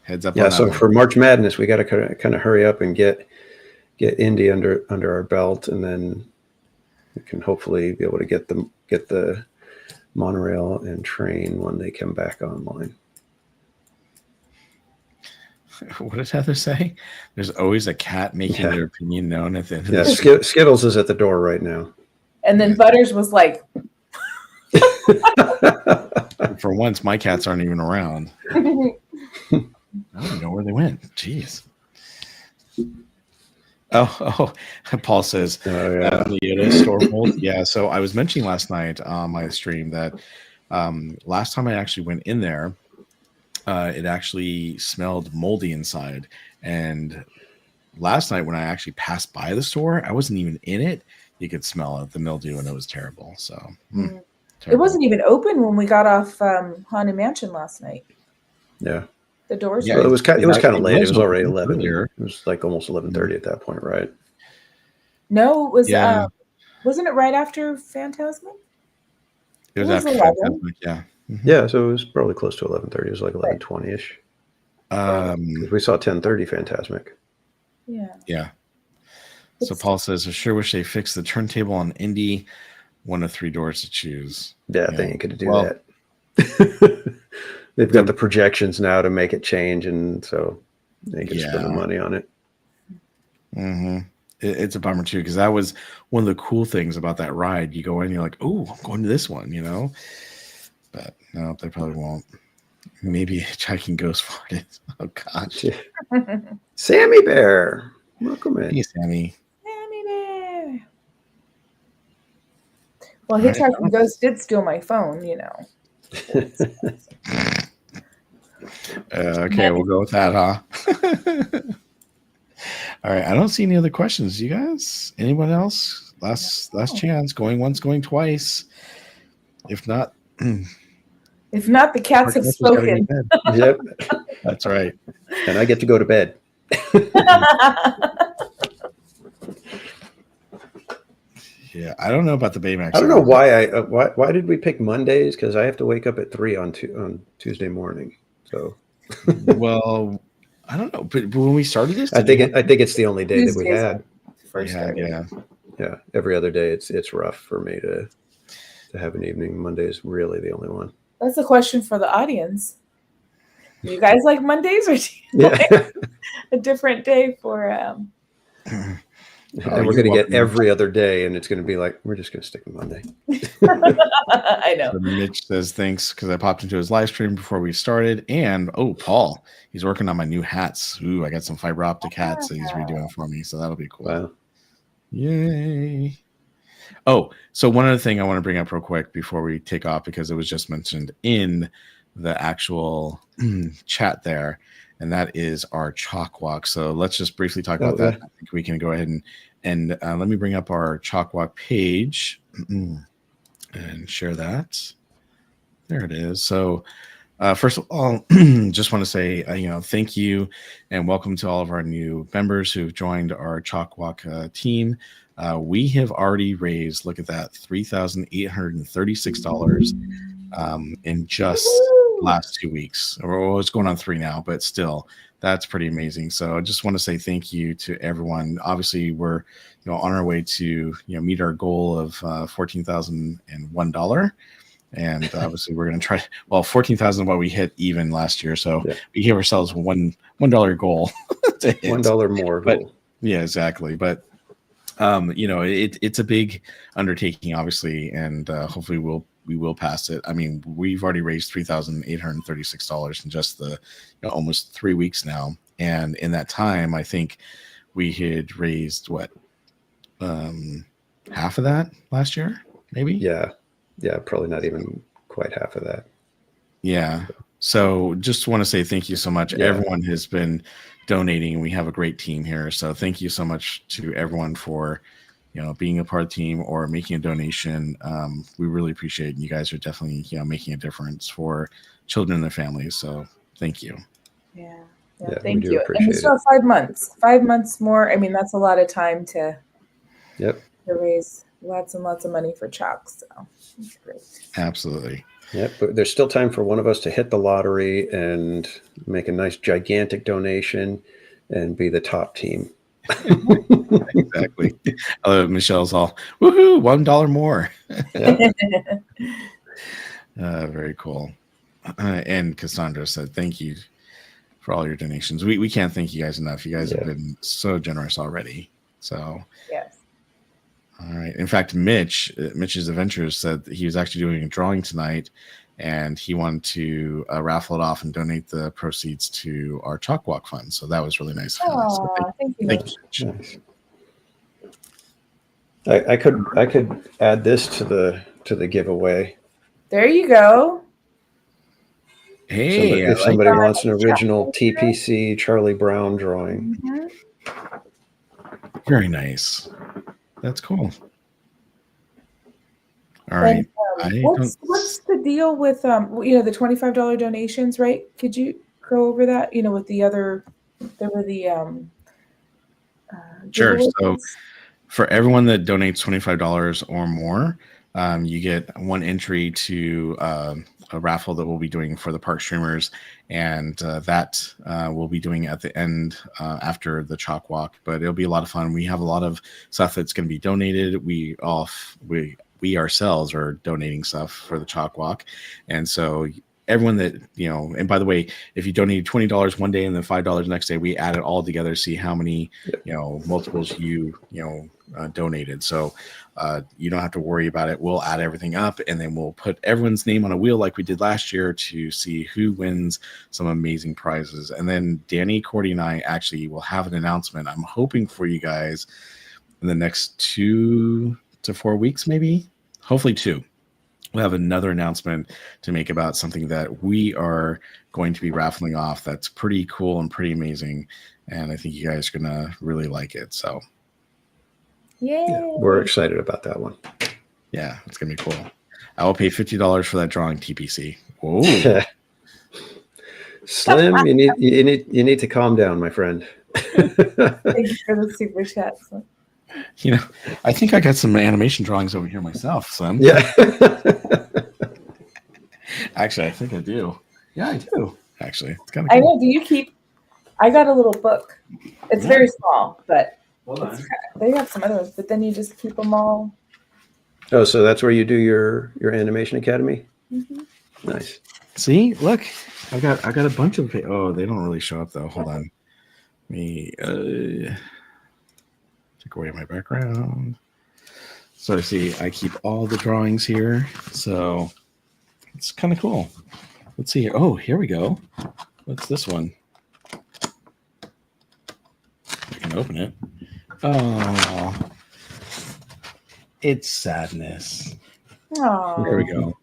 heads up. Yeah. On that So one. for March Madness, we got to kind of hurry up and get Indy under our belt, and then we can hopefully be able to get the monorail and train when they come back online. What did Heather say? There's always a cat making their opinion known at the end of Yeah, the Skittles is at the door right now. And then Butters was like, For once, my cats aren't even around. I don't even know where they went. Jeez. Oh, Paul says, the Yoda store mold. Yeah, so I was mentioning last night on my stream that last time I actually went in there, it actually smelled moldy inside. And last night when I actually passed by the store, I wasn't even in it. You could smell it, the mildew, and it was terrible. So it wasn't even open when we got off Haunted Mansion last night. Yeah. The doors. Well, it was kind of late. It was already 11. Earlier. It was like almost 11:30 at that point, right? No, it was. Wasn't it right after Phantasmic? It was after 11. Phantasmic, yeah. Mm-hmm. Yeah, so it was probably close to 11:30. It was like 11:20ish. We saw 10:30 Phantasmic. Yeah. Yeah. So Paul says, I sure wish they fixed the turntable on Indy. 1 of 3 doors to choose. Yeah, they ain't going to do that. They've got the projections now to make it change, and so they can spend the money on it. Mm-hmm. It's a bummer too, because that was one of the cool things about that ride. You go in, you're like, "Oh, I'm going to this one," you know. But no, they probably won't. Maybe Hitchhiking Ghost farted. Oh gosh. Sammy Bear, welcome in. Hey, Sammy. Sammy Bear. Well, Hitchhiking Ghost did steal my phone, you know. Okay, we'll go with that, huh? All right, I don't see any other questions. You guys? Anyone else? Last chance. Going once, going twice. If not, the cats have spoken. Yep, that's right. And I get to go to bed. Yeah, I don't know about the Baymax. I don't know why did we pick Mondays? Because I have to wake up at 3 on Tuesday morning. So, well, I don't know, but when we started this, I think it's the only day that we had. Yeah. Every other day, it's rough for me to have an evening. Monday is really the only one. That's a question for the audience. You guys like Mondays, or do you like a different day for? And we're going to get every other day, and it's going to be like, we're just going to stick with Monday. I know. So Mitch says thanks because I popped into his live stream before we started. And Paul, he's working on my new hats. Ooh, I got some fiber optic hats that he's redoing for me. So that'll be cool. Wow. Yay. Oh, so one other thing I want to bring up real quick before we take off, because it was just mentioned in the actual chat there, and that is our chalk walk. So let's just briefly talk about that. I think we can go ahead and let me bring up our chalk walk page and share that. There it is. So first of all, just want to say, thank you and welcome to all of our new members who've joined our chalk walk team. We have already raised, look at that, $3,836 in just last 2 weeks. Or it's going on 3 now, but still, that's pretty amazing. So I just want to say thank you to everyone. Obviously, we're on our way to meet our goal of $14,001. And obviously, we're going to try. Well, 14,000 what we hit even last year. So we gave ourselves $1 goal to hit. $1 more goal. Yeah, exactly. But it's a big undertaking, obviously, and hopefully we will pass it. I mean, we've already raised $3,836 in just the almost 3 weeks now, and in that time, I think we had raised half of that last year, maybe. Yeah, probably not even quite half of that. Yeah. So just want to say thank you so much. Yeah. Everyone has been donating. We have a great team here. So thank you so much to everyone for, being a part of the team or making a donation. We really appreciate it. You guys are definitely, making a difference for children and their families. So thank you. Yeah, thank you. And we still have 5 months. 5 months more. I mean, that's a lot of time to raise lots and lots of money for Chuck. So it's great. Absolutely. Yep, but there's still time for one of us to hit the lottery and make a nice gigantic donation and be the top team. Exactly. Michelle's all, woohoo, $1 more. Very cool. And Cassandra said, thank you for all your donations. We can't thank you guys enough. You guys have been so generous already. So yes. All right. In fact, Mitch's Adventures said that he was actually doing a drawing tonight, and he wanted to raffle it off and donate the proceeds to our Chalk Walk Fund. So that was really nice. So thank you. Thank you. Nice. I could add this to the giveaway. There you go. Hey, if somebody wants an original TPC Charlie Brown drawing. Mm-hmm. Very nice. That's cool. All right. What's the deal with the $25 donations, right? Could you go over that? With the other, there were the sure. giveaways? So for everyone that donates $25 or more, you get one entry to a raffle that we'll be doing for the Park Streamers, and that we'll be doing at the end after the Chalk Walk. But it'll be a lot of fun. We have a lot of stuff that's going to be donated. We ourselves are donating stuff for the Chalk Walk, and so everyone that and by the way, if you donated $20 one day and then $5 the next day, we add it all together to see how many multiples you donated. So you don't have to worry about it. We'll add everything up, and then we'll put everyone's name on a wheel like we did last year to see who wins some amazing prizes. And then Danny, Cordy, and I actually will have an announcement. I'm hoping for you guys in the next 2 to 4 weeks, maybe, hopefully 2. We'll have another announcement to make about something that we are going to be raffling off that's pretty cool and pretty amazing. And I think you guys are going to really like it. So yeah, we're excited about that one. Yeah, it's going to be cool. I will pay $50 for that drawing, TPC. Whoa. Slim, you need to calm down, my friend. Thank you for the super chat. I think I got some animation drawings over here myself, Slim. Yeah. Actually, I think I do. Yeah, I do. Actually, it's kind of cool. I know. Do you keep? I got a little book. It's very small, but they have some other ones. But then you just keep them all. Oh, so that's where you do your animation academy? Mm-hmm. Nice. See, look, I got a bunch of. Oh, they don't really show up though. Hold on. Me take away my background. So see, I keep all the drawings here. So it's kind of cool. Let's see here. Oh, here we go. What's this one? I can open it. Oh, it's sadness. Oh, there we go.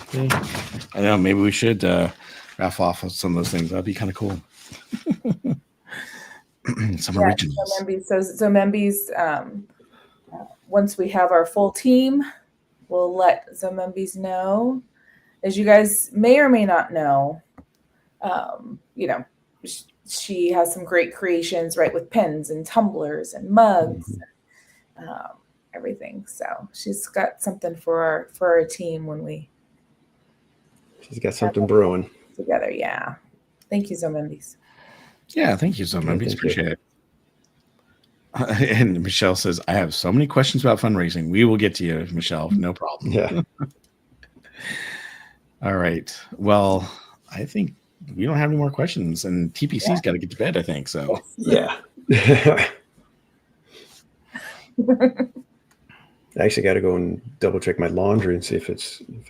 Okay. I know. Maybe we should raffle off of some of those things. That'd be kind of cool. Some originals. So Membies, once we have our full team, we'll let Zomembies know. As you guys may or may not know, she has some great creations, right, with pens and tumblers and mugs, and, everything. So she's got something for our team when we. She's got something brewing together. Yeah. Thank you, Zomembies. Yeah, thank you, Zomembies. Appreciate it. And Michelle says, I have so many questions about fundraising. We will get to you, Michelle. No problem. Yeah. All right. Well, I think we don't have any more questions, and TPC's got to get to bed, I think. So yeah. I actually got to go and double check my laundry and see if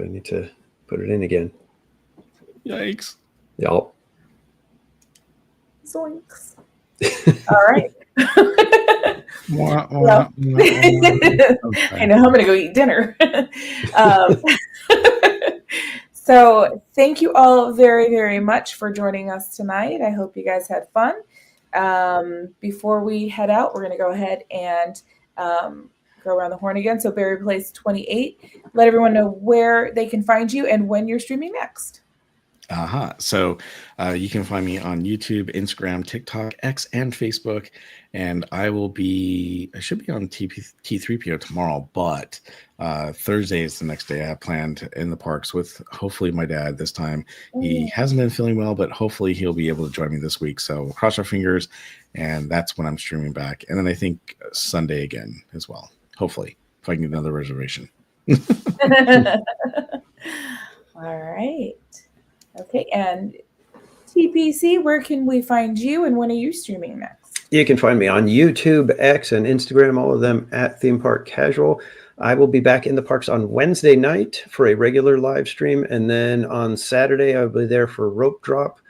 I need to put it in again. Yikes. Yup. Zoinks. All right. Well, I know I'm going to go eat dinner. So thank you all very, very much for joining us tonight. I hope you guys had fun. Before we head out, we're going to go ahead and go around the horn again. So birthplace 28, let everyone know where they can find you and when you're streaming next. So you can find me on YouTube, Instagram, TikTok, X, and Facebook. And I should be on T3PO tomorrow, but Thursday is the next day I have planned in the parks with hopefully my dad this time. He hasn't been feeling well, but hopefully he'll be able to join me this week. So cross our fingers, and that's when I'm streaming back. And then I think Sunday again as well, hopefully, if I can get another reservation. All right. Okay, and TPC, where can we find you, and when are you streaming next? You can find me on YouTube, X, and Instagram, all of them at Theme Park Casual. I will be back in the parks on Wednesday night for a regular live stream, and then on Saturday I'll be there for Rope Drop,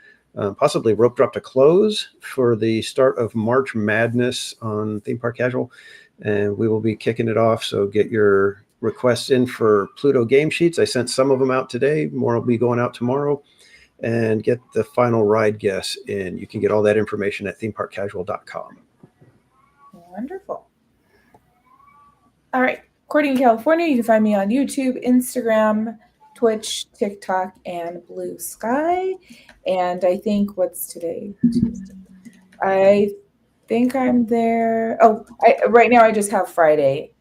possibly Rope Drop to close for the start of March Madness on Theme Park Casual, and we will be kicking it off, so get your requests in for Pluto game sheets. I sent some of them out today. More will be going out tomorrow. And get the final ride guess in. You can get all that information at themeparkcasual.com. Wonderful. All right. Courtney in California, you can find me on YouTube, Instagram, Twitch, TikTok, and Blue Sky. And I think, what's today? Tuesday. I think I'm there. Oh, right now I just have Friday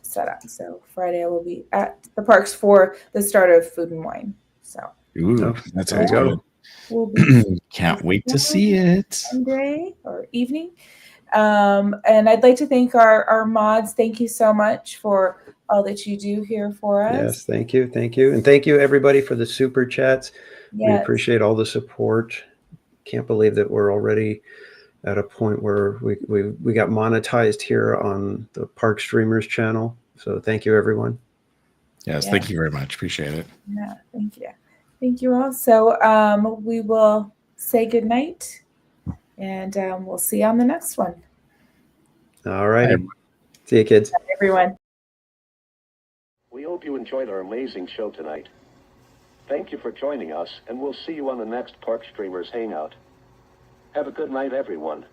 set up. So Friday I will be at the parks for the start of Food and Wine. So that sounds good. We'll be Can't wait to see it. Sunday or evening. And I'd like to thank our mods. Thank you so much for all that you do here for us. Yes, thank you. Thank you. And thank you everybody for the super chats. Yes. We appreciate all the support. Can't believe that we're already at a point where we got monetized here on the Park Streamers channel. So thank you, everyone. Yes, thank you very much. Appreciate it. Yeah, thank you. Thank you all. So we will say good night, and we'll see you on the next one. All right. See you, kids. Bye, everyone. We hope you enjoyed our amazing show tonight. Thank you for joining us, and we'll see you on the next Park Streamers Hangout. Have a good night, everyone.